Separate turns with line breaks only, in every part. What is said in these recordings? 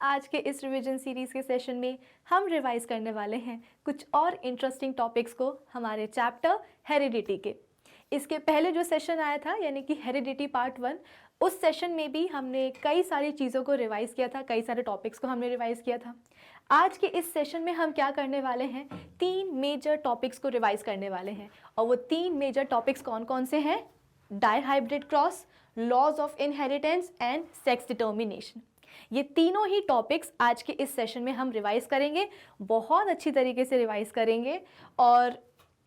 आज के इस रिवीजन सीरीज़ के सेशन में हम रिवाइज करने वाले हैं कुछ और इंटरेस्टिंग टॉपिक्स को हमारे चैप्टर हेरिडिटी के। इसके पहले जो सेशन आया था यानी कि हेरिडिटी पार्ट 1, उस सेशन में भी हमने कई सारी चीज़ों को रिवाइज किया था, कई सारे टॉपिक्स को हमने रिवाइज किया था। आज के इस सेशन में हम क्या करने वाले हैं, 3 मेजर टॉपिक्स को रिवाइज करने वाले हैं। और वो 3 मेजर टॉपिक्स कौन कौन से हैं? Dihybrid cross, laws of inheritance and sex determination. ये तीनों ही टॉपिक्स आज के इस सेशन में हम रिवाइज करेंगे, बहुत अच्छी तरीके से रिवाइज करेंगे। और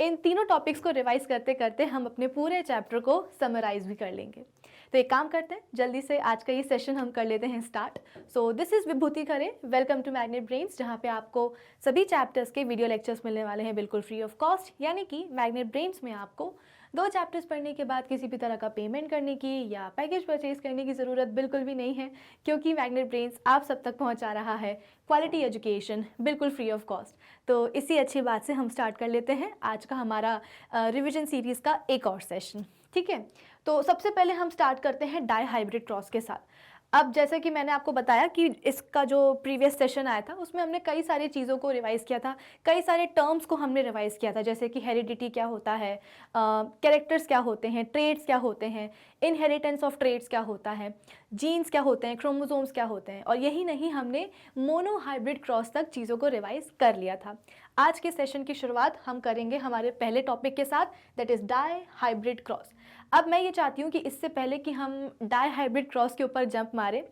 इन तीनों टॉपिक्स को रिवाइज करते करते हम अपने पूरे चैप्टर को समराइज भी कर लेंगे। तो एक काम करते हैं, जल्दी से आज का ये सेशन हम कर लेते हैं start. So this is Vibhuti Khare, welcome to Magnet Brains, जहाँ पे आपको सभी चैप्टर्स के वीडियो लेक्चर्स मिलने वाले हैं बिल्कुल फ्री ऑफ कॉस्ट। यानी कि मैग्नेट ब्रेन्स में आपको 2 चैप्टर्स पढ़ने के बाद किसी भी तरह का पेमेंट करने की या पैकेज परचेज करने की ज़रूरत बिल्कुल भी नहीं है, क्योंकि मैग्नेट ब्रेन्स आप सब तक पहुंचा रहा है क्वालिटी एजुकेशन बिल्कुल फ्री ऑफ कॉस्ट। तो इसी अच्छी बात से हम स्टार्ट कर लेते हैं आज का हमारा रिवीजन सीरीज़ का एक और सेशन। ठीक है, तो सबसे पहले हम स्टार्ट करते हैं डाइहाइब्रिड क्रॉस के साथ। अब जैसे कि मैंने आपको बताया कि इसका जो प्रीवियस सेशन आया था उसमें हमने कई सारी चीज़ों को रिवाइज़ किया था, कई सारे टर्म्स को हमने रिवाइज़ किया था, जैसे कि हेरिडिटी क्या होता है, कैरेक्टर्स क्या होते हैं, ट्रेड्स क्या होते हैं, इनहेरिटेंस ऑफ ट्रेड्स क्या होता है, जीन्स क्या होते हैं, क्रोमोसोम्स क्या होते हैं। और यही नहीं, हमने मोनोहाइब्रिड क्रॉस तक चीज़ों को रिवाइज़ कर लिया था। आज के सेशन की शुरुआत हम करेंगे हमारे पहले टॉपिक के साथ, दैट इज़ डाइहाइब्रिड क्रॉस। अब मैं ये चाहती हूँ कि इससे पहले कि हम डाइहाइब्रिड क्रॉस के ऊपर जंप मारें,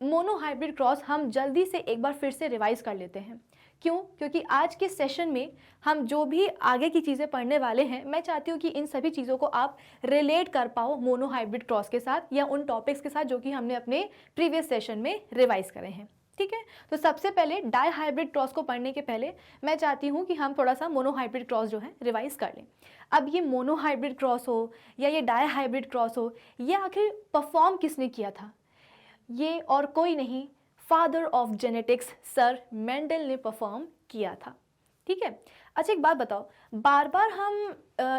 मोनोहाइब्रिड क्रॉस हम जल्दी से एक बार फिर से रिवाइज कर लेते हैं। क्यों? क्योंकि आज के सेशन में हम जो भी आगे की चीज़ें पढ़ने वाले हैं, मैं चाहती हूँ कि इन सभी चीज़ों को आप रिलेट कर पाओ मोनोहाइब्रिड क्रॉस के साथ या उन टॉपिक्स के साथ जो कि हमने अपने प्रीवियस सेशन में रिवाइज करे हैं। ठीक है, तो सबसे पहले डाइहाइब्रिड क्रॉस को पढ़ने के पहले मैं चाहती हूँ कि हम थोड़ा सा मोनोहाइब्रिड क्रॉस जो है रिवाइज कर लें। अब ये मोनोहाइब्रिड क्रॉस हो या ये डाइहाइब्रिड क्रॉस हो, ये आखिर परफॉर्म किसने किया था? ये और कोई नहीं, father of genetics sir Mendel ने परफॉर्म किया था। ठीक है, अच्छा एक बात बताओ, बार बार हम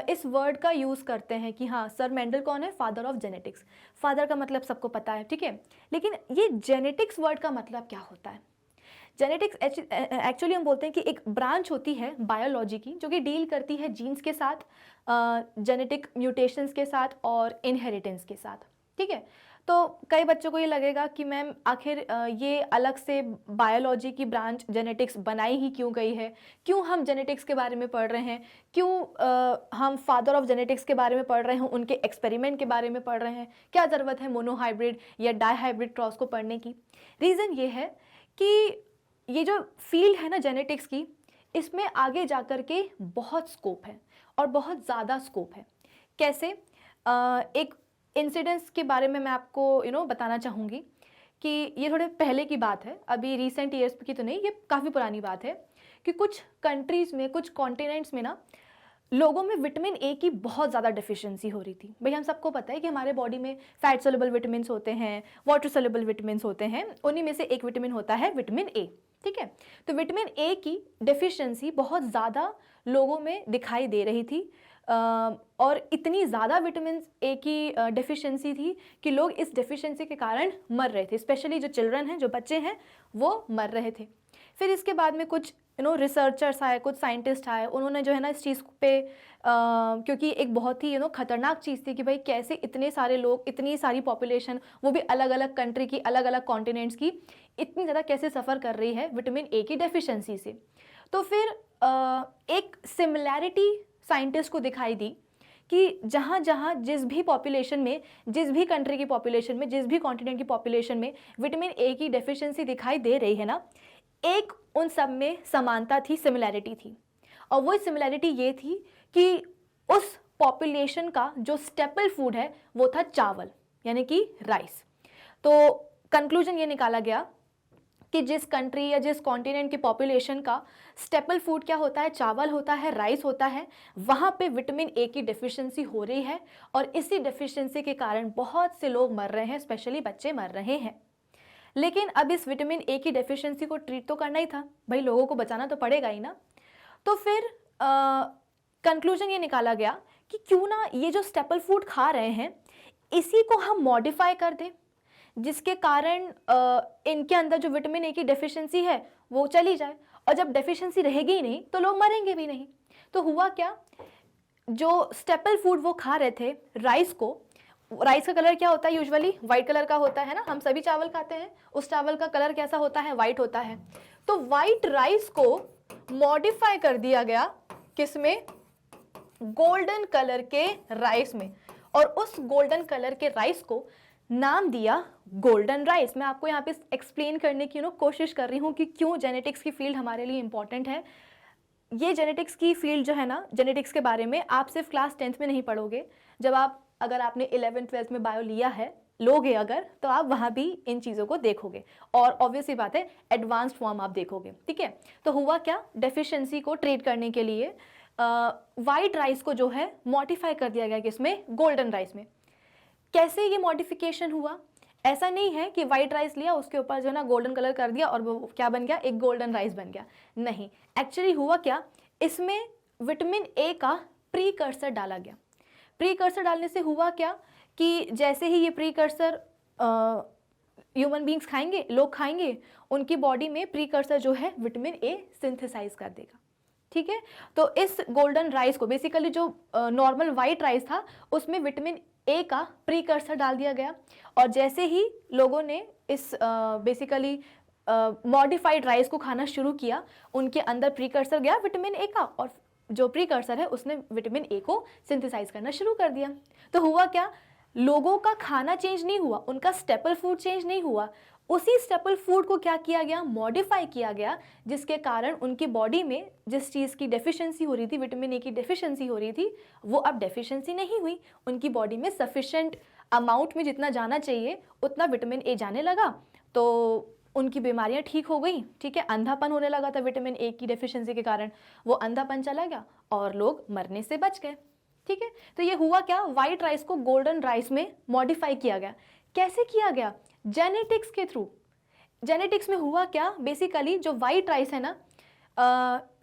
इस वर्ड का यूज़ करते हैं कि हाँ सर मेंडल कौन है? Father of genetics. फादर का मतलब सबको पता है, ठीक है, लेकिन ये जेनेटिक्स वर्ड का मतलब क्या होता है? जेनेटिक्स एक्चुअली हम बोलते हैं कि एक ब्रांच होती है बायोलॉजी की जो कि डील करती है जीन्स के साथ, जेनेटिक म्यूटेशंस के साथ और इनहेरिटेंस के साथ। ठीक है, तो कई बच्चों को ये लगेगा कि मैम आखिर ये अलग से बायोलॉजी की ब्रांच जेनेटिक्स बनाई ही क्यों गई है, क्यों हम जेनेटिक्स के बारे में पढ़ रहे हैं, क्यों हम फादर ऑफ जेनेटिक्स के बारे में पढ़ रहे हैं, उनके एक्सपेरिमेंट के बारे में पढ़ रहे हैं, क्या ज़रूरत है मोनोहाइब्रिड या डाइहाइब्रिड क्रॉस को पढ़ने की? रीज़न ये है कि ये जो फील्ड है ना जेनेटिक्स की, इसमें आगे जाकर के बहुत स्कोप है और बहुत ज़्यादा स्कोप है। कैसे? एक इंसिडेंट्स के बारे में मैं आपको बताना चाहूँगी कि ये थोड़े पहले की बात है, अभी रिसेंट ईयर्स की तो नहीं, ये काफ़ी पुरानी बात है कि कुछ कंट्रीज़ में, कुछ कॉन्टिनेंट्स में ना लोगों में विटामिन ए की बहुत ज़्यादा डेफिशिएंसी हो रही थी। भाई हम सबको पता है कि हमारे बॉडी में फैट सोल्युबल विटामिन होते हैं, वाटर सोल्युबल विटामिन होते हैं, उन्हीं में से एक विटामिन होता है विटामिन ए। ठीक है, तो विटामिन ए की डेफिशिएंसी बहुत ज़्यादा लोगों में दिखाई दे रही थी, और इतनी ज़्यादा विटामिन ए की डेफिशिएंसी थी कि लोग इस डेफिशिएंसी के कारण मर रहे थे, स्पेशली जो चिल्ड्रन हैं, जो बच्चे हैं, वो मर रहे थे। फिर इसके बाद में कुछ रिसर्चर्स आए, कुछ साइंटिस्ट आए, उन्होंने जो है ना इस चीज़ पे क्योंकि एक बहुत ही खतरनाक चीज़ थी कि भाई कैसे इतने सारे लोग, इतनी सारी पॉपुलेशन, वो भी अलग अलग कंट्री की, अलग अलग कॉन्टिनेंट्स की, इतनी ज़्यादा कैसे सफ़र कर रही है विटामिन ए की डेफिशिएंसी से। तो फिर एक सिमिलैरिटी साइंटिस्ट को दिखाई दी कि जहाँ जहाँ जिस भी पॉपुलेशन में, जिस भी कंट्री की पॉपुलेशन में, जिस भी कॉन्टिनेंट की पॉपुलेशन में विटामिन ए की डेफिशिएंसी दिखाई दे रही है ना, एक उन सब में समानता थी, सिमिलैरिटी थी। और वो सिमिलैरिटी ये थी कि उस पॉपुलेशन का जो स्टेपल फूड है वो था चावल, यानी कि राइस। तो कंक्लूजन ये निकाला गया कि जिस कंट्री या जिस कॉन्टिनेंट की पॉपुलेशन का स्टेपल फूड क्या होता है, चावल होता है, राइस होता है, वहाँ पे विटामिन ए की डेफिशिएंसी हो रही है, और इसी डेफिशिएंसी के कारण बहुत से लोग मर रहे हैं, स्पेशली बच्चे मर रहे हैं। लेकिन अब इस विटामिन ए की डेफिशिएंसी को ट्रीट तो करना ही था, भाई लोगों को बचाना तो पड़ेगा ही ना। तो फिर कंक्लूजन ये निकाला गया कि क्यों ना ये जो स्टेपल फूड खा रहे हैं इसी को हम मॉडिफाई कर दें, जिसके कारण इनके अंदर जो विटामिन ए की डेफिशिएंसी है वो चली जाए, और जब डेफिशिएंसी रहेगी ही नहीं तो लोग मरेंगे भी नहीं। तो हुआ क्या, जो स्टेपल फूड वो खा रहे थे राइस को, राइस का कलर क्या होता है यूजुअली, वाइट कलर का होता है ना, हम सभी चावल खाते हैं, उस चावल का कलर कैसा होता है, वाइट होता है। तो वाइट राइस को मॉडिफाई कर दिया गया किसमें, गोल्डन कलर के राइस में, और उस गोल्डन कलर के राइस को नाम दिया गोल्डन राइस। मैं आपको यहाँ पे एक्सप्लेन करने की कोशिश कर रही हूँ कि क्यों जेनेटिक्स की फील्ड हमारे लिए इंपॉर्टेंट है। ये जेनेटिक्स की फील्ड जो है ना, जेनेटिक्स के बारे में आप सिर्फ क्लास 10th में नहीं पढ़ोगे, जब आप, अगर आपने 11th 12th में बायो लिया है, लोगे अगर, तो आप वहाँ भी इन चीज़ों को देखोगे, और ऑब्वियसली बात है एडवांस्ड फॉर्म आप देखोगे, ठीक है। तो हुआ क्या, डेफिशिएंसी को ट्रीट करने के लिए वाइट राइस को जो है मॉडिफाई कर दिया गया किसमें, गोल्डन राइस में। कैसे ये मॉडिफिकेशन हुआ, ऐसा नहीं है कि वाइट राइस लिया उसके ऊपर जो है ना गोल्डन कलर कर दिया और वो क्या बन गया, एक गोल्डन राइस बन गया, नहीं। एक्चुअली हुआ क्या, इसमें विटामिन ए का प्रीकर्सर डाला गया। प्रीकर्सर डालने से हुआ क्या कि जैसे ही ये प्रीकर्सर ह्यूमन बींग्स खाएंगे, लोग खाएंगे, उनकी बॉडी में प्रीकर्सर जो है विटामिन ए सिंथेसाइज कर देगा, ठीक है। तो इस गोल्डन राइस को, बेसिकली जो नॉर्मल वाइट राइस था उसमें विटामिन ए का प्रीकर्सर डाल दिया गया, और जैसे ही लोगों ने इस बेसिकली मॉडिफाइड राइस को खाना शुरू किया, उनके अंदर प्रीकर्सर गया विटामिन ए का, और जो प्रीकर्सर है उसने विटामिन ए को सिंथेसाइज करना शुरू कर दिया। तो हुआ क्या, लोगों का खाना चेंज नहीं हुआ, उनका स्टेपल फूड चेंज नहीं हुआ, उसी स्टेपल फूड को क्या किया गया, मॉडिफाई किया गया, जिसके कारण उनकी बॉडी में जिस चीज़ की डेफिशिएंसी हो रही थी, विटामिन ए की डेफिशिएंसी हो रही थी, वो अब डेफिशिएंसी नहीं हुई। उनकी बॉडी में सफिशेंट अमाउंट में जितना जाना चाहिए उतना विटामिन ए जाने लगा, तो उनकी बीमारियां ठीक हो गई, ठीक है। अंधापन होने लगा था विटामिन ए की डेफिशिएंसी के कारण, वो अंधापन चला गया और लोग मरने से बच गए, ठीक है। तो ये हुआ क्या, वाइट राइस को गोल्डन राइस में मॉडिफाई किया गया। कैसे किया गया, जेनेटिक्स के थ्रू। जेनेटिक्स में हुआ क्या, बेसिकली जो वाइट राइस है ना,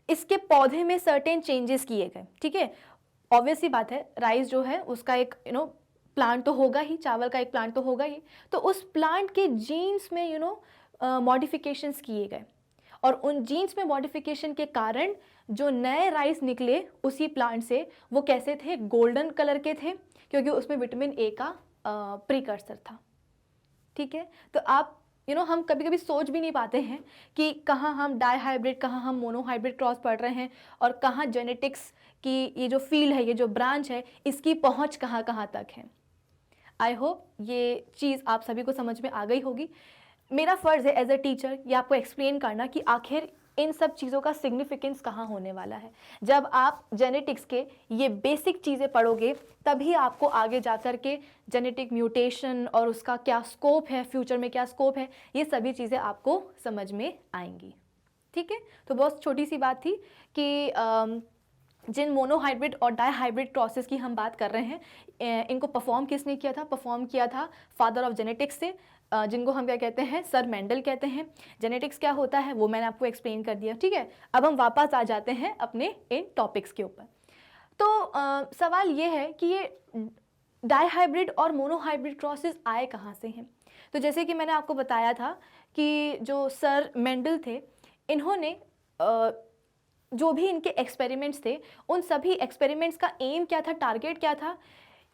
इसके पौधे में सर्टेन चेंजेस किए गए, ठीक है। ऑब्वियसली बात है, राइस जो है उसका एक प्लांट तो होगा ही, चावल का एक प्लांट तो होगा ही, तो उस प्लांट के जीन्स में मॉडिफिकेशंस किए गए, और उन जीन्स में मॉडिफिकेशन के कारण जो नए राइस निकले उसी प्लांट से, वो कैसे थे, गोल्डन कलर के थे, क्योंकि उसमें विटामिन ए का प्रीकर्सर था, ठीक है। तो आप हम कभी कभी सोच भी नहीं पाते हैं कि कहाँ हम डाई हाइब्रिड, कहाँ हम मोनो हाइब्रिड क्रॉस पढ़ रहे हैं, और कहाँ जेनेटिक्स की ये जो फील्ड है, ये जो ब्रांच है, इसकी पहुँच कहाँ कहाँ तक है। आई होप ये चीज़ आप सभी को समझ में आ गई होगी। मेरा फ़र्ज़ है एज अ टीचर ये आपको एक्सप्लेन करना कि आखिर इन सब चीज़ों का सिग्निफिकेंस कहाँ होने वाला है। जब आप जेनेटिक्स के ये बेसिक चीज़ें पढ़ोगे तभी आपको आगे जा कर के जेनेटिक म्यूटेशन और उसका क्या स्कोप है, फ्यूचर में क्या स्कोप है, ये सभी चीज़ें आपको समझ में आएंगी, ठीक है। तो बहुत छोटी सी बात थी कि जिन मोनोहाइब्रिड और डाईहाइब्रिड क्रॉसेस की हम बात कर रहे हैं, इनको परफॉर्म किसने किया था, परफॉर्म किया था फादर ऑफ जेनेटिक्स से, जिनको हम क्या कहते हैं, सर मेंडल कहते हैं। जेनेटिक्स क्या होता है वो मैंने आपको एक्सप्लेन कर दिया, ठीक है। अब हम वापस आ जाते हैं अपने इन टॉपिक्स के ऊपर। तो सवाल ये है कि ये डाईहाइब्रिड और मोनोहाइब्रिड क्रॉसेस आए कहाँ से हैं। तो जैसे कि मैंने आपको बताया था कि जो सर मेंडल थे, इन्होंने जो भी इनके एक्सपेरिमेंट्स थे, उन सभी एक्सपेरिमेंट्स का एम क्या था, टारगेट क्या था,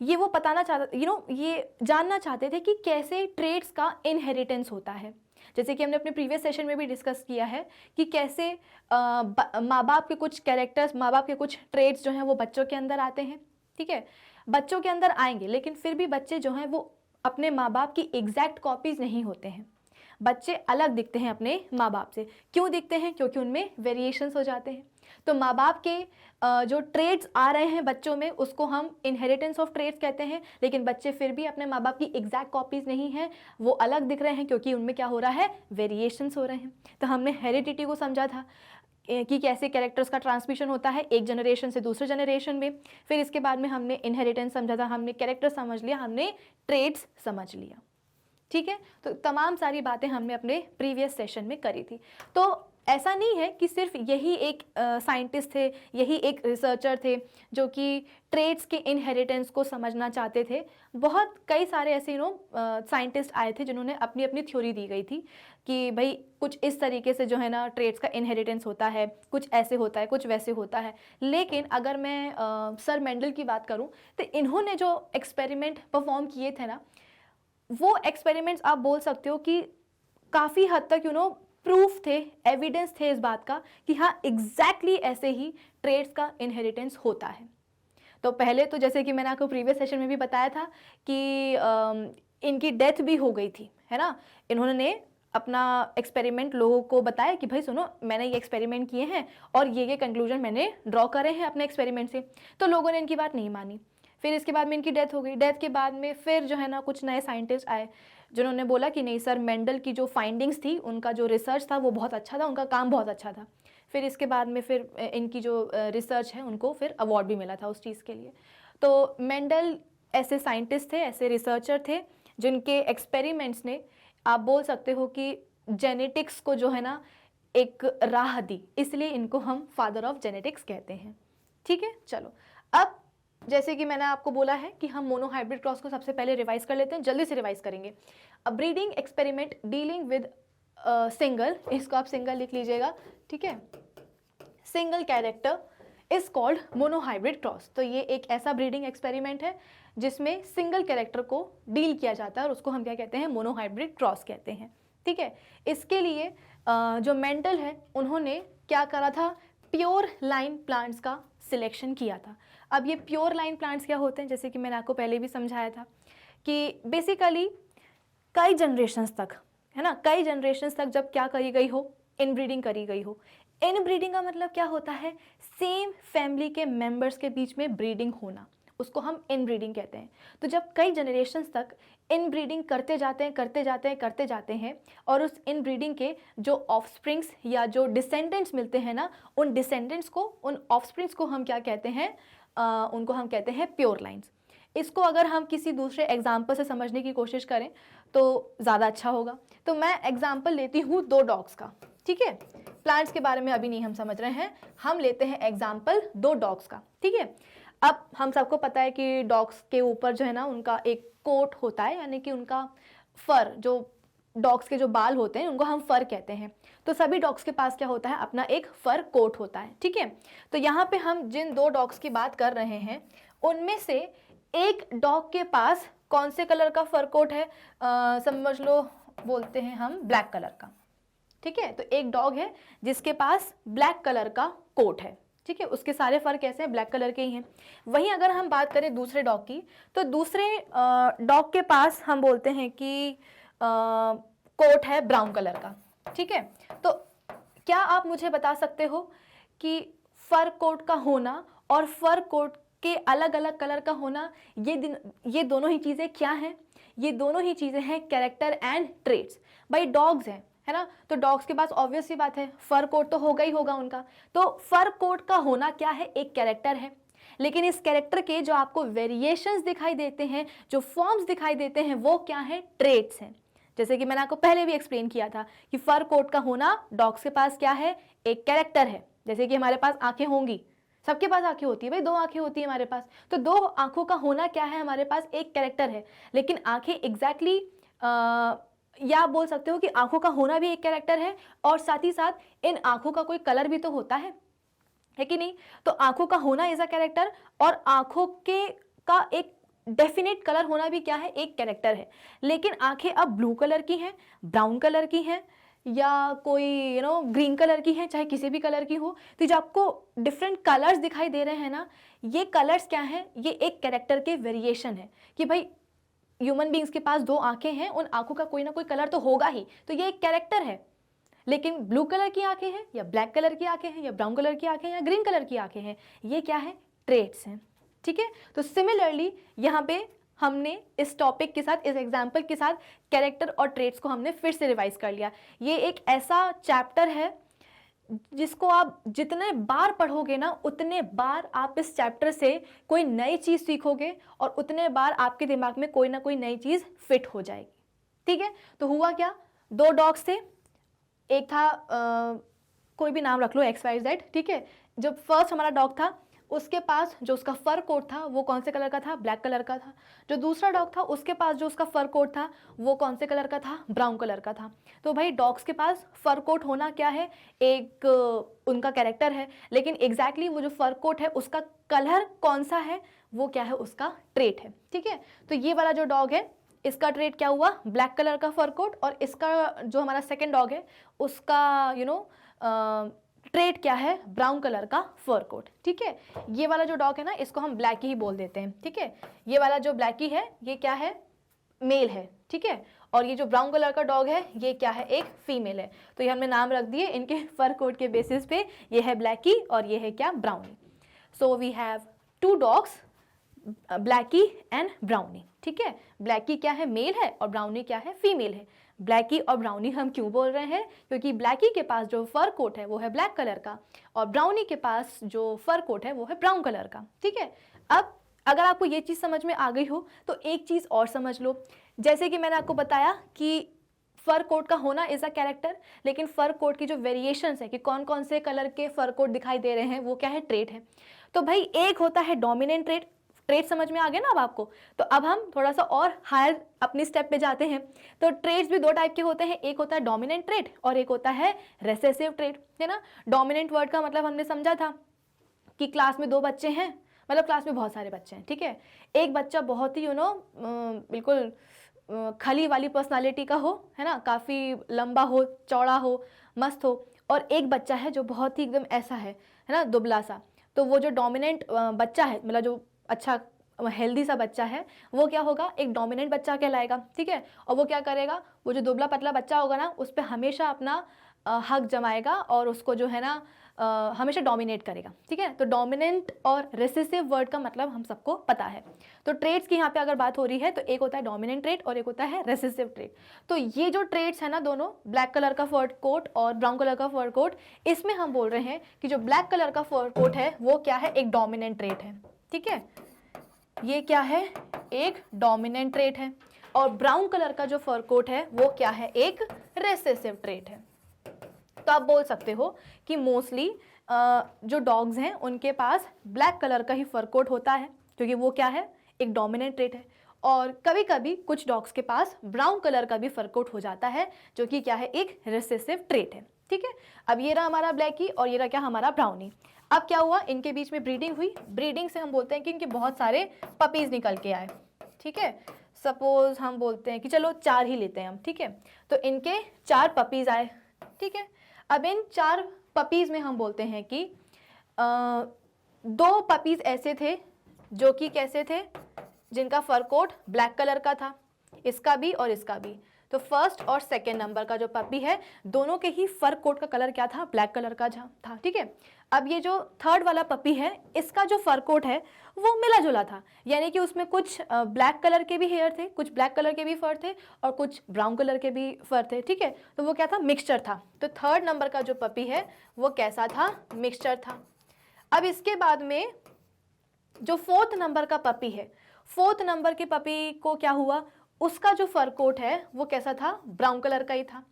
ये वो बताना चाहते, ये जानना चाहते थे कि कैसे ट्रेड्स का इनहेरिटेंस होता है। जैसे कि हमने अपने प्रीवियस सेशन में भी डिस्कस किया है कि कैसे माँ बाप के कुछ कैरेक्टर्स, माँ बाप के कुछ ट्रेड्स जो हैं वो बच्चों के अंदर आते हैं, ठीक है। बच्चों के अंदर आएंगे, लेकिन फिर भी बच्चे जो हैं वो अपने माँ बाप की एग्जैक्ट कॉपीज़ नहीं होते हैं। बच्चे अलग दिखते हैं अपने माँ बाप से। क्यों दिखते हैं? क्योंकि उनमें वेरिएशंस हो जाते हैं। तो माँ बाप के जो ट्रेड्स आ रहे हैं बच्चों में, उसको हम इनहेरिटेंस ऑफ ट्रेड्स कहते हैं, लेकिन बच्चे फिर भी अपने माँ बाप की एग्जैक्ट कॉपीज़ नहीं हैं, वो अलग दिख रहे हैं क्योंकि उनमें क्या हो रहा है, वेरिएशंस हो रहे हैं। तो हमने हेरिडिटी को समझा था कि कैसे कैरेक्टर्स का ट्रांसमिशन होता है एक जनरेशन से दूसरे जनरेशन में। फिर इसके बाद में हमने इनहेरिटेंस समझा था, हमने कैरेक्टर समझ लिया, हमने ट्रेड्स समझ लिया, ठीक है। तो तमाम सारी बातें हमने अपने प्रीवियस सेशन में करी थी। तो ऐसा नहीं है कि सिर्फ यही एक साइंटिस्ट थे, यही एक रिसर्चर थे जो कि ट्रेड्स के इनहेरिटेंस को समझना चाहते थे। बहुत कई सारे ऐसे साइंटिस्ट आए थे जिन्होंने अपनी अपनी थ्योरी दी गई थी कि भाई कुछ इस तरीके से जो है ना ट्रेड्स का इनहेरिटेंस होता है, कुछ ऐसे होता है, कुछ वैसे होता है। लेकिन अगर मैं सर मेंडल की बात करूं तो इन्होंने जो एक्सपेरिमेंट परफॉर्म किए थे ना, वो एक्सपेरिमेंट्स आप बोल सकते हो कि काफ़ी हद तक प्रूफ थे, एविडेंस थे इस बात का कि हाँ एग्जैक्टली ऐसे ही ट्रेड्स का इनहेरिटेंस होता है। तो पहले तो जैसे कि मैंने आपको प्रीवियस सेशन में भी बताया था कि इनकी डेथ भी हो गई थी, है ना। इन्होंने अपना एक्सपेरिमेंट लोगों को बताया कि भाई सुनो, मैंने ये एक्सपेरिमेंट किए हैं और ये कंक्लूजन मैंने ड्रॉ करे हैं अपने एक्सपेरिमेंट से। तो लोगों ने इनकी बात नहीं मानी। फिर इसके बाद में इनकी डेथ हो गई। डेथ के बाद में फिर जो है ना कुछ नए साइंटिस्ट आए जिन्होंने बोला कि नहीं सर, मेंडल की जो फाइंडिंग्स थी, उनका जो रिसर्च था वो बहुत अच्छा था, उनका काम बहुत अच्छा था। फिर इसके बाद में फिर इनकी जो रिसर्च है उनको फिर अवार्ड भी मिला था उस चीज़ के लिए। तो मेंडल ऐसे साइंटिस्ट थे, ऐसे रिसर्चर थे जिनके एक्सपेरिमेंट्स ने, आप बोल सकते हो कि जेनेटिक्स को जो है ना एक राह दी, इसलिए इनको हम फादर ऑफ जेनेटिक्स कहते हैं। ठीक है, चलो अब जैसे कि मैंने आपको बोला है कि हम मोनोहाइब्रिड क्रॉस को सबसे पहले रिवाइज कर लेते हैं, जल्दी से रिवाइज करेंगे। A breeding experiment dealing with single, इसको आप सिंगल लिख लीजिएगा, ठीक है, single character is called monohybrid cross. तो ये एक ऐसा ब्रीडिंग एक्सपेरिमेंट है जिसमें सिंगल कैरेक्टर को डील किया जाता है और उसको हम क्या कहते हैं, मोनोहाइब्रिड क्रॉस कहते हैं। ठीक है, इसके लिए जो मेंडल है उन्होंने क्या करा था, प्योर लाइन प्लांट्स का सिलेक्शन किया था। अब ये प्योर लाइन प्लांट्स क्या होते हैं, जैसे कि मैंने आपको पहले भी समझाया था कि बेसिकली कई जनरेशन्स तक, है ना, कई जनरेशन्स तक जब क्या करी गई हो, इनब्रीडिंग करी गई हो। इनब्रीडिंग का मतलब क्या होता है, सेम फैमिली के मेंबर्स के बीच में ब्रीडिंग होना, उसको हम इनब्रीडिंग कहते हैं। तो जब कई जनरेशन्स तक इनब्रीडिंग करते जाते हैं, करते जाते हैं, करते जाते हैं और उस इनब्रीडिंग के जो ऑफस्प्रिंग्स या जो डिसेंडेंट्स मिलते हैं ना, उन डिसेंडेंट्स को, उन ऑफस्प्रिंग्स को हम क्या कहते हैं, उनको हम कहते हैं प्योर लाइन्स। इसको अगर हम किसी दूसरे एग्जाम्पल से समझने की कोशिश करें तो ज़्यादा अच्छा होगा। तो मैं एग्जाम्पल लेती हूँ 2 डॉग्स का, ठीक है। प्लांट्स के बारे में अभी नहीं हम समझ रहे हैं, हम लेते हैं एग्जाम्पल 2 डॉग्स का, ठीक है। अब हम सबको पता है कि डॉग्स के ऊपर जो है ना उनका एक कोट होता है, यानी कि उनका फर, जो डॉग्स के जो बाल होते हैं उनको हम फर कहते हैं। तो सभी डॉग्स के पास क्या होता है, अपना एक फर कोट होता है, ठीक है। तो यहाँ पे हम जिन 2 डॉग्स की बात कर रहे हैं उनमें से एक डॉग के पास कौन से कलर का फर कोट है, समझ लो बोलते हैं हम ब्लैक कलर का, ठीक है। तो एक डॉग है जिसके पास ब्लैक कलर का कोट है, ठीक है, उसके सारे फर कैसे हैं, ब्लैक कलर के ही हैं। वहीं अगर हम बात करें दूसरे डॉग की, तो दूसरे डॉग के पास हम बोलते हैं कि कोट है ब्राउन कलर का, ठीक है। तो क्या आप मुझे बता सकते हो कि फर कोट का होना और फर कोट के अलग अलग कलर का होना, ये दोनों ही चीज़ें क्या हैं? ये दोनों ही चीज़ें हैं कैरेक्टर एंड ट्रेट्स। भाई डॉग्स हैं, है ना, तो डॉग्स के पास ऑब्वियस सी बात है फर कोट तो होगा ही होगा उनका। तो फर कोट का होना क्या है, एक कैरेक्टर है। लेकिन इस कैरेक्टर के जो आपको वेरिएशंस दिखाई देते हैं, जो फॉर्म्स दिखाई देते हैं, वो क्या है, ट्रेट्स हैं। जैसे कि मैंने आपको पहले भी एक्सप्लेन किया था कि फर कोट का होना डॉग्स के पास क्या है, एक कैरेक्टर है। जैसे कि हमारे पास आंखें होंगी, सबके पास आंखें होती है भाई, 2 आंखें होती है हमारे पास, तो 2 आंखों का होना क्या है, हमारे पास एक कैरेक्टर है। लेकिन आंखें एग्जैक्टली या आप बोल सकते हो कि आंखों का होना भी एक कैरेक्टर है और साथ ही साथ इन आंखों का कोई कलर भी तो होता है कि नहीं। तो आंखों का होना इज अ कैरेक्टर और आंखों के का एक डेफिनेट कलर होना भी क्या है, एक कैरेक्टर है। लेकिन आंखें अब ब्लू कलर की हैं, ब्राउन कलर की हैं या कोई ग्रीन कलर की हैं, चाहे किसी भी कलर की हो, तो जो आपको डिफरेंट कलर्स दिखाई दे रहे हैं ना, ये कलर्स क्या हैं, ये एक कैरेक्टर के वेरिएशन है कि भाई ह्यूमन बींग्स के पास 2 आंखें हैं, उन आंखों का कोई ना कोई कलर तो होगा ही, तो ये एक कैरेक्टर है। लेकिन ब्लू कलर की आंखें हैं या ब्लैक कलर की आंखें हैं या ब्राउन कलर की आंखें हैं या ग्रीन कलर की आंखें हैं, ये क्या है, ट्रेट्स हैं, ठीक है। तो सिमिलरली यहाँ पे हमने इस टॉपिक के साथ, इस एग्जाम्पल के साथ कैरेक्टर और ट्रेट्स को हमने फिर से रिवाइज कर लिया। ये एक ऐसा चैप्टर है जिसको आप जितने बार पढ़ोगे ना, उतने बार आप इस चैप्टर से कोई नई चीज़ सीखोगे और उतने बार आपके दिमाग में कोई ना कोई नई चीज़ फिट हो जाएगी, ठीक है। तो हुआ क्या, 2 डॉग्स थे, एक था कोई भी नाम रख लो XYZ, ठीक है। जब फर्स्ट हमारा डॉग था उसके पास जो उसका फर कोट था वो कौन से कलर का था? ब्लैक कलर का था। जो दूसरा डॉग था उसके पास जो उसका फर कोट था वो कौन से कलर का था? ब्राउन कलर का था। तो भाई डॉग्स के पास फर कोट होना क्या है? एक उनका कैरेक्टर है, लेकिन एग्जैक्टली वो जो फर कोट है उसका कलर कौन सा है वो क्या है? उसका ट्रेट है, ठीक है। तो ये वाला जो डॉग है इसका ट्रेट क्या हुआ? ब्लैक कलर का फर कोट। और इसका जो हमारा सेकेंड डॉग है उसका ट्रेट क्या है? ब्राउन कलर का फर कोट, ठीक है। ये वाला जो डॉग है ना इसको हम ब्लैकी ही बोल देते हैं, ठीक है। ये वाला जो ब्लैकी है ये क्या है? मेल है, ठीक है। और ये जो ब्राउन कलर का डॉग है ये क्या है? एक फीमेल है। तो ये हमने नाम रख दिए इनके फर कोट के बेसिस पे, ये है ब्लैकी और ये है क्या? Brownie. So we have two dogs, Blackie and Brownie, ठीक है। ब्लैकी क्या है? मेल है और ब्राउनी क्या है? फीमेल है। ब्लैकी और ब्राउनी हम क्यों बोल रहे हैं? क्योंकि ब्लैकी के पास जो फर कोट है वो है ब्लैक कलर का और ब्राउनी के पास जो फर कोट है वो है ब्राउन कलर का, ठीक है। अब अगर आपको ये चीज़ समझ में आ गई हो तो एक चीज़ और समझ लो, जैसे कि मैंने आपको बताया कि फर कोट का होना इज़ अ कैरेक्टर, लेकिन फर कोट की जो वेरिएशंस है कि कौन कौन से कलर के फर कोट दिखाई दे रहे हैं वो क्या है? ट्रेट है। तो भाई एक होता है डोमिनेंट ट्रेट, ट्रेट समझ में आ गया ना अब आपको। तो अब हम थोड़ा सा और हायर अपनी स्टेप पे जाते हैं। तो ट्रेट्स भी दो टाइप के होते हैं, एक होता है डोमिनेंट ट्रेट और एक होता है रेसेसिव ट्रेट, है ना। डोमिनेंट वर्ड का मतलब हमने समझा था कि क्लास में दो बच्चे हैं, मतलब क्लास में बहुत सारे बच्चे हैं, ठीक है। एक बच्चा बहुत ही बिल्कुल खली वाली पर्सनालिटी का हो, है ना, काफ़ी लंबा हो, चौड़ा हो, मस्त हो, और एक बच्चा है जो बहुत ही एकदम ऐसा है ना, दुबला सा। तो वो जो डोमिनेंट बच्चा है, मतलब जो अच्छा हेल्दी सा बच्चा है, वो क्या होगा? एक डोमिनेंट बच्चा कहलाएगा, ठीक है। और वो क्या करेगा? वो जो दुबला पतला बच्चा होगा ना उस पर हमेशा अपना हक जमाएगा और उसको जो है ना हमेशा डोमिनेट करेगा, ठीक है। तो डोमिनेंट और रेसेसिव वर्ड का मतलब हम सबको पता है। तो ट्रेट्स की यहाँ पे अगर बात हो रही है तो एक होता है डोमिनेंट ट्रेट और एक होता है रेसेसिव ट्रेट। तो ये जो ट्रेट्स है ना दोनों, ब्लैक कलर का फर कोट और ब्राउन कलर का फर कोट, इसमें हम बोल रहे हैं कि जो ब्लैक कलर का फर कोट है वो क्या है? एक डोमिनेंट ट्रेट है, ठीक है। ये क्या है? एक डोमिनेंट ट्रेट है। और ब्राउन कलर का जो फर कोट है वो क्या है? एक रेसेसिव ट्रेट है। तो आप बोल सकते हो कि मोस्टली जो डॉग्स हैं उनके पास ब्लैक कलर का ही फर कोट होता है, क्योंकि वो क्या है? एक डोमिनेंट ट्रेट है। और कभी कभी कुछ डॉग्स के पास ब्राउन कलर का भी फर कोट हो जाता है, जो कि क्या है? एक रेसेसिव ट्रेट है, ठीक है। अब ये रहा हमारा ब्लैकी और ये रहा क्या? हमारा ब्राउनी। अब क्या हुआ? इनके बीच में ब्रीडिंग हुई। ब्रीडिंग से हम बोलते हैं कि इनके बहुत सारे पपीज़ निकल के आए, ठीक है। सपोज हम बोलते हैं कि चलो 4 ही लेते हैं हम, ठीक है। तो इनके 4 पपीज़ आए, ठीक है। अब इन 4 पपीज़ में हम बोलते हैं कि 2 पपीज़ ऐसे थे जो कि कैसे थे? जिनका फर कोट ब्लैक कलर का था, इसका भी और इसका भी। तो फर्स्ट और सेकेंड नंबर का जो पपी है दोनों के ही फर कोट का कलर क्या था? ब्लैक कलर का था, ठीक है। अब ये जो थर्ड वाला पपी है इसका जो फर कोट है वो मिला जुला था, यानी कि उसमें कुछ ब्लैक कलर के भी हेयर थे, कुछ ब्लैक कलर के भी फर थे और कुछ ब्राउन कलर के भी फर थे, ठीक है। तो वो क्या था? मिक्सचर था। तो थर्ड नंबर का जो पपी है वो कैसा था? मिक्सचर था। अब इसके बाद में जो फोर्थ नंबर का पपी है, फोर्थ नंबर के पपी को क्या हुआ? उसका जो फर कोट है वो कैसा था? ब्राउन कलर का ही था।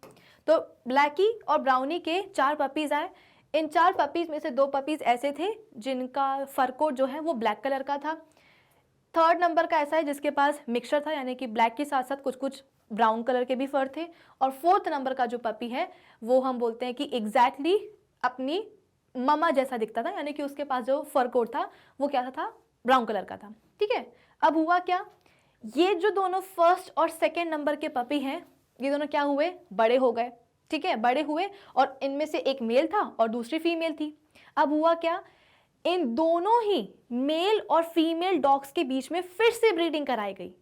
तो ब्लैकी और ब्राउनी के 4 पपीज़ आए। इन 4 पपीज़ में से 2 पपीज़ ऐसे थे जिनका फर कोट जो है वो ब्लैक कलर का था। थर्ड नंबर का ऐसा है जिसके पास मिक्सचर था, यानी कि ब्लैक के साथ साथ कुछ कुछ ब्राउन कलर के भी फर थे। और फोर्थ नंबर का जो पपी है वो हम बोलते हैं कि एग्जैक्टली अपनी ममा जैसा दिखता था, यानी कि उसके पास जो फर कोट था वो क्या था? ब्राउन कलर का था, ठीक है। अब हुआ क्या? ये जो दोनों फर्स्ट और सेकेंड नंबर के पपी हैं ये दोनों क्या हुए? बड़े हो गए, ठीक है। बड़े हुए और इनमें से एक मेल था और दूसरी फीमेल थी। अब हुआ क्या? इन दोनों ही मेल और फीमेल डॉग्स के बीच में फिर से ब्रीडिंग कराई गई।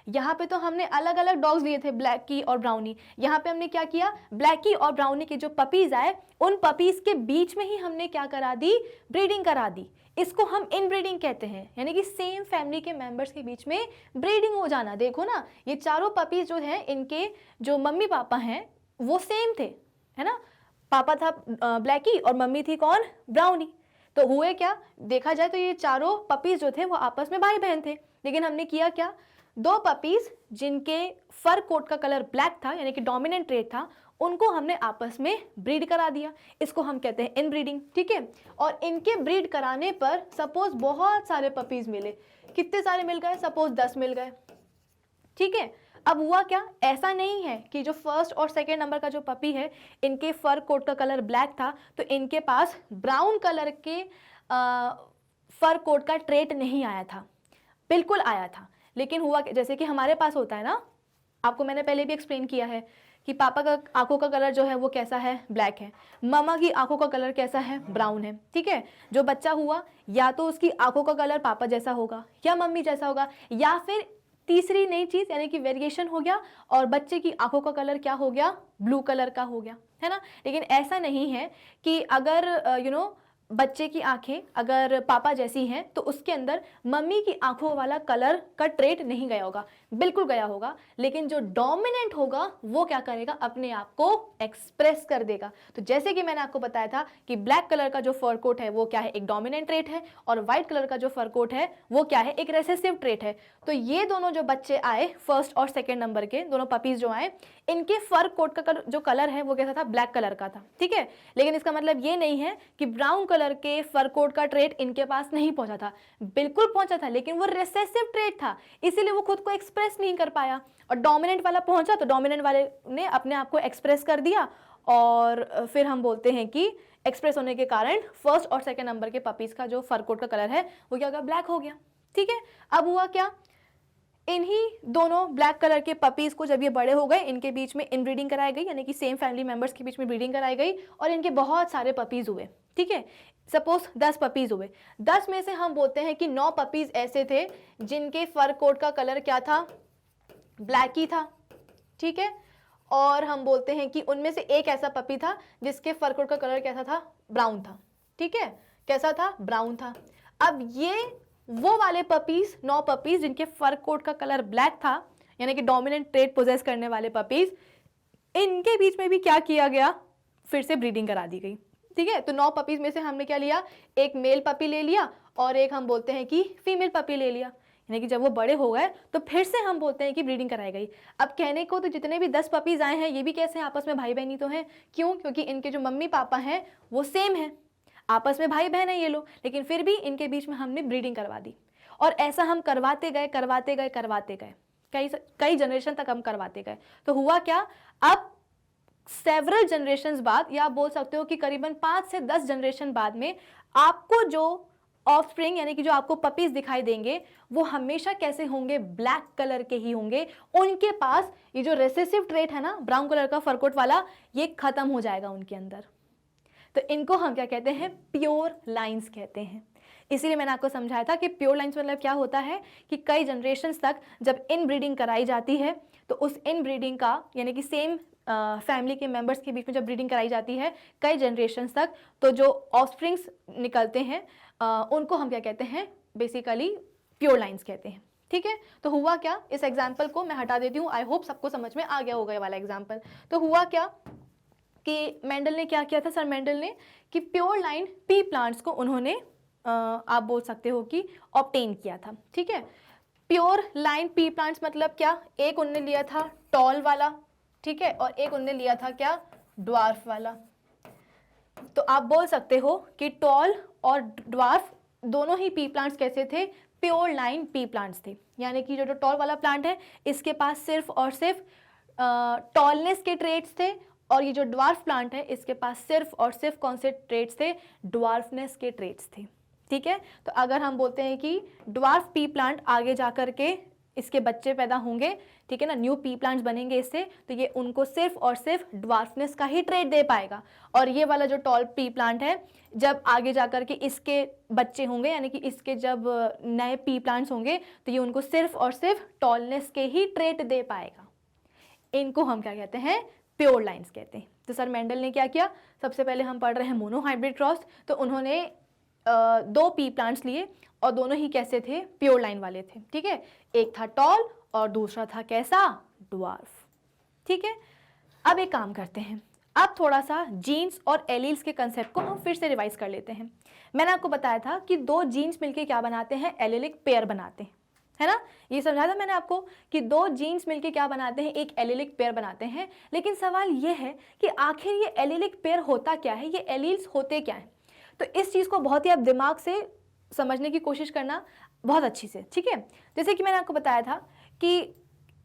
यहाँ पे तो हमने अलग अलग डॉग्स लिए थे, ब्लैकी और ब्राउनी। यहाँ पे हमने क्या किया? ब्लैकी और ब्राउनी के जो पपीज़ आए उन पपीज़ के बीच में ही हमने क्या करा दी? ब्रीडिंग करा दी। इसको हम इनब्रीडिंग कहते हैं, यानी कि सेम फैमिली के मेंबर्स के बीच में ब्रीडिंग हो जाना। देखो ना, ये चारों पपीज़ जो हैं इनके जो मम्मी पापा हैं वो सेम थे, है ना। पापा था ब्लैकी और मम्मी थी कौन? ब्राउनी। तो हुए क्या? देखा जाए तो ये चारों पपीज़ जो थे वो आपस में भाई बहन थे, लेकिन हमने किया क्या? 2 पपीज़ जिनके फर कोट का कलर ब्लैक था, यानी कि डोमिनेंट ट्रेट था, उनको हमने आपस में ब्रीड करा दिया, इसको हम कहते हैं इनब्रीडिंग, ठीक है। और इनके ब्रीड कराने पर सपोज बहुत सारे पपीज मिले, कितने सारे मिल गए, सपोज 10 मिल गए, ठीक है। अब हुआ क्या, ऐसा नहीं है कि जो फर्स्ट और सेकेंड नंबर का जो पपी है इनके फर कोट का कलर ब्लैक था तो इनके पास ब्राउन कलर के फर कोट का ट्रेट नहीं आया था, बिल्कुल आया था। लेकिन हुआ जैसे कि हमारे पास होता है ना, आपको मैंने पहले भी एक्सप्लेन किया है कि पापा का आंखों का कलर जो है वो कैसा है, ब्लैक है, मामा की आंखों का कलर कैसा है, ब्राउन है, ठीक है। जो बच्चा हुआ या तो उसकी आंखों का कलर पापा जैसा होगा या मम्मी जैसा होगा, या फिर तीसरी नई चीज यानी कि वेरिएशन हो गया और बच्चे की आंखों का कलर क्या हो गया, ब्लू कलर का हो गया, है ना। लेकिन ऐसा नहीं है कि अगर बच्चे की आंखें अगर पापा जैसी हैं तो उसके अंदर मम्मी की आंखों वाला कलर का ट्रेट नहीं गया होगा, बिल्कुल गया होगा। लेकिन जो डोमिनेंट होगा वो क्या करेगा, अपने आप को एक्सप्रेस कर देगा। तो जैसे कि मैंने आपको बताया था कि ब्लैक कलर का जो फर कोट है वो क्या है, एक डोमिनेंट ट्रेट है, और व्हाइट कलर का जो फर कोट है वो क्या है, एक रेसेसिव ट्रेट है। तो ये दोनों जो बच्चे आए फर्स्ट और सेकेंड नंबर के दोनों पपीज जो आए, इनके फर कोट का जो कलर है वो कैसा था, ब्लैक कलर का था, ठीक है। लेकिन इसका मतलब ये नहीं है कि ब्राउन कलर के फर कोट का ट्रेट इनके पास नहीं पहुंचा था, बिल्कुल पहुंचा था, लेकिन वो रिसेसिव ट्रेट था, इसीलिए वो खुद को एक्सप्रेस नहीं कर पाया। और डोमिनेंट वाला पहुंचा तो डोमिनेंट वाले ने अपने आप को एक्सप्रेस कर दिया, और फिर हम बोलते हैं कि एक्सप्रेस होने के कारण फर्स्ट और सेकेंड नंबर के पपीज का जो फर कोट का कलर है वो क्या हो गया, ब्लैक हो गया, ठीक है। अब हुआ क्या, इन्हीं दोनों ब्लैक कलर के पपीज को जब ये बड़े हो गए इनके बीच में इनब्रीडिंग कराई गई, यानी कि सेम फैमिली मेंबर्स के बीच में ब्रीडिंग कराई गई और इनके बहुत सारे पपीज हुए, ठीक है। सपोज 10 पपीज हुए, 10 में से हम बोलते हैं कि 9 पपीज ऐसे थे जिनके फर कोट का कलर क्या था, ब्लैक ही था, ठीक है। और हम बोलते हैं कि उनमें से एक ऐसा पपी था जिसके फर कोट का कलर कैसा था, ब्राउन था, ठीक है। कैसा था, ब्राउन था। अब ये वो वाले पपीज, 9 पपीज जिनके फर कोट का कलर ब्लैक था, यानी कि डोमिनेंट ट्रेट पोजेस करने वाले पपीज, इनके बीच में भी क्या किया गया, फिर से ब्रीडिंग करा दी गई, ठीक है। तो 9 पपीज में से हमने क्या लिया, एक मेल पपी ले लिया और एक हम बोलते हैं कि फीमेल पपी ले लिया, यानी कि जब वो बड़े हो गए तो फिर से हम बोलते हैं कि ब्रीडिंग कराई गई। अब कहने को तो जितने भी 10 पपीज आए हैं ये भी कैसे हैं, आपस में भाई बहन ही तो हैं, क्यों, क्योंकि इनके जो मम्मी पापा हैं वो सेम है, आपस में भाई बहन है ये लोग, लेकिन फिर भी इनके बीच में हमने ब्रीडिंग करवा दी। और ऐसा हम करवाते गए करवाते गए करवाते गए, कई जनरेशन तक हम करवाते गए। तो हुआ क्या, अब सेवरल जनरेशंस बाद, या आप बोल सकते हो कि करीबन 5 से 10 जनरेशन बाद में आपको जो ऑफस्प्रिंग यानी कि जो आपको पपीज दिखाई देंगे वो हमेशा कैसे होंगे, ब्लैक कलर के ही होंगे। उनके पास ये जो रेसेसिव ट्रेट है ना, ब्राउन कलर का फरकोट वाला, ये खत्म हो जाएगा उनके अंदर। तो इनको हम क्या कहते हैं, प्योर लाइन्स कहते हैं। इसीलिए मैंने आपको समझाया था कि प्योर लाइन्स मतलब क्या होता है कि कई जनरेशन्स तक जब इन ब्रीडिंग कराई जाती है तो उस इन ब्रीडिंग का, यानी कि सेम फैमिली के मेंबर्स के बीच में जब ब्रीडिंग कराई जाती है कई जनरेशन्स तक, तो जो ऑफस्प्रिंग्स निकलते हैं उनको हम क्या कहते हैं, बेसिकली प्योर लाइन्स कहते हैं, ठीक है। तो हुआ क्या, इस एग्जाम्पल को मैं हटा देती हूँ, आई होप सबको समझ में आ गया होगा ये वाला एग्जाम्पल। तो हुआ क्या कि मेंडल ने क्या किया था, सर मेंडल ने, कि प्योर लाइन पी प्लांट्स को उन्होंने आप बोल सकते हो कि ऑब्टेन किया था, ठीक है। प्योर लाइन पी प्लांट्स मतलब क्या, एक उन्होंने लिया था टॉल वाला, ठीक है, और एक उन्होंने लिया था क्या, ड्वार्फ वाला। तो आप बोल सकते हो कि टॉल और ड्वार्फ दोनों ही पी प्लांट्स कैसे थे, प्योर लाइन पी प्लांट्स थे। यानी कि जो टॉल वाला प्लांट है इसके पास सिर्फ और सिर्फ टॉलनेस के ट्रेट्स थे, और ये जो ड्वार्फ प्लांट है इसके पास सिर्फ और सिर्फ कौन से ट्रेट्स थे, ड्वार्फनेस के ट्रेट्स थे, ठीक है। तो अगर हम बोलते हैं कि ड्वार्फ पी प्लांट आगे जाकर के इसके बच्चे पैदा होंगे, ठीक है ना, न्यू पी प्लांट्स बनेंगे इससे, तो ये उनको सिर्फ और सिर्फ ड्वार्फनेस का ही ट्रेट दे पाएगा। और ये वाला जो टॉल पी प्लांट है जब आगे जाकर के इसके बच्चे होंगे, यानी कि इसके जब नए पी प्लांट्स होंगे, तो ये उनको सिर्फ और सिर्फ टॉलनेस के ही ट्रेट दे पाएगा। इनको हम क्या कहते हैं, प्योर लाइन्स कहते हैं। तो सर मेंडल ने क्या किया, सबसे पहले हम पढ़ रहे हैं मोनोहाइब्रिड क्रॉस, तो उन्होंने 2 पी प्लांट्स लिए और दोनों ही कैसे थे, प्योर लाइन वाले थे, ठीक है। एक था टॉल और दूसरा था कैसा, ड्वार्फ, ठीक है। अब एक काम करते हैं, अब थोड़ा सा जीन्स और एलील्स के कंसेप्ट को हम फिर से रिवाइज कर लेते हैं। मैंने आपको बताया था कि 2 जीन्स मिलके क्या बनाते हैं, एलिलिक पेयर बनाते हैं, है ना। ये समझा था मैंने आपको कि दो जीन्स मिलके क्या बनाते हैं, एक एलीलिक पेयर बनाते हैं। लेकिन सवाल ये है कि आखिर ये एलीलिक पेयर होता क्या है, ये एलील्स होते क्या हैं। तो इस चीज़ को बहुत ही आप दिमाग से समझने की कोशिश करना बहुत अच्छी से, ठीक है। जैसे कि मैंने आपको बताया था कि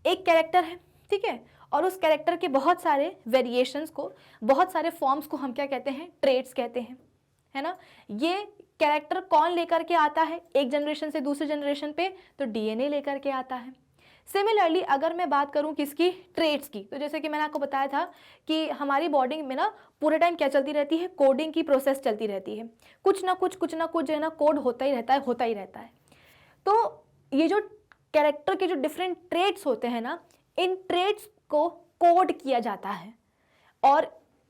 एक कैरेक्टर है, ठीक है, और उस कैरेक्टर के बहुत सारे वेरिएशंस को, बहुत सारे फॉर्म्स को हम क्या कहते हैं, ट्रेट्स कहते हैं, है ना। ये कैरेक्टर कौन लेकर के आता है एक जनरेशन से दूसरे जनरेशन पे, तो डीएनए लेकर के आता है। सिमिलरली अगर मैं बात करूं किसकी, ट्रेट्स की, तो जैसे कि मैंने आपको बताया था कि हमारी बॉडी में ना पूरे टाइम क्या चलती रहती है, कोडिंग की प्रोसेस चलती रहती है, कुछ ना कुछ जो है ना कोड होता ही रहता है, होता ही रहता है। तो ये जो कैरेक्टर के जो डिफरेंट ट्रेट्स होते हैं ना, इन ट्रेट्स को कोड किया जाता है। और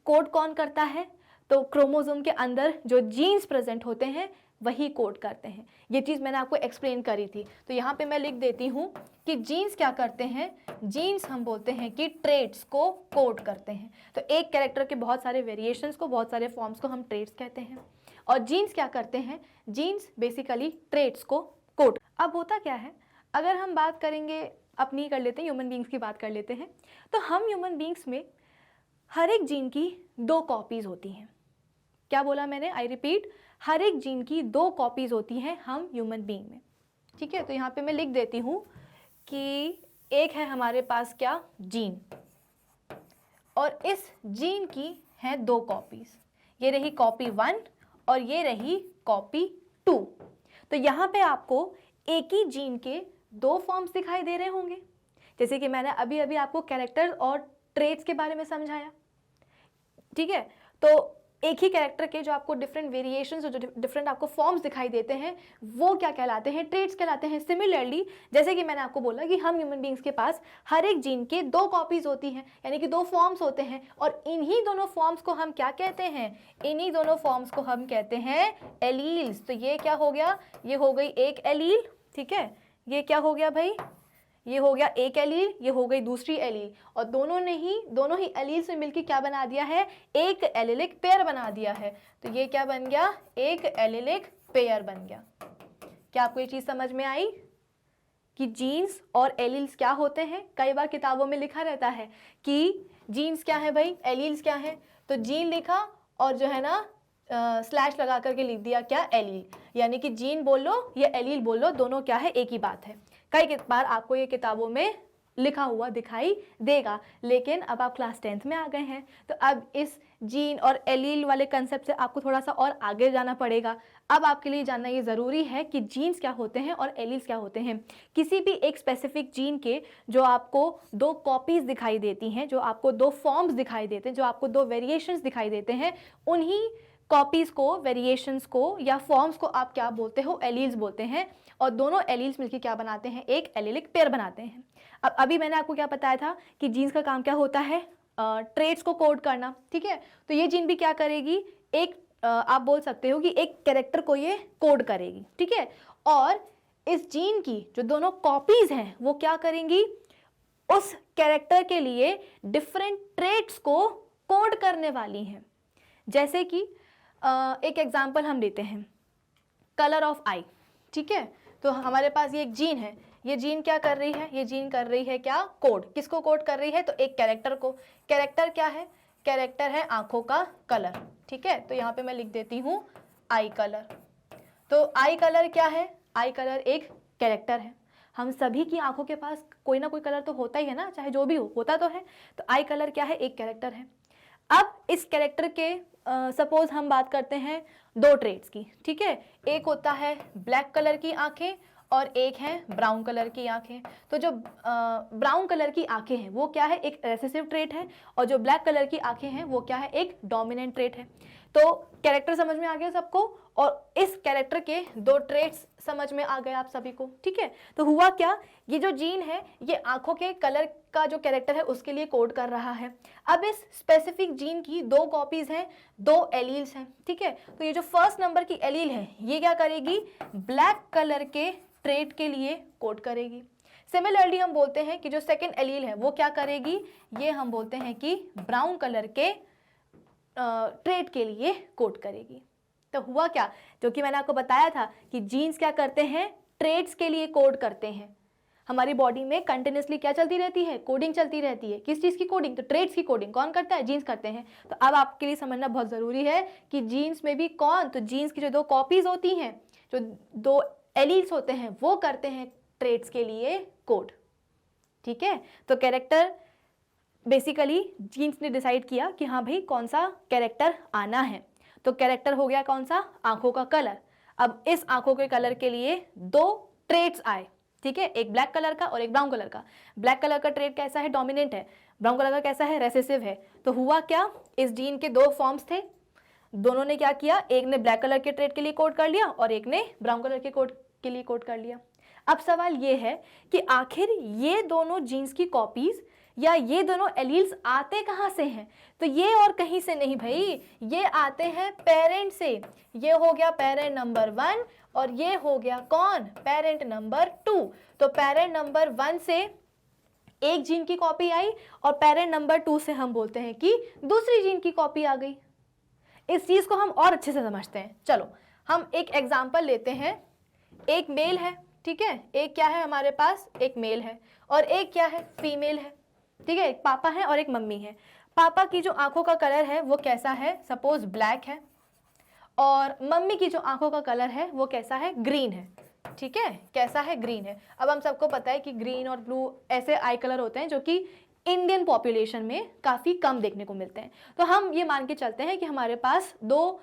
कोड कौन करता है, तो क्रोमोसोम के अंदर जो जीन्स प्रेजेंट होते हैं वही कोड करते हैं। ये चीज़ मैंने आपको एक्सप्लेन करी थी। तो यहाँ पे मैं लिख देती हूँ कि जीन्स क्या करते हैं, जीन्स हम बोलते हैं कि ट्रेट्स को कोड करते हैं। तो एक कैरेक्टर के बहुत सारे वेरिएशंस को, बहुत सारे फॉर्म्स को हम ट्रेट्स कहते हैं। और जीन्स क्या करते हैं, जीन्स बेसिकली ट्रेट्स को कोड। अब होता क्या है, अगर हम बात करेंगे अपनी, कर लेते हैं ह्यूमन बींग्स की बात कर लेते हैं, तो हम ह्यूमन बींग्स में हर एक जीन की 2 कॉपीज़ होती हैं। क्या बोला मैंने, आई रिपीट, हर एक जीन की 2 कॉपीज़ होती हैं हम ह्यूमन बींग में, ठीक है। तो यहाँ पे मैं लिख देती हूँ कि एक है हमारे पास क्या, जीन, और इस जीन की हैं 2 कॉपीज़, ये रही कॉपी 1 और ये रही कॉपी 2। तो यहाँ पे आपको एक ही जीन के 2 फॉर्म्स दिखाई दे रहे होंगे, जैसे कि मैंने अभी अभी आपको कैरेक्टर और ट्रेट्स के बारे में समझाया, ठीक है। तो एक ही कैरेक्टर के जो आपको डिफरेंट वेरिएशंस, जो डिफरेंट आपको फॉर्म्स दिखाई देते हैं, वो क्या कहलाते हैं, ट्रेट्स कहलाते हैं। सिमिलरली जैसे कि मैंने आपको बोला कि हम ह्यूमन बींग्स के पास हर एक जीन के 2 कॉपीज़ होती हैं, यानी कि 2 फॉर्म्स होते हैं, और इन्हीं दोनों फॉर्म्स को हम क्या कहते हैं, इन्हीं दोनों फॉर्म्स को हम कहते हैं एलील्स। तो ये क्या हो गया, ये हो गई एक एलील, ठीक है, ये क्या हो गया भाई, ये हो गया एक एलील, ये हो गई दूसरी एलील, और दोनों ही एलील से मिलकर क्या बना दिया है, एक एलिलिक पेयर बना दिया है। तो ये क्या बन गया, एक एलिलिक पेयर बन गया। क्या आपको ये चीज़ समझ में आई कि जीन्स और एलील्स क्या होते हैं। कई बार किताबों में लिखा रहता है कि जीन्स क्या है भाई, एलील्स क्या है, तो जीन लिखा और जो है ना स्लैश लगा करके लिख दिया क्या, एलील, यानी कि जीन बोल लो या एलील बोल लो, दोनों क्या है, एक ही बात है। कई बार आपको ये किताबों में लिखा हुआ दिखाई देगा, लेकिन अब आप क्लास 10th में आ गए हैं, तो अब इस जीन और एलील वाले कंसेप्ट से आपको थोड़ा सा और आगे जाना पड़ेगा। अब आपके लिए जानना ये ज़रूरी है कि जीन्स क्या होते हैं और एलील्स क्या होते हैं। किसी भी एक स्पेसिफिक जीन के जो आपको 2 कॉपीज़ दिखाई देती हैं, जो आपको 2 फॉर्म्स दिखाई देते हैं, जो आपको 2 वेरिएशंस दिखाई देते हैं, उन्हीं कॉपीज़ को, वेरिएशंस को या फॉर्म्स को आप क्या बोलते हो, एलील्स बोलते हैं। और दोनों एलील्स मिलकर क्या बनाते हैं, एक एलिलिक पेयर बनाते हैं। अब अभी मैंने आपको क्या बताया था कि जीन्स का काम क्या होता है, ट्रेट्स को कोड करना, ठीक है। तो ये जीन भी क्या करेगी, एक आप बोल सकते हो कि एक कैरेक्टर को ये कोड करेगी, ठीक है। और इस जीन की जो दोनों कॉपीज़ हैं वो क्या करेंगी, उस कैरेक्टर के लिए डिफरेंट ट्रेट्स को कोड करने वाली हैं। जैसे कि एक एग्जाम्पल हम लेते हैं, कलर ऑफ आई, ठीक है। तो हमारे पास ये एक जीन है, ये जीन क्या कर रही है, ये जीन कर रही है क्या, कोड, किसको कोड कर रही है, तो एक कैरेक्टर को। कैरेक्टर क्या है, कैरेक्टर है आंखों का कलर, ठीक है। तो यहाँ पे मैं लिख देती हूँ आई कलर। तो आई कलर क्या है, आई कलर एक कैरेक्टर है। हम सभी की आंखों के पास कोई ना कोई कलर तो होता ही है ना, चाहे जो भी हो, होता तो है। तो आई कलर क्या है, एक कैरेक्टर है। अब इस कैरेक्टर के सपोज हम बात करते हैं 2 ट्रेट्स की, ठीक है। एक होता है ब्लैक कलर की आंखें और एक है ब्राउन कलर की आंखें। तो जो ब्राउन कलर की आंखें हैं वो क्या है, एक रेसेसिव ट्रेट है, और जो ब्लैक कलर की आंखें हैं वो क्या है, एक डोमिनेंट ट्रेट है। तो कैरेक्टर समझ में आ गया सबको, और इस कैरेक्टर के 2 ट्रेट्स समझ में आ गए आप सभी को, ठीक है। तो हुआ क्या, ये जो जीन है ये आंखों के कलर का जो कैरेक्टर है उसके लिए कोड कर रहा है। अब इस स्पेसिफिक जीन की 2 कॉपीज हैं, 2 एलील्स हैं, ठीक है। तो ये जो फर्स्ट नंबर की एलील है ये क्या करेगी, ब्लैक कलर के ट्रेट के लिए कोड करेगी। सिमिलरली हम बोलते हैं कि जो सेकंड एलील है वो क्या करेगी, ये हम बोलते हैं कि ब्राउन कलर के ट्रेट के लिए कोड करेगी। तो हुआ क्या, जो कि मैंने आपको बताया था कि जीन्स क्या करते हैं, ट्रेड्स के लिए कोड करते हैं। हमारी बॉडी में कंटिन्यूसली क्या चलती रहती है, कोडिंग चलती रहती है। किस चीज़ की कोडिंग, तो ट्रेड्स की कोडिंग कौन करता है, जीन्स करते हैं। तो अब आपके लिए समझना बहुत ज़रूरी है कि जीन्स में भी कौन, तो जीन्स की जो 2 कॉपीज होती हैं, जो 2 एलील्स होते हैं, वो करते हैं ट्रेड्स के लिए कोड। ठीक है, तो कैरेक्टर बेसिकली जीन्स ने डिसाइड किया कि हाँ भाई कौन सा कैरेक्टर आना है। तो कैरेक्टर हो गया कौन सा, आंखों का कलर। अब इस आंखों के कलर के लिए 2 ट्रेड्स आए। ठीक है, एक ब्लैक कलर का और एक ब्राउन कलर का। ब्लैक कलर का ट्रेड कैसा है, डोमिनेंट है। ब्राउन कलर का कैसा है, रेसेसिव है। तो हुआ क्या, इस जीन के 2 फॉर्म्स थे, दोनों ने क्या किया, एक ने ब्लैक कलर के ट्रेड के लिए कोड कर लिया और एक ने ब्राउन कलर के कोड के लिए कोड कर लिया। अब सवाल ये है कि आखिर ये दोनों जीन्स की कॉपीज या ये दोनों एलील्स आते कहाँ से हैं, तो ये और कहीं से नहीं भाई, ये आते हैं पेरेंट से। ये हो गया पेरेंट नंबर 1 और ये हो गया कौन, पेरेंट नंबर 2। तो पेरेंट नंबर 1 से एक जीन की कॉपी आई और पेरेंट नंबर 2 से हम बोलते हैं कि दूसरी जीन की कॉपी आ गई। इस चीज को हम और अच्छे से समझते हैं। चलो हम एक एग्जाम्पल लेते हैं। एक मेल है, ठीक है, एक क्या है हमारे पास, एक मेल है और एक क्या है, फीमेल है। ठीक है, एक पापा है और एक मम्मी है। पापा की जो आंखों का कलर है वो कैसा है, सपोज ब्लैक है, और मम्मी की जो आंखों का कलर है वो कैसा है, ग्रीन है। ठीक है, कैसा है, ग्रीन है। अब हम सबको पता है कि ग्रीन और ब्लू ऐसे आई कलर होते हैं जो कि इंडियन पॉपुलेशन में काफ़ी कम देखने को मिलते हैं। तो हम ये मान के चलते हैं कि हमारे पास 2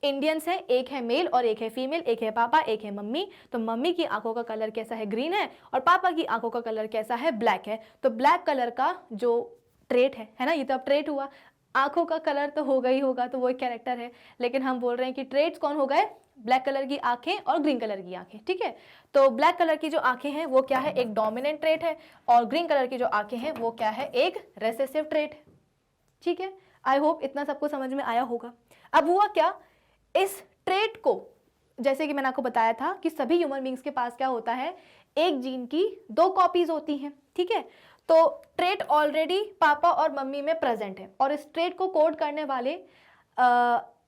इंडियंस हैं, एक है मेल और एक है फीमेल, एक है पापा एक है मम्मी। तो मम्मी की आंखों का कलर कैसा है, ग्रीन है, और पापा की आंखों का कलर कैसा है, ब्लैक है। तो ब्लैक कलर का जो ट्रेट है ना, ये तो अब ट्रेट हुआ, आंखों का कलर तो होगा ही होगा, तो वो एक कैरेक्टर है। लेकिन हम बोल रहे हैं कि ट्रेट्स कौन हो गए, ब्लैक कलर की आंखें और ग्रीन कलर की आंखें। ठीक है, तो ब्लैक कलर की जो आंखें हैं वो क्या है, एक डोमिनेंट ट्रेट है, और ग्रीन कलर की जो आंखें हैं वो क्या है, एक रेसेसिव ट्रेट है। ठीक है, आई होप इतना सबको समझ में आया होगा। अब हुआ क्या, इस ट्रेट को, जैसे कि मैंने आपको बताया था कि सभी ह्यूमन बींग्स के पास क्या होता है, एक जीन की 2 कॉपीज होती हैं। ठीक है, तो ट्रेट ऑलरेडी पापा और मम्मी में प्रेजेंट है, और इस ट्रेट को कोड करने वाले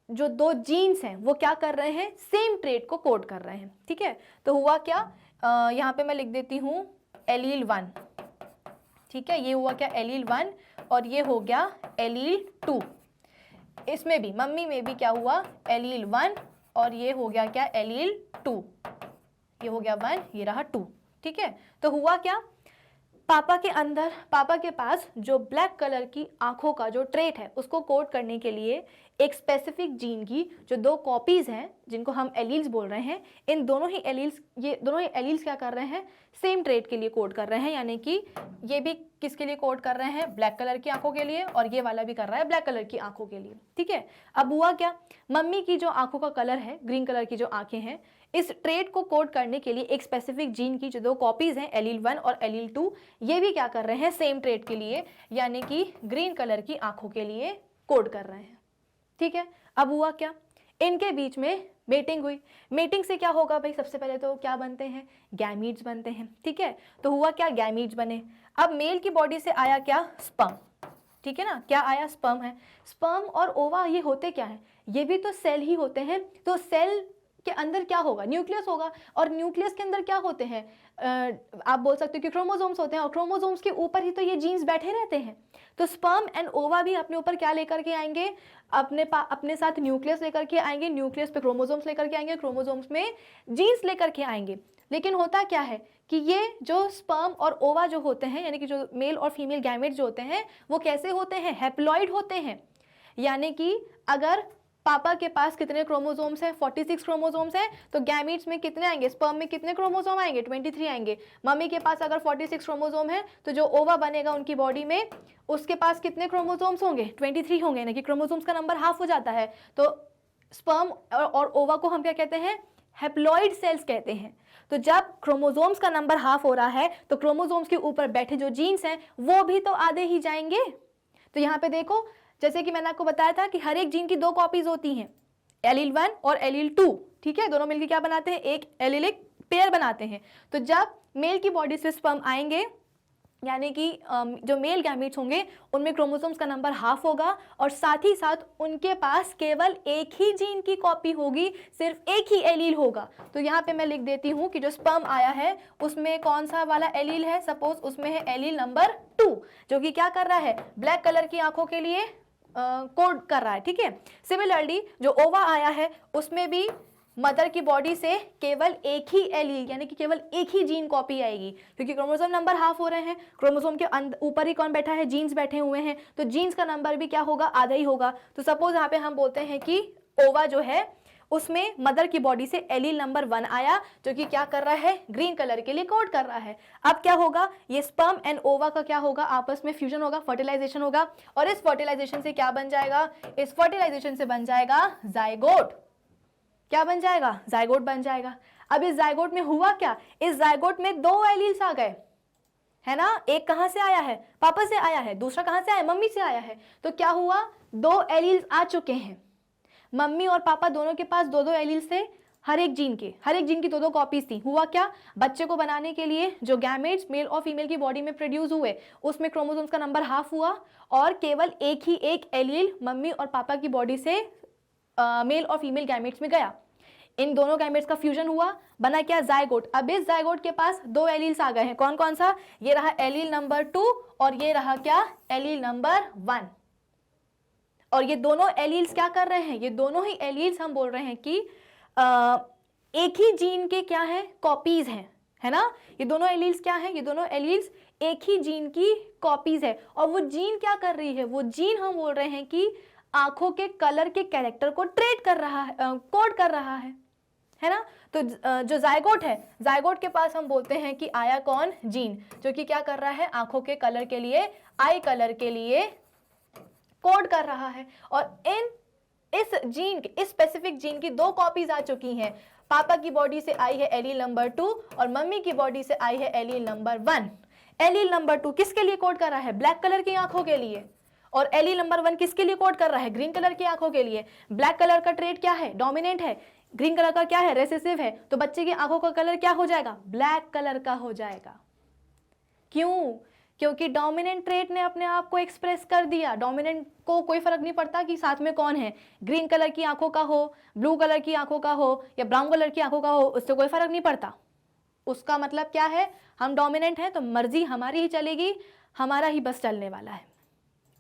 जो 2 जीन्स हैं वो क्या कर रहे हैं, सेम ट्रेट को कोड कर रहे हैं। ठीक है, तो हुआ क्या, यहाँ पे मैं लिख देती हूँ एलील 1। ठीक है, ये हुआ क्या, एलील 1, और ये हो गया एलील 2। इसमें भी, मम्मी में भी क्या हुआ, एलील 1, और ये हो गया क्या, एलील 2। ये हो गया 1, ये रहा 2। ठीक है, तो हुआ क्या, पापा के अंदर, पापा के पास जो ब्लैक कलर की आंखों का जो ट्रेट है उसको कोड करने के लिए एक स्पेसिफिक जीन की जो 2 कॉपीज हैं, जिनको हम एलील्स बोल रहे हैं, इन दोनों ही एलील्स, ये दोनों ही एलील्स क्या कर रहे हैं, सेम ट्रेट के लिए कोड कर रहे हैं। यानी कि ये भी किसके लिए कोड कर रहे हैं, ब्लैक कलर की आंखों के लिए, और ये वाला भी कर रहा है ब्लैक कलर की आंखों के लिए। ठीक है, अब हुआ क्या, मम्मी की जो आंखों का कलर है, ग्रीन कलर की जो आंखें हैं, इस ट्रेट को कोड करने के लिए एक स्पेसिफिक जीन की जो 2 कॉपीज हैं, एलील 1 और एलील 2, ये भी क्या कर रहे हैं, सेम ट्रेट के लिए, यानी कि ग्रीन कलर की आंखों के लिए कोड कर रहे हैं। ठीक है, अब हुआ क्या, इनके बीच में मेटिंग हुई। मेटिंग से क्या होगा भाई, सबसे पहले तो क्या बनते हैं, गैमीट्स बनते हैं। ठीक है, तो हुआ क्या, गैमीट्स बने। अब मेल की बॉडी से आया क्या, स्पर्म। ठीक है ना, क्या आया, स्पर्म है। स्पर्म और ओवा ये होते क्या है, ये भी तो सेल ही होते हैं। तो सेल के अंदर क्या होगा, न्यूक्लियस होगा, और न्यूक्लियस के अंदर क्या होते हैं, आप बोल सकते हो कि क्रोमोसोम्स होते हैं, और क्रोमोसोम्स के ऊपर ही तो ये जीन्स बैठे रहते हैं। तो स्पर्म एंड ओवा भी अपने ऊपर क्या लेकर के आएंगे, अपने साथ न्यूक्लियस लेकर के आएंगे, न्यूक्लियस पे क्रोमोसोम्स लेकर के आएंगे, क्रोमोसोम्स में जीन्स लेकर के आएंगे। लेकिन होता क्या है कि ये जो स्पर्म और ओवा जो होते हैं, यानी कि जो मेल और फीमेल गैमेट्स जो होते हैं, वो कैसे होते हैं, हैप्लॉइड होते हैं। यानी कि अगर पापा के पास कितने क्रोमोसोम्स हैं, 46 क्रोमोसोम्स हैं, तो गैमीट्स में कितने आएंगे, स्पर्म में कितने क्रोमोसोम आएंगे, 23 आएंगे। मम्मी के पास अगर 46 क्रोमोसोम है, तो जो ओवा बनेगा उनकी बॉडी में, उसके पास कितने क्रोमोसोम्स होंगे, 23 होंगे, यानी कि क्रोमोसोम्स का नंबर हाफ हो जाता है। तो स्पर्म और ओवा को हम क्या कहते हैं, हैप्लॉइड सेल्स कहते हैं। तो जब क्रोमोसोम्स का नंबर हाफ हो रहा है, तो क्रोमोसोम्स के ऊपर बैठे जो जीन्स हैं वो भी तो आधे ही जाएंगे। तो यहाँ पे देखो, जैसे कि मैंने आपको बताया था कि हर एक जीन की 2 कॉपीज होती हैं, एलील 1 और एलील 2। ठीक है, दोनों मिलकर क्या बनाते हैं, एक एलीलिक पेयर बनाते हैं। तो जब मेल की बॉडी से स्पर्म आएंगे यानी कि जो मेल गैमीट्स होंगे उनमें क्रोमोसोम्स का नंबर हाफ होगा और साथ ही साथ उनके पास केवल एक ही जीन की कॉपी होगी, सिर्फ एक ही एलील होगा। तो यहाँ पे मैं लिख देती हूँ कि जो स्पर्म आया है उसमें कौन सा वाला एलील है, सपोज उसमें है एलील नंबर 2, जो कि क्या कर रहा है, ब्लैक कलर की आंखों के लिए कोड कर रहा है, ठीक है। सिमिलरली जो ओवा आया है उसमें भी मदर की बॉडी से केवल एक ही एलील यानी कि केवल एक ही जीन कॉपी आएगी, क्योंकि क्रोमोसोम नंबर हाफ हो रहे हैं, क्रोमोसोम के ऊपर ही कौन बैठा है, जीन्स बैठे हुए हैं, तो जीन्स का नंबर भी क्या होगा, आधा ही होगा। तो सपोज यहाँ पे हम बोलते हैं कि ओवा जो है उसमें मदर की बॉडी से एलील नंबर 1 आया, जो कि क्या कर रहा है, ग्रीन कलर के लिए कोड कर रहा है। अब क्या होगा, ये स्पर्म एंड ओवा का क्या होगा, आपस में फ्यूजन होगा, फर्टिलाइजेशन होगा, और इस फर्टिलाइजेशन से क्या बन जाएगा, इस फर्टिलाइजेशन से बन जाएगा जाइगोट। क्या बन जाएगा, जाइगोट बन जाएगा। अब इस जाइगोट में हुआ क्या, इस जाइगोट में 2 एलील्स आ गए, है ना। एक कहां से आया है, पापा से आया है, दूसरा कहां से आया, मम्मी से आया है। तो क्या हुआ, 2 एलील्स आ चुके हैं, मम्मी और पापा दोनों के पास 2-2 एलील्स थे, हर एक जीन की 2-2 कॉपीज थी। हुआ क्या, बच्चे को बनाने के लिए जो गैमेट्स मेल और फीमेल की बॉडी में प्रोड्यूस हुए उसमें क्रोमोसोम्स का नंबर हाफ हुआ और केवल एक ही एक एलील मम्मी और पापा की बॉडी से मेल और फीमेल गैमेट्स में गया। इन दोनों गैमेट्स का फ्यूजन हुआ, बना क्या, जाइगोट। अब इस जाइगोट के पास 2 एलील्स आ गए हैं, कौन कौन सा, ये रहा एलील नंबर 2 और ये रहा क्या, एलील नंबर 1। और ये दोनों एलील्स क्या कर रहे हैं, ये दोनों ही एलील्स हम बोल रहे हैं कि एक ही जीन के क्या है, कॉपीज हैं, है ना। ये दोनों एलील्स क्या है, ये दोनों एलील्स एक ही जीन की कॉपीज है। और वो जीन क्या कर रही है, वो जीन हम बोल रहे हैं कि आंखों के कलर के कैरेक्टर को ट्रेड कर रहा है, कोड कर रहा है ना। तो जो जाइगोट है, जाइगोट के पास हम बोलते हैं कि आया कौन, जीन, जो कि क्या कर रहा है, आंखों के कलर के लिए, आई कलर के लिए कोड कर रहा है। और इस जीन, इस स्पेसिफिक जीन की 2 कॉपीज आ चुकी हैं, पापा की बॉडी से आई है एलील नंबर 2 और मम्मी की बॉडी से आई है एलील नंबर 1। एलील नंबर 2 किसके लिए कोड कर रहा है, ब्लैक कलर की आंखों के लिए, और एलील नंबर 1 किसके लिए कोड कर रहा है, ग्रीन कलर की आंखों के लिए। ब्लैक कलर का ट्रेट क्या है, डोमिनेंट है, ग्रीन कलर का क्या है, रेसेसिव है, तो बच्चे की आंखों का कलर क्या हो जाएगा, ब्लैक कलर का हो जाएगा। क्यों, क्योंकि डोमिनेंट ट्रेट ने अपने आप को एक्सप्रेस कर दिया। डोमिनेंट को कोई फर्क नहीं पड़ता कि साथ में कौन है, ग्रीन कलर की आंखों का हो, ब्लू कलर की आंखों का हो या ब्राउन कलर की आंखों का हो, उससे कोई फर्क नहीं पड़ता। उसका मतलब क्या है, हम डोमिनेंट हैं तो मर्जी हमारी ही चलेगी, हमारा ही बस चलने वाला है,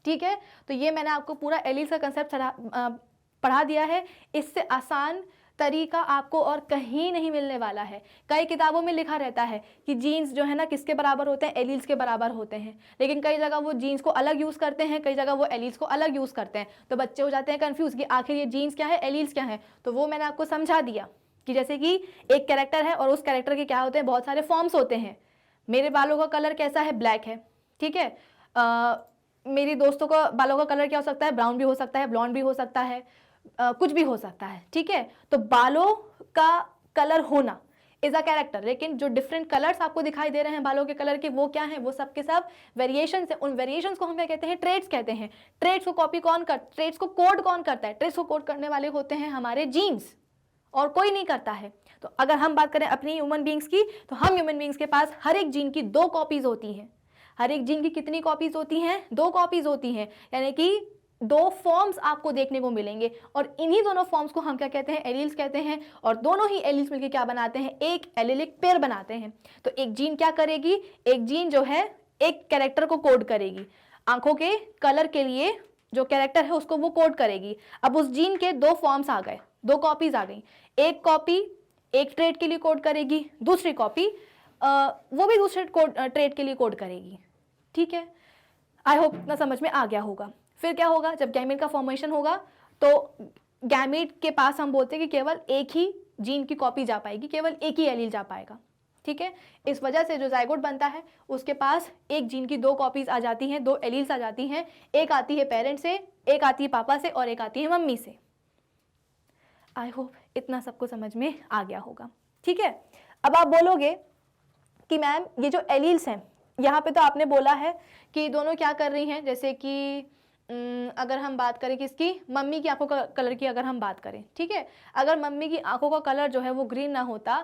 ठीक है। तो ये मैंने आपको पूरा एलील्स का कंसेप्ट पढ़ा दिया है। इससे आसान तरीका आपको और कहीं नहीं मिलने वाला है। कई किताबों में लिखा रहता है कि जीन्स जो है ना किसके बराबर होते हैं, एलील्स के बराबर होते हैं, लेकिन कई जगह वो जीन्स को अलग यूज़ करते हैं, कई जगह वो एलील्स को अलग यूज़ करते हैं, तो बच्चे हो जाते हैं कंफ्यूज कि आखिर ये जीन्स क्या है, एलील्स क्या है। तो वो मैंने आपको समझा दिया कि जैसे कि एक कैरेक्टर है और उस कैरेक्टर के क्या होते हैं, बहुत सारे फॉर्म्स होते हैं। मेरे बालों का कलर कैसा है, ब्लैक है, ठीक है। मेरी दोस्तों का बालों का कलर क्या हो सकता है, ब्राउन भी हो सकता है, ब्लॉन्ड भी हो सकता है, कुछ भी हो सकता है, ठीक है। तो बालों का कलर होना इज अ कैरेक्टर, लेकिन जो डिफरेंट कलर्स आपको दिखाई दे रहे हैं बालों के कलर के, वो क्या है, वो सब के सब वेरिएशन है। उन वेरिएशंस को हम क्या कहते हैं, ट्रेड्स कहते हैं। ट्रेड्स को कॉपी कौन कर, ट्रेड्स को कोड कौन करता है, ट्रेड्स को कोड करने वाले होते हैं हमारे जीन्स, और कोई नहीं करता है। तो अगर हम बात करें अपनी ह्यूमन बींग्स की, तो हम ह्यूमन बींग्स के पास हर एक जीन की 2 कॉपीज होती हैं। हर एक जीन की कितनी कॉपीज होती हैं, 2 कॉपीज होती हैं, यानी कि 2 फॉर्म्स आपको देखने को मिलेंगे, और इन्हीं दोनों फॉर्म्स को हम क्या कहते हैं, एलील्स कहते हैं। और दोनों ही एलील्स मिलकर क्या बनाते हैं, एक एलिलिक पेयर बनाते हैं। तो एक जीन क्या करेगी, एक जीन जो है एक कैरेक्टर को कोड करेगी, आंखों के कलर के लिए जो कैरेक्टर है उसको वो कोड करेगी। अब उस जीन के 2 फॉर्म्स आ गए, 2 कॉपीज आ गई। एक कॉपी एक ट्रेट के लिए कोड करेगी, दूसरी कॉपी वो भी दूसरे ट्रेट के लिए कोड करेगी, ठीक है। आई होप ना समझ में आ गया होगा। फिर क्या होगा, जब गैमेट का फॉर्मेशन होगा तो गैमेट के पास हम बोलते हैं कि केवल एक ही जीन की कॉपी जा पाएगी, केवल एक ही एलील जा पाएगा, ठीक है। इस वजह से जो जाइगोट बनता है उसके पास एक जीन की 2 कॉपीज आ जाती हैं, 2 एलील्स आ जाती हैं। एक आती है पेरेंट से, एक आती है पापा से, और एक आती है मम्मी से। आई होप इतना सबको समझ में आ गया होगा, ठीक है। अब आप बोलोगे कि मैम ये जो एलील्स हैं, यहाँ पे तो आपने बोला है कि दोनों क्या कर रही हैं, जैसे कि अगर हम बात करें किसकी, मम्मी की आंखों का कलर की अगर हम बात करें, ठीक है, अगर मम्मी की आंखों का कलर जो है वो ग्रीन ना होता,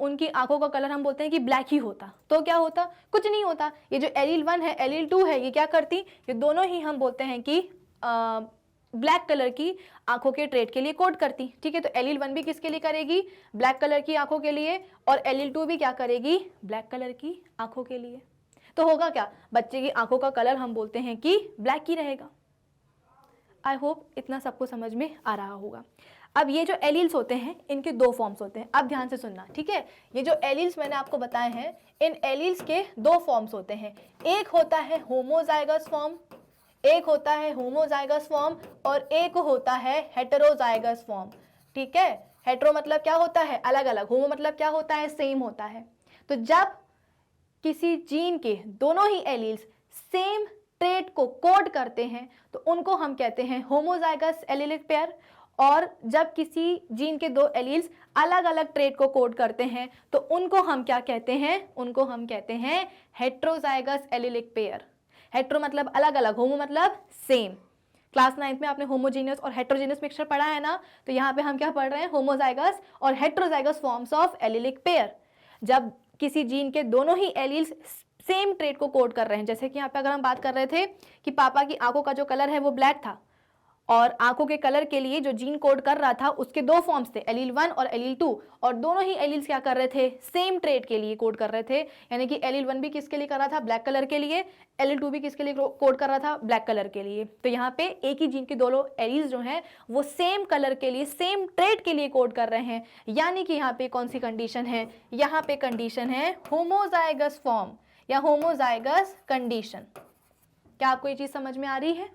उनकी आंखों का कलर हम बोलते हैं कि ब्लैक ही होता, तो क्या होता, कुछ नहीं होता। ये जो एलील 1 है, एलील 2 है, ये क्या करती, ये दोनों ही हम बोलते हैं कि ब्लैक कलर की आंखों के ट्रेट के लिए कोड करती, ठीक है। तो एलील 1 भी किसके लिए करेगी, ब्लैक कलर की आंखों के लिए, और एलील 2 भी क्या करेगी, ब्लैक कलर की आंखों के लिए। तो होगा क्या, बच्चे की आंखों का कलर हम बोलते हैं कि ब्लैक ही रहेगा। आई होप इतना सबको समझ में आ रहा होगा। अब ये जो एलील्स होते हैं इनके दो फॉर्म्स होते हैं, अब ध्यान से सुनना, ठीक है। ये जो एलील्स मैंने आपको बताए हैं, इन एलील्स के दो फॉर्म्स होते हैं, एक होता है होमोजाइगस फॉर्म, एक होता है होमोजाइगस फॉर्म, और एक होता है हेटेरोजाइगस फॉर्म, ठीक है। हेटेरो मतलब क्या होता है, अलग अलग, होमो मतलब क्या होता है, सेम होता है। तो जब किसी जीन के दोनों ही एलील्स सेम ट्रेट को कोड करते हैं तो उनको हम कहते हैं होमोजाइगस एलिलिक पेयर, और जब किसी जीन के दो एलील्स अलग अलग ट्रेट को कोड करते हैं तो उनको हम क्या कहते हैं, उनको हम कहते हैं हेटेरोजाइगस एलिलिक पेयर। हेटेरो मतलब अलग अलग, होमो मतलब सेम। क्लास 9th में आपने होमोजीनियस और हेटेरोजीनियस मिक्सचर पढ़ा है ना, तो यहाँ पे हम क्या पढ़ रहे हैं, होमोजाइगस और heterozygous forms of allylic pair. जब किसी जीन के दोनों ही एलील्स सेम ट्रेट को कोड कर रहे हैं, जैसे कि यहाँ पे अगर हम बात कर रहे थे कि पापा की आंखों का जो कलर है वो ब्लैक था, और आंखों के कलर के लिए जो जीन कोड कर रहा था उसके दो फॉर्म्स थे, एलील 1 और एलील 2, और दोनों ही एलील्स क्या कर रहे थे, सेम ट्रेट के लिए कोड कर रहे थे। यानी कि एलील 1 भी किसके लिए कर रहा था, ब्लैक कलर के लिए, एलील 2 भी किसके लिए कोड कर रहा था, ब्लैक कलर के लिए। तो यहाँ पे एक ही जीन के दोनों एलील्स जो हैं वो सेम कलर के लिए, सेम ट्रेट के लिए कोड कर रहे हैं। यानी कि यहाँ पे कौन सी कंडीशन है, यहाँ पे कंडीशन है होमोजाइगस फॉर्म या होमोजाइगस कंडीशन। क्या आपको ये चीज समझ में आ रही है,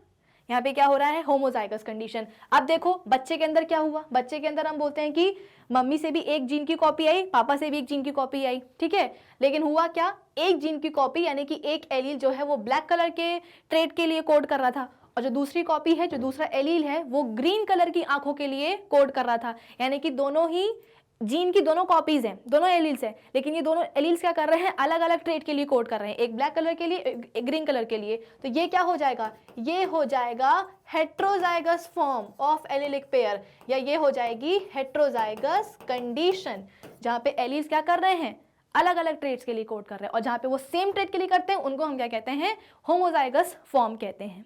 यहाँ पे क्या हो रहा है, होमोजाइगस कंडीशन। अब देखो बच्चे के अंदर क्या हुआ, बच्चे के अंदर हम बोलते हैं कि मम्मी से भी एक जीन की कॉपी आई, पापा से भी एक जीन की कॉपी आई, ठीक है, लेकिन हुआ क्या, एक जीन की कॉपी यानी कि एक एलील जो है वो ब्लैक कलर के ट्रेट के लिए कोड कर रहा था, और जो दूसरी कॉपी है, जो दूसरा एलील है, वो ग्रीन कलर की आंखों के लिए कोड कर रहा था। यानी कि दोनों ही जीन की दोनों कॉपीज हैं, दोनों एलील्स हैं, लेकिन ये दोनों एलील्स क्या कर रहे हैं, अलग अलग ट्रेट के लिए कोड कर रहे हैं, एक ब्लैक कलर के लिए, एक ग्रीन कलर के लिए। तो ये क्या हो जाएगा, ये हो जाएगा heterozygous form of allylic pair, या ये हो जाएगी हेटेरोजाइगस कंडीशन, जहां पे एलील्स क्या कर रहे हैं, अलग अलग ट्रेट्स के लिए कोड कर रहे हैं, और जहां पे वो सेम ट्रेट के लिए करते हैं उनको हम क्या कहते हैं, होमोजाइगस फॉर्म कहते हैं,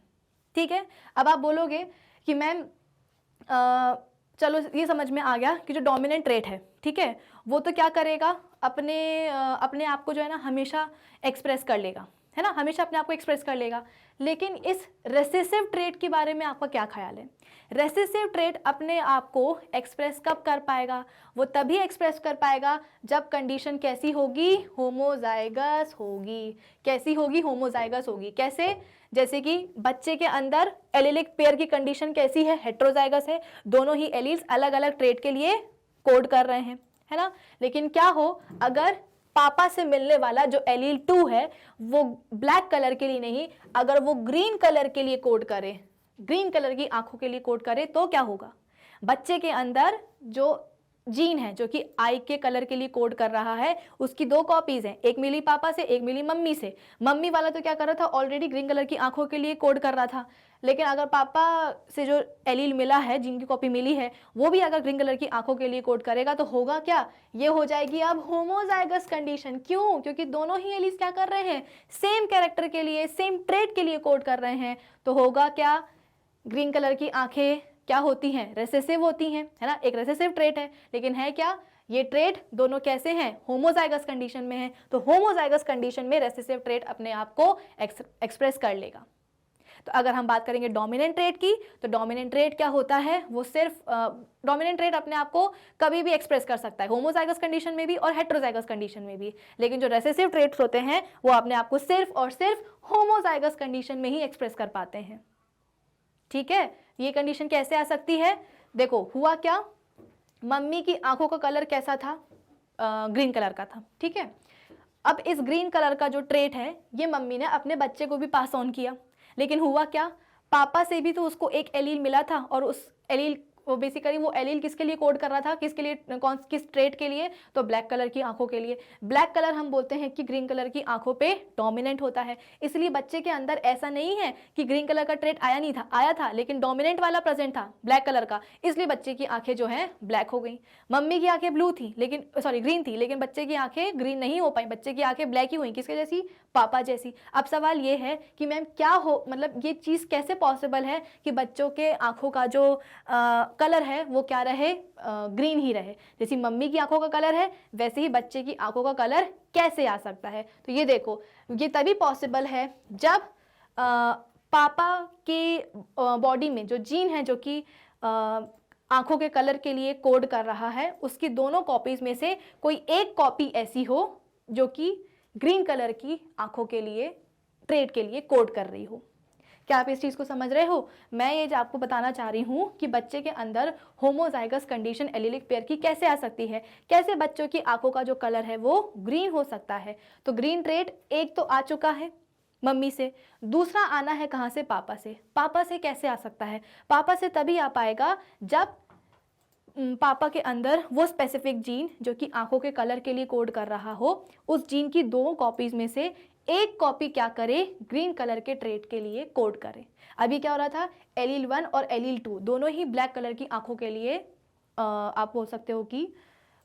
ठीक है। अब आप बोलोगे कि मैम चलो ये समझ में आ गया कि जो डोमिनेंट ट्रेट है, ठीक है, वो तो क्या करेगा, अपने आप को जो है ना हमेशा एक्सप्रेस कर लेगा, है ना, हमेशा अपने आप को एक्सप्रेस कर लेगा। लेकिन इस रेसेसिव ट्रेट के बारे में आपका क्या ख्याल है, रेसेसिव ट्रेट अपने आप को एक्सप्रेस कब कर पाएगा, वो तभी एक्सप्रेस कर पाएगा जब कंडीशन कैसी होगी, होमोजाइगस होगी। कैसी होगी, होमोजाइगस होगी। कैसे, जैसे कि बच्चे के अंदर एलिलिक पेयर की कंडीशन कैसी है, हेटेरोजाइगस है, दोनों ही एलील्स अलग अलग ट्रेट के लिए कोड कर रहे हैं, है ना। लेकिन क्या हो, अगर पापा से मिलने वाला जो एलील 2 है वो ब्लैक कलर के लिए नहीं, अगर वो ग्रीन कलर के लिए कोड करे, ग्रीन कलर की आंखों के लिए कोड करे, तो क्या होगा, बच्चे के अंदर जो जीन है जो कि आई के कलर के लिए कोड कर रहा है, उसकी दो कॉपीज हैं, एक मिली पापा से, एक मिली मम्मी से। मम्मी वाला तो क्या कर रहा था, ऑलरेडी ग्रीन कलर की आंखों के लिए कोड कर रहा था, लेकिन अगर पापा से जो एलील मिला है, जिनकी कॉपी मिली है, वो भी अगर ग्रीन कलर की आंखों के लिए कोड करेगा तो होगा क्या, ये हो जाएगी अब होमोजाइगस कंडीशन। क्यों, क्योंकि दोनों ही एलील्स क्या कर रहे हैं, सेम कैरेक्टर के लिए, सेम ट्रेट के लिए कोड कर रहे हैं। तो होगा क्या, ग्रीन कलर की आंखें क्या होती हैं, रेसेसिव होती हैं, है ना, एक रेसेसिव ट्रेट है, लेकिन है क्या, ये ट्रेट दोनों कैसे हैं, होमोजाइगस कंडीशन में है। तो होमोजाइगस कंडीशन में रेसेसिव ट्रेट अपने आप को एक्सप्रेस कर लेगा। तो अगर हम बात करेंगे डोमिनेंट ट्रेट की, तो डोमिनेंट ट्रेट क्या होता है, वो सिर्फ डोमिनेंट ट्रेट अपने आप को कभी भी एक्सप्रेस कर सकता है, होमोजाइगस कंडीशन में भी और हेटेरोजाइगस कंडीशन में भी। लेकिन जो रेसेसिव ट्रेट्स होते हैं वो अपने आप को सिर्फ और सिर्फ होमोजाइगस कंडीशन में ही एक्सप्रेस कर पाते हैं, ठीक है। ये कंडीशन कैसे आ सकती है, देखो हुआ क्या, मम्मी की आंखों का कलर कैसा था, ग्रीन कलर का था, ठीक है। अब इस ग्रीन कलर का जो ट्रेट है ये मम्मी ने अपने बच्चे को भी पास ऑन किया, लेकिन हुआ क्या, पापा से भी तो उसको एक एलील मिला था, और उस एलील वो बेसिकली वो एलील किसके लिए कोड कर रहा था, किसके लिए, किस ट्रेट के लिए, तो ब्लैक कलर की आंखों के लिए। ब्लैक कलर हम बोलते हैं कि ग्रीन कलर की आंखों पे डोमिनेंट होता है, इसलिए बच्चे के अंदर ऐसा नहीं है कि ग्रीन कलर का ट्रेट आया नहीं था, आया था लेकिन डोमिनेंट वाला प्रेजेंट था ब्लैक कलर का, इसलिए बच्चे की आंखें जो है ब्लैक हो गई। मम्मी की आंखें ब्लू थी लेकिन ग्रीन थी, लेकिन बच्चे की आंखें ग्रीन नहीं हो पाई, बच्चे की आंखें ब्लैक ही हुई, किसके जैसी, पापा जैसी। अब सवाल ये है कि मैम क्या हो, मतलब ये चीज़ कैसे पॉसिबल है कि बच्चों के आंखों का जो कलर है वो क्या रहे, ग्रीन ही रहे। जैसी मम्मी की आंखों का कलर है वैसे ही बच्चे की आंखों का कलर कैसे आ सकता है, तो ये देखो ये तभी पॉसिबल है जब पापा की बॉडी में जो जीन है जो कि आंखों के कलर के लिए कोड कर रहा है, उसकी दोनों कॉपीज में से कोई एक कॉपी ऐसी हो जो कि ग्रीन कलर की आंखों के लिए, ट्रेट के लिए कोड कर रही हो। क्या आप इस चीज़ को समझ रहे हो? मैं ये आपको बताना चाह रही हूँ कि बच्चे के अंदर होमोजाइगस कंडीशन एलीलिक पेयर की कैसे आ सकती है, कैसे बच्चों की आंखों का जो कलर है वो ग्रीन हो सकता है। तो ग्रीन ट्रेट एक तो आ चुका है मम्मी से, दूसरा आना है कहाँ से, पापा से। पापा से कैसे आ सकता है? पापा से तभी आ पाएगा जब पापा के अंदर वो स्पेसिफिक जीन जो कि आंखों के कलर के लिए कोड कर रहा हो, उस जीन की दो कॉपीज में से एक कॉपी क्या करे, ग्रीन कलर के ट्रेट के लिए कोड करे। अभी क्या हो रहा था, एलील 1 और एलील 2 दोनों ही ब्लैक कलर की आंखों के लिए आप बोल सकते हो कि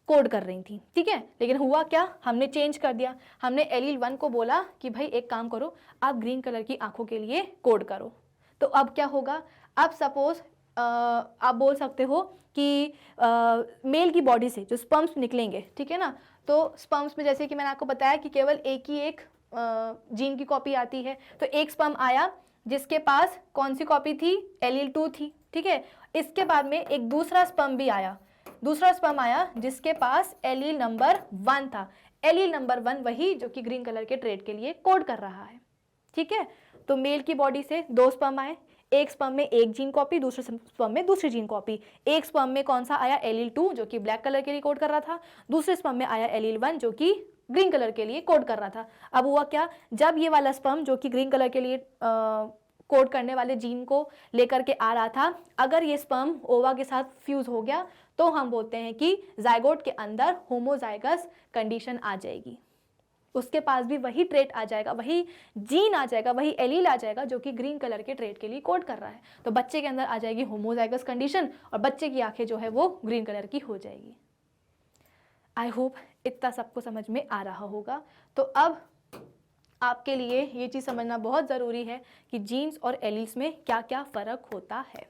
कोड कर रही थी, ठीक है। लेकिन हुआ क्या, हमने चेंज कर दिया, हमने एलील 1 को बोला कि भाई एक काम करो, आप ग्रीन कलर की आंखों के लिए कोड करो। तो अब क्या होगा, अब सपोज आप बोल सकते हो कि मेल की बॉडी से जो स्पर्म्स निकलेंगे, ठीक है ना, तो स्पर्म्स में जैसे कि मैंने आपको बताया कि केवल एक ही एक जीन की कॉपी आती है। तो एक स्पर्म आया जिसके पास कौन सी कॉपी थी, एलील 2 थी, ठीक है। इसके बाद में एक दूसरा स्पर्म भी आया, दूसरा स्पर्म आया जिसके पास एलील नंबर 1 था। एलील नंबर 1 वही जो कि ग्रीन कलर के ट्रेट के लिए कोड कर रहा है, ठीक है। तो मेल की बॉडी से दो स्पर्म आए, एक स्पर्म में एक जीन कॉपी, दूसरे स्पर्म में दूसरी जीन कॉपी। एक स्पर्म में कौन सा आया, एलील 2 जो कि ब्लैक कलर के लिए कोड कर रहा था, दूसरे स्पर्म में आया एलील 1 जो कि ग्रीन कलर के लिए कोड कर रहा था। अब हुआ क्या, जब ये वाला स्पर्म जो कि ग्रीन कलर के लिए कोड करने वाले जीन को लेकर के आ रहा था, अगर ये स्पर्म ओवा के साथ फ्यूज हो गया तो हम बोलते हैं कि जाइगोट के अंदर होमोजाइगस कंडीशन आ जाएगी, उसके पास भी वही ट्रेट आ जाएगा, वही जीन आ जाएगा, वही एलील आ जाएगा जो कि ग्रीन कलर के ट्रेट के लिए कोड कर रहा है। तो बच्चे के अंदर आ जाएगी होमोजाइगस कंडीशन और बच्चे की आंखें जो है वो ग्रीन कलर की हो जाएगी। आई होप इतना सबको समझ में आ रहा होगा। तो अब आपके लिए ये चीज़ समझना बहुत ज़रूरी है कि जीन्स और एलील्स में क्या क्या फ़र्क होता है,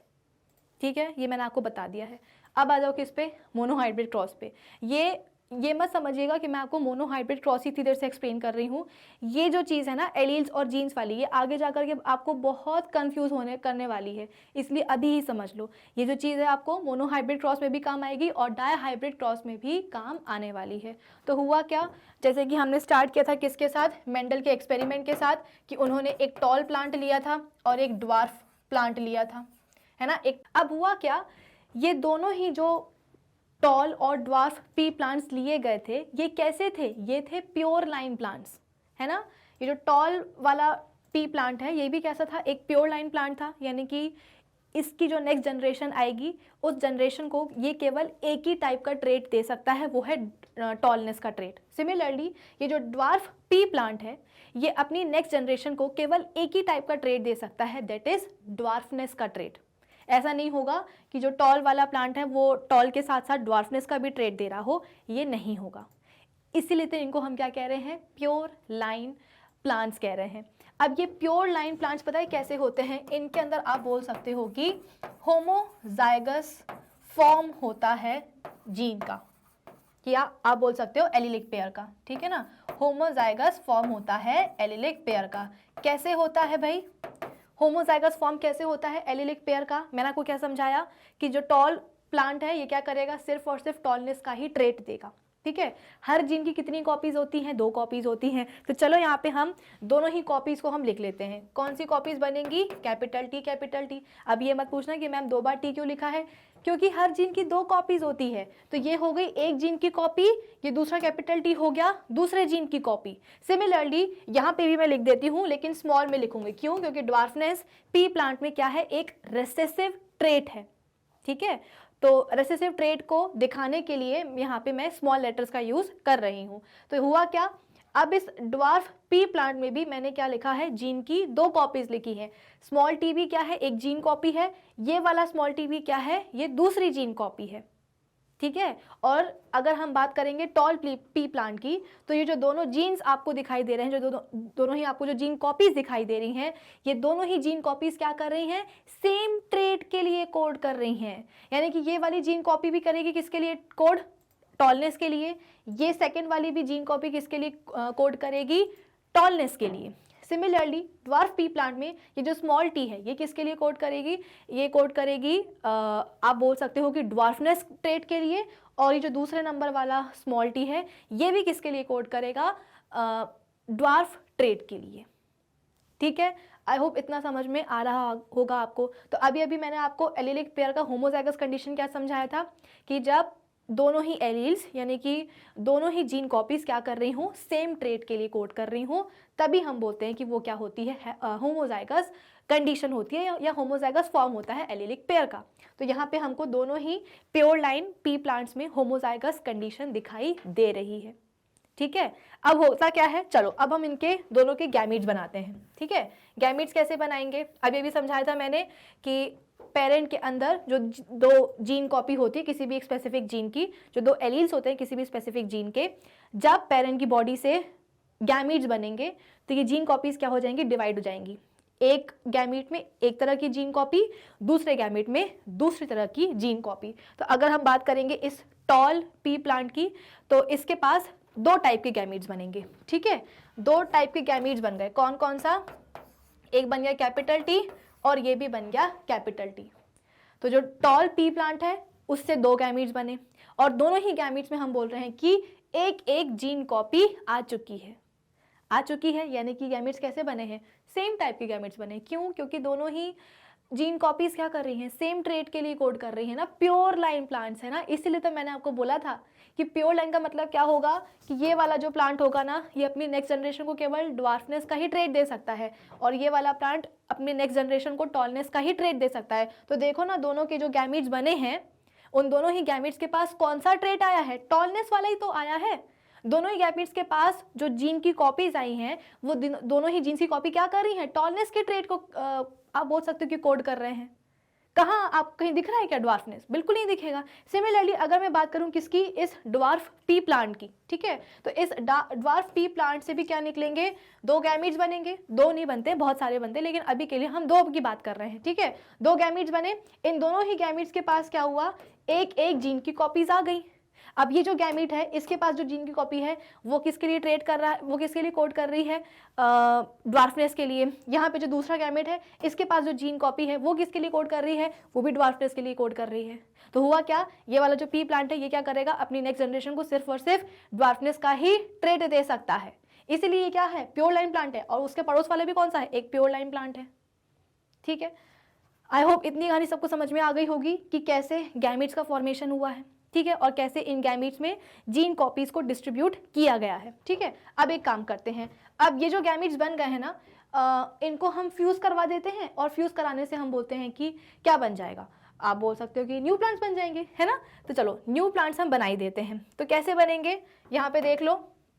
ठीक है। ये मैंने आपको बता दिया है। अब आ जाओ किस पे, मोनोहाइब्रिड क्रॉस पे। ये मत समझिएगा कि मैं आपको मोनोहाइब्रिड क्रॉस ही इतनी देर से एक्सप्लेन कर रही हूँ। ये जो चीज़ है ना एलील्स और जीन्स वाली, ये आगे जाकर के आपको बहुत कंफ्यूज करने वाली है, इसलिए अभी ही समझ लो। ये जो चीज़ है आपको मोनोहाइब्रिड क्रॉस में भी काम आएगी और डायहाइब्रिड क्रॉस में भी काम आने वाली है। तो हुआ क्या, जैसे कि हमने स्टार्ट किया था किसके साथ, मेंडल के एक्सपेरिमेंट के साथ, कि उन्होंने एक टॉल प्लांट लिया था और एक ड्वार्फ प्लांट लिया था, है ना। अब हुआ क्या, ये दोनों ही जो टॉल और ड्वार्फ पी प्लांट्स लिए गए थे, ये कैसे थे, ये थे प्योर लाइन प्लांट्स, है ना। ये जो टॉल वाला पी प्लांट है ये भी कैसा था, एक प्योर लाइन प्लांट था, यानी कि इसकी जो नेक्स्ट जनरेशन आएगी उस जनरेशन को ये केवल एक ही टाइप का ट्रेट दे सकता है, वो है टॉलनेस का ट्रेट। सिमिलरली ये जो ड्वार्फ पी प्लांट है ये अपनी नेक्स्ट जनरेशन को केवल एक ही टाइप का ट्रेट दे सकता है, दैट इज ड्वार्फनेस का ट्रेट। ऐसा नहीं होगा कि जो टॉल वाला प्लांट है वो टॉल के साथ साथ ड्वार्फनेस का भी ट्रेट दे रहा हो, ये नहीं होगा। इसीलिए तो इनको हम क्या कह रहे हैं, प्योर लाइन प्लांट्स कह रहे हैं। अब ये प्योर लाइन प्लांट्स पता है कैसे होते हैं, इनके अंदर आप बोल सकते हो कि होमोजाइगस फॉर्म होता है जीन का, या आप बोल सकते हो एलीलिक पेयर का, ठीक है ना। होमोजाइगस फॉर्म होता है एलीलिक पेयर का। कैसे होता है भाई, होमोजाइगस फॉर्म कैसे होता है एलीलिक पेयर का, मैंने आपको क्या समझाया कि जो टॉल प्लांट है ये क्या करेगा, सिर्फ और सिर्फ टॉलनेस का ही ट्रेट देगा, ठीक है। हर जीन की कितनी कॉपीज होती हैं, 2 कॉपीज होती हैं। तो चलो यहाँ पे हम दोनों ही कॉपीज को हम लिख लेते हैं। कौन सी कॉपीज बनेंगी, कैपिटल टी कैपिटल टी। अब ये मत पूछना कि मैम 2 बार टी क्यों लिखा है, क्योंकि हर जीन की 2 कॉपीज होती है। तो ये हो गई एक जीन की कॉपी, ये दूसरा कैपिटल टी हो गया दूसरे जीन की कॉपी। सिमिलरली यहाँ पे भी मैं लिख देती हूँ लेकिन स्मॉल में लिखूंगी, क्यों, क्योंकि ड्वार्फनेस पी प्लांट में क्या है, एक रेसेसिव ट्रेट है, ठीक है। तो रेसेसिव ट्रेट को दिखाने के लिए यहाँ पे मैं स्मॉल लेटर्स का यूज़ कर रही हूँ। तो हुआ क्या, अब इस ड्वार्फ पी प्लांट में भी मैंने क्या लिखा है, जीन की 2 कॉपीज लिखी है। स्मॉल टी भी क्या है, एक जीन कॉपी है, ये वाला स्मॉल टी भी क्या है, ये दूसरी जीन कॉपी है, ठीक है। और अगर हम बात करेंगे टॉल पी प्लांट की, तो ये जो दोनों जीन्स आपको दिखाई दे रहे हैं, जो दोनों ही आपको जो जीन कॉपीज दिखाई दे रही हैं, ये दोनों ही जीन कॉपीज क्या कर रही हैं, सेम ट्रेट के लिए कोड कर रही हैं। यानी कि ये वाली जीन कॉपी भी करेगी किसके लिए कोड, टॉलनेस के लिए। ये सेकेंड वाली भी जीन कॉपी किसके लिए कोड करेगी, टॉलनेस के लिए। सिमिलरली ड्वार्फ पी प्लांट में ये जो स्मॉल टी है, ये किसके लिए कोड करेगी, ये कोड करेगी आप बोल सकते हो कि ड्वार्फनेस ट्रेट के लिए। और ये जो दूसरे नंबर वाला स्मॉल टी है, ये भी किसके लिए कोड करेगा, ड्वार्फ ट्रेट के लिए, ठीक है। आई होप इतना समझ में आ रहा होगा आपको। तो अभी अभी मैंने आपको एलीलिक पेयर का होमोजाइगस कंडीशन क्या समझाया था, कि जब दोनों ही एलील्स यानी कि दोनों ही जीन कॉपीज क्या कर रही हूँ, सेम ट्रेट के लिए कोड कर रही हूँ, तभी हम बोलते हैं कि वो क्या होती है, होमोजाइगस कंडीशन होती है या होमोजाइगस फॉर्म होता है एलीलिक पेयर का। तो यहाँ पे हमको दोनों ही प्योर लाइन पी प्लांट्स में होमोजाइगस कंडीशन दिखाई दे रही है, ठीक है। अब होता क्या है, चलो अब हम इनके दोनों के गैमीट्स बनाते हैं, ठीक है। गैमीट्स कैसे बनाएंगे, अभी अभी समझाया था मैंने कि पेरेंट के अंदर जो 2 जीन कॉपी होती है किसी भी एक स्पेसिफिक जीन की, जो 2 एलील्स होते हैं किसी भी स्पेसिफिक जीन के, जब पेरेंट की बॉडी से गैमीट्स बनेंगे तो ये जीन कॉपीज क्या हो जाएंगी, डिवाइड हो जाएंगी। एक गैमीट में एक तरह की जीन कॉपी, दूसरे गैमीट में दूसरी तरह की जीन कॉपी। तो अगर हम बात करेंगे इस टॉल पी प्लांट की, तो इसके पास 2 टाइप के गैमीट्स बनेंगे, ठीक है। 2 टाइप के गैमीट्स बन गए, कौन कौन सा, एक बन गया कैपिटल टी और ये भी बन गया कैपिटल टी। तो जो टॉल पी प्लांट है उससे 2 गैमीट्स बने, और दोनों ही गैमीट्स में हम बोल रहे हैं कि एक एक जीन कॉपी आ चुकी है, यानी कि गैमीट्स कैसे बने हैं, सेम टाइप के गैमीट्स बने। क्यों, क्योंकि दोनों ही जीन कॉपीज क्या कर रही हैं, सेम ट्रेट के लिए कोड कर रही है ना, प्योर लाइन प्लांट्स है ना। इसीलिए तो मैंने आपको बोला था कि प्योर लाइन का मतलब क्या होगा, कि ये वाला जो प्लांट होगा ना, ये अपनी नेक्स्ट जनरेशन को केवल ड्वार्फनेस का ही ट्रेट दे सकता है, और ये वाला प्लांट अपनी नेक्स्ट जनरेशन को टॉलनेस का ही ट्रेट दे सकता है। तो देखो ना, दोनों के जो गैमीट्स बने हैं, उन दोनों ही गैमीट्स के पास कौन सा ट्रेट आया है, टॉलनेस वाला ही तो आया है। दोनों ही गैमीट्स के पास जो जीन की कॉपीज आई हैं, वो दोनों ही जीन की कॉपी क्या कर रही हैं, टॉलनेस के ट्रेट को आप बोल सकते हो कि कोड कर रहे हैं। कहाँ आप कहीं दिख रहा है क्या ड्वार्फनेस, बिल्कुल नहीं दिखेगा। सिमिलरली अगर मैं बात करूं किसकी, इस ड्वार्फ पी प्लांट की, ठीक है, तो इस ड्वार्फ पी प्लांट से भी क्या निकलेंगे, 2 गैमीट्स बनेंगे। 2 नहीं बनते, बहुत सारे बनते, लेकिन अभी के लिए हम 2 की बात कर रहे हैं, ठीक है। 2 गैमीट्स बने, इन दोनों ही गैमीट्स के पास क्या हुआ, एक एक जीन की कॉपीज आ गई। अब ये जो गैमीट है, इसके पास जो जीन की कॉपी है, वो किसके लिए ट्रेड कर रहा है, वो किसके लिए कोड कर रही है, ड्वार्फनेस के लिए। यहाँ पे जो दूसरा गैमीट है, इसके पास जो जीन कॉपी है, वो किसके लिए कोड कर रही है, वो भी ड्वार्फनेस के लिए कोड कर रही है। तो हुआ क्या, ये वाला जो पी प्लांट है, ये क्या करेगा, अपनी नेक्स्ट जनरेशन को सिर्फ और सिर्फ ड्वार्फनेस का ही ट्रेड दे सकता है। इसीलिए ये क्या है, प्योर लाइन प्लांट है। और उसके पड़ोस वाले भी कौन सा है, एक प्योर लाइन प्लांट है, ठीक है। आई होप इतनी कहानी सबको समझ में आ गई होगी कि कैसे गैमीट्स का फॉर्मेशन हुआ है, ठीक है, और कैसे इन गैमीट्स में जीन कॉपीज को डिस्ट्रीब्यूट किया गया है, ठीक है। अब एक काम करते हैं, अब ये जो गैमीट्स बन गए हैं ना, इनको हम फ्यूज करवा देते हैं, और फ्यूज कराने से हम बोलते हैं कि क्या बन जाएगा, आप बोल सकते हो कि न्यू प्लांट्स बन जाएंगे, है ना। तो चलो न्यू प्लांट्स हम बना ही देते हैं। तो कैसे बनेंगे, यहाँ पे देख लो।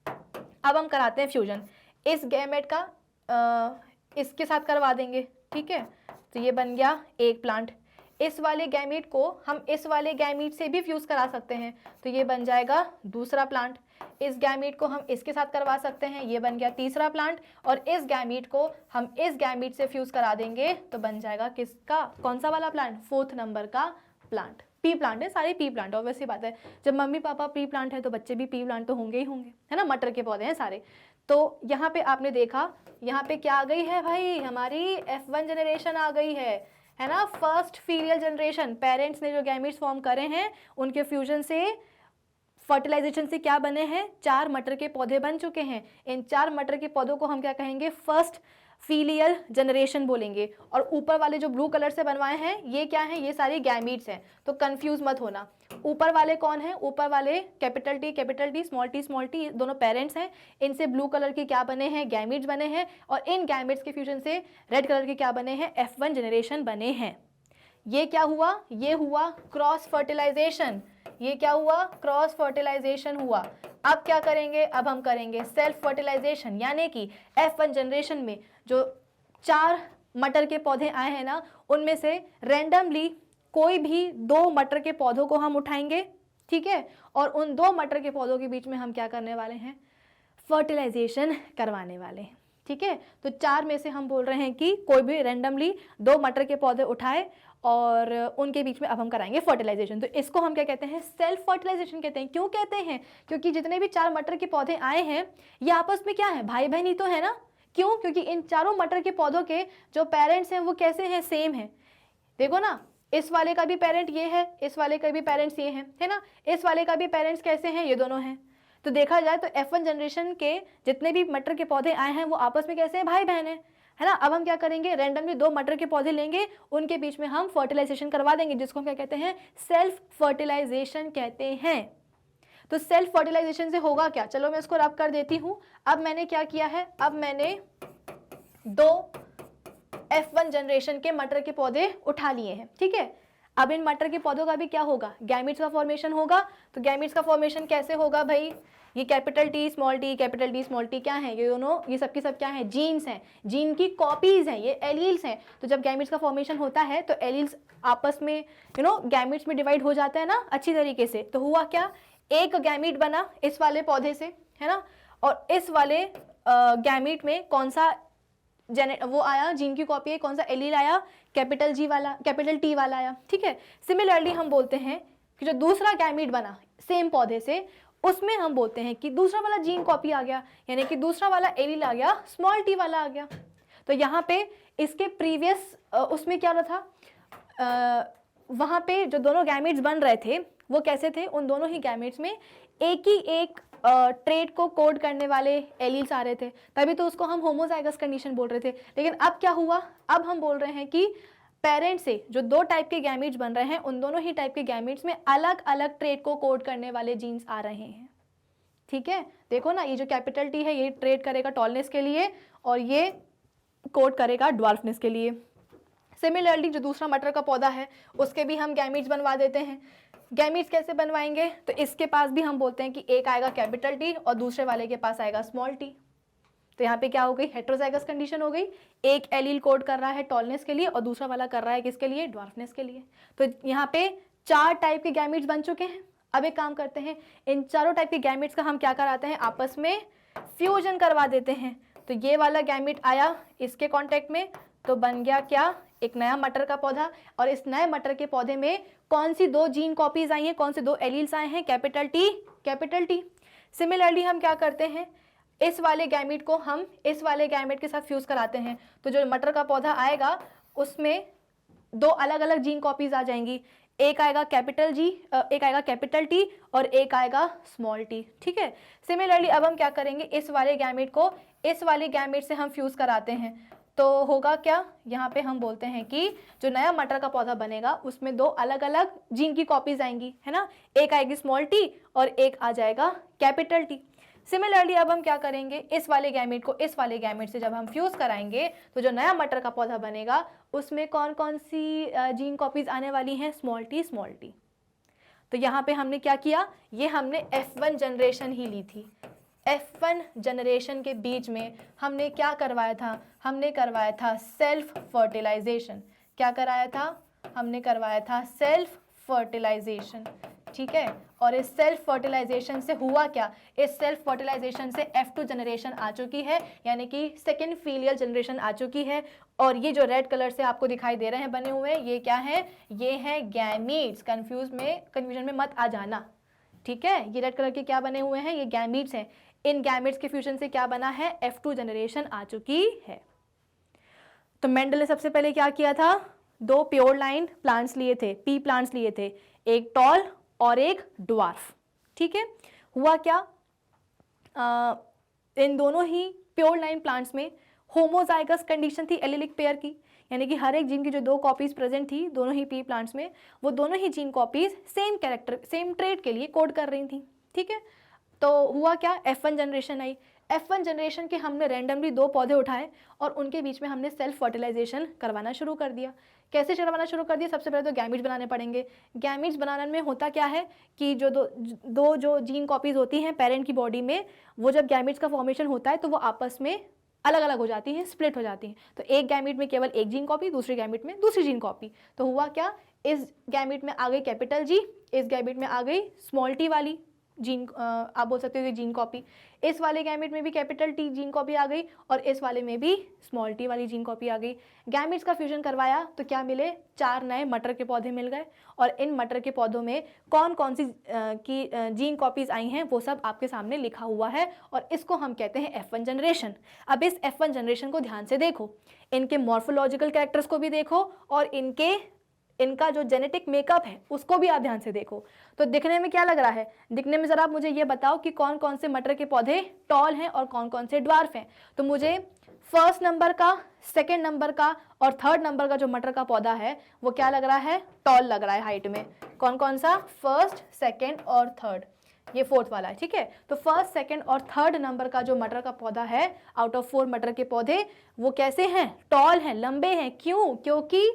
अब हम कराते हैं फ्यूजन, इस गैमेट का इसके साथ करवा देंगे, ठीक है। तो ये बन गया एक प्लांट। इस वाले गैमीट को हम इस वाले गैमीट से भी फ्यूज करा सकते हैं, तो ये बन जाएगा दूसरा प्लांट। इस गैमीट को हम इसके साथ करवा सकते हैं, ये बन गया तीसरा प्लांट। और इस गैमीट को हम इस गैमीट से फ्यूज करा देंगे, तो बन जाएगा किसका, कौन सा वाला प्लांट, 4th नंबर का प्लांट। पी प्लांट है, सारे पी प्लांट, ऑब्वियस सी बात है, जब मम्मी पापा पी प्लांट है तो बच्चे भी पी प्लांट तो होंगे ही होंगे, है ना। मटर के पौधे हैं सारे। तो यहाँ पे आपने देखा, यहाँ पे क्या आ गई है भाई, हमारी F1 जनरेशन आ गई है ना, फर्स्ट फीलियल जनरेशन। पेरेंट्स ने जो गैमीट्स फॉर्म करे हैं, उनके फ्यूजन से, फर्टिलाइजेशन से क्या बने हैं, 4 मटर के पौधे बन चुके हैं। इन 4 मटर के पौधों को हम क्या कहेंगे, फर्स्ट फीलियल जनरेशन बोलेंगे। और ऊपर वाले जो ब्लू कलर से बनवाए हैं, ये क्या है, ये सारी गैमीट्स हैं, तो कंफ्यूज मत होना। ऊपर वाले कौन है, ऊपर वाले कैपिटल टी, स्मॉल टी दोनों पेरेंट्स हैं। इनसे ब्लू कलर के क्या बने हैं, गैमीट्स बने हैं। और इन गैमीट्स के फ्यूजन से रेड कलर के क्या बने हैं, F1 जनरेशन बने हैं। ये क्या हुआ, ये हुआ क्रॉस फर्टिलाइजेशन, ये क्या हुआ, क्रॉस फर्टिलाइजेशन हुआ। अब क्या करेंगे, अब हम करेंगे सेल्फ फर्टिलाइजेशन, यानी कि F1 जनरेशन में जो 4 मटर के पौधे आए हैं ना, उनमें से रैंडमली कोई भी 2 मटर के पौधों को हम उठाएंगे, ठीक है, और उन 2 मटर के पौधों के बीच में हम क्या करने वाले हैं, फर्टिलाइजेशन करवाने वाले हैं, ठीक है। तो 4 में से हम बोल रहे हैं कि कोई भी रैंडमली 2 मटर के पौधे उठाए और उनके बीच में अब हम कराएंगे फर्टिलाइजेशन। तो इसको हम क्या कहते हैं, सेल्फ फर्टिलाइजेशन कहते हैं। क्यों कहते हैं, क्योंकि जितने भी 4 मटर के पौधे आए हैं ये आपस में क्या है, भाई बहन ही तो है ना। क्यों, क्योंकि इन चारों मटर के पौधों के जो पेरेंट्स हैं वो कैसे हैं, सेम है। देखो ना, इस वाले का भी पेरेंट ये है, इस वाले का भी पेरेंट्स ये है ना, इस वाले का भी पेरेंट्स कैसे हैं, ये दोनों हैं। तो देखा जाए तो F1 जनरेशन के जितने भी मटर के पौधे आए हैं वो आपस में कैसे हैं, भाई बहन है ना। अब हम क्या करेंगे, रैंडमली 2 मटर के पौधे लेंगे, उनके बीच में हम फर्टिलाइजेशन करवा देंगे, जिसको हम क्या कहते हैं, सेल्फ फर्टिलाइजेशन कहते हैं। तो सेल्फ फर्टिलाइजेशन से होगा क्या, चलो मैं इसको रब कर देती हूँ। अब मैंने क्या किया है, अब मैंने 2 F1 जनरेशन के मटर के पौधे उठा लिए हैं, ठीक है। अब इन मटर के पौधों का भी क्या होगा, गैमीट्स का फॉर्मेशन होगा। तो गैमीट्स का फॉर्मेशन कैसे होगा भाई, ये capital T small T, capital T small T क्या है, ये दोनों, ये सब की सब क्या है, जीन्स हैं, जीन की कॉपीज हैं, ये एलील्स हैं। तो जब गैमीट्स का फॉर्मेशन होता है तो एलील्स आपस में गैमीट्स में डिवाइड हो जाता है ना अच्छी तरीके से। तो हुआ क्या, एक गैमीट बना इस वाले पौधे से, है ना, और इस वाले गैमीट में कौन सा वो आया, जीन की कॉपी है, कौन सा एलील आया, कैपिटल जी वाला, कैपिटल टी वाला आया, ठीक है। सिमिलरली हम बोलते हैं कि जो दूसरा गैमीट बना सेम पौधे से, उसमें हम बोलते हैं कि दूसरा वाला जीन कॉपी आ गया, यानी कि दूसरा वाला एलील आ गया, स्मॉल टी वाला आ गया। तो यहाँ पे इसके प्रीवियस उसमें क्या रहा था, वहाँ पे जो दोनों गैमीट्स बन रहे थे वो कैसे थे, उन दोनों ही गैमीट्स में एक ही एक ट्रेट को कोड करने वाले एलील्स आ रहे थे, तभी तो उसको हम होमोजाइगस कंडीशन बोल रहे थे। लेकिन अब क्या हुआ, अब हम बोल रहे हैं कि पेरेंट से जो 2 टाइप के गैमीट्स बन रहे हैं, उन दोनों ही टाइप के गैमीट्स में अलग अलग ट्रेट को कोड करने वाले जीन्स आ रहे हैं, ठीक है। देखो ना, ये जो कैपिटल टी है ये ट्रेड करेगा टॉलनेस के लिए और ये कोड करेगा ड्वार्फनेस के लिए। सिमिलरली जो दूसरा मटर का पौधा है उसके भी हम गैमीट्स बनवा देते हैं। गैमीट्स कैसे बनवाएंगे, तो इसके पास भी हम बोलते हैं कि एक आएगा कैपिटल टी और दूसरे वाले के पास आएगा स्मॉल टी। तो यहाँ पे क्या हो गई, हेट्रोजाइगस कंडीशन हो गई, एक एलील कोड कर रहा है टॉलनेस के लिए और दूसरा वाला कर रहा है किसके लिए, ड्वार्फनेस के लिए। तो यहाँ पे 4 टाइप के गैमीट्स बन चुके हैं। अब एक काम करते हैं, इन चारों टाइप के गैमीट्स का हम क्या कराते हैं, आपस में फ्यूजन करवा देते हैं। तो ये वाला गैमीट आया इसके कॉन्टेक्ट में, तो बन गया क्या, एक नया मटर का पौधा। और इस नए मटर के पौधे में कौन सी 2 जीन कॉपीज आई हैं, कौन से 2 एलील्स आए हैं, capital T, capital T. Similarly हम क्या करते हैं, इस वाले गैमीट को हम इस वाले गैमीट के साथ फ्यूज कराते हैं। तो जो मटर का पौधा आएगा उसमें 2 अलग अलग जीन कॉपीज आ जाएंगी, एक आएगा कैपिटल जी, एक आएगा कैपिटल टी और एक आएगा स्मॉल टी, ठीक है। सिमिलरली अब हम क्या करेंगे, इस वाले गैमीट को इस वाले गैमीट से हम फ्यूज कराते हैं। तो होगा क्या, यहाँ पे हम बोलते हैं कि जो नया मटर का पौधा बनेगा उसमें 2 अलग अलग जीन की कॉपीज आएंगी, है ना, एक आएगी स्मॉल टी और एक आ जाएगा कैपिटल टी। सिमिलरली अब हम क्या करेंगे, इस वाले गैमीट को इस वाले गैमीट से जब हम फ्यूज कराएंगे तो जो नया मटर का पौधा बनेगा उसमें कौन कौन सी जीन कॉपीज आने वाली हैं, स्मॉल टी, स्मॉल टी। तो यहाँ पे हमने क्या किया, ये हमने F1 जनरेशन ही ली थी। F1 जनरेशन के बीच में हमने क्या करवाया था, हमने करवाया था सेल्फ फर्टिलाइजेशन। क्या कराया था, हमने करवाया था सेल्फ फर्टिलाइजेशन, ठीक है। और इस सेल्फ फर्टिलाइजेशन से हुआ क्या, इस सेल्फ फर्टिलाइजेशन से F2 जनरेशन आ चुकी है, यानी कि सेकेंड फीलियल जनरेशन आ चुकी है। और ये जो रेड कलर से आपको दिखाई दे रहे हैं बने हुए, ये क्या है, ये है गैमीट्स। कन्फ्यूजन में मत आ जाना, ठीक है। ये रेड कलर के क्या बने हुए हैं, ये गैमीट्स हैं। इन गैमेट्स के फ्यूजन से क्या बना है, F2 जनरेशन आ चुकी है। तो मेंडल ने सबसे पहले क्या किया था, 2 प्योर लाइन प्लांट्स लिए थे, पी प्लांट्स लिए थे, एक टॉल और एक ड्वार्फ, ठीक है। हुआ क्या, इन दोनों ही प्योर लाइन प्लांट्स में होमोजाइगस कंडीशन थी एलिलिक पेयर की, यानी कि हर एक जीन की जो 2 कॉपीज प्रेजेंट थी दोनों ही पी प्लांट्स में, वो दोनों ही gene copies same character, same trait के लिए कोड कर रही थी, ठीक है। तो हुआ क्या, F1 जनरेशन आई। F1 जनरेशन के हमने रैंडमली 2 पौधे उठाए और उनके बीच में हमने सेल्फ फर्टिलाइजेशन करवाना शुरू कर दिया। कैसे चेहरा बनाना शुरू कर दिया? सबसे पहले तो गैमीट्स बनाने पड़ेंगे। गैमीट्स बनाने में होता क्या है कि जो दो जो जीन कॉपीज होती हैं पेरेंट की बॉडी में, वो जब गैमीट्स का फॉर्मेशन होता है तो वो आपस में अलग अलग हो जाती हैं, स्प्लिट हो जाती हैं। तो एक गैमीट में केवल एक जीन कॉपी, दूसरे गैमीट में दूसरी जीन कॉपी। तो हुआ क्या, इस गैमीट में आ गई कैपिटल जी, इस गैमीट में आ गई स्मॉल टी वाली जीन, आप बोल सकते हो जीन कॉपी। इस वाले गैमेट में भी कैपिटल टी जीन कॉपी आ गई और इस वाले में भी स्मॉल टी वाली जीन कॉपी आ गई। गैमेट्स का फ्यूजन करवाया तो क्या मिले, 4 नए मटर के पौधे मिल गए। और इन मटर के पौधों में कौन कौन सी की जीन कॉपीज आई हैं वो सब आपके सामने लिखा हुआ है और इसको हम कहते हैं F1 जनरेशन। अब इस F1 जनरेशन को ध्यान से देखो, इनके मॉर्फोलॉजिकल कैरेक्टर्स को भी देखो और इनका जो जेनेटिक मेकअप है उसको भी आप ध्यान से देखो। तो दिखने में क्या लग रहा है, दिखने में ज़रा आप मुझे ये बताओ कि कौन कौन से मटर के पौधे टॉल हैं और कौन कौन से ड्वार्फ हैं। तो मुझे फर्स्ट नंबर का, सेकंड नंबर का और थर्ड नंबर का जो मटर का पौधा है वो क्या लग रहा है, टॉल लग रहा है हाइट में। कौन कौन सा, फर्स्ट, सेकेंड और थर्ड, ये फोर्थ वाला है, ठीक है। तो फर्स्ट, सेकंड और थर्ड नंबर का जो मटर का पौधा है आउट ऑफ 4 मटर के पौधे, वो कैसे हैं, टॉल हैं, लंबे हैं। क्यों, क्योंकि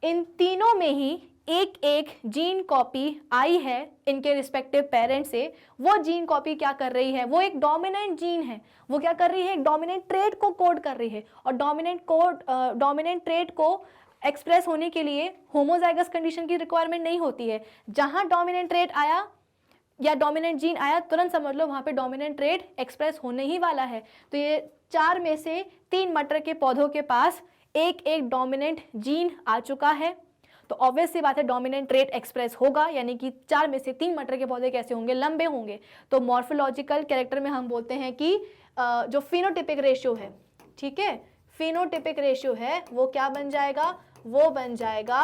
इन तीनों में ही एक एक जीन कॉपी आई है इनके रिस्पेक्टिव पेरेंट से। वो जीन कॉपी क्या कर रही है, वो एक डोमिनेंट जीन है, वो क्या कर रही है, एक डोमिनेंट ट्रेट को कोड कर रही है। और डोमिनेंट ट्रेट को एक्सप्रेस होने के लिए होमोजाइगस कंडीशन की रिक्वायरमेंट नहीं होती है। जहां डोमिनेंट ट्रेट आया या डोमिनेंट जीन आया, तुरंत समझ लो वहां पे डोमिनेंट ट्रेट एक्सप्रेस होने ही वाला है। तो ये 4 में से 3 मटर के पौधों के पास एक एक डोमिनेंट जीन आ चुका है। तो ऑब्वियस सी बात है डोमिनेंट ट्रेट एक्सप्रेस होगा, यानी कि 4 में से 3 मटर के पौधे कैसे होंगे, लंबे होंगे। तो मॉर्फोलॉजिकल कैरेक्टर में हम बोलते हैं कि जो फिनोटिपिक रेशियो है, ठीक है, फिनोटिपिक रेशियो है वो क्या बन जाएगा, वो बन जाएगा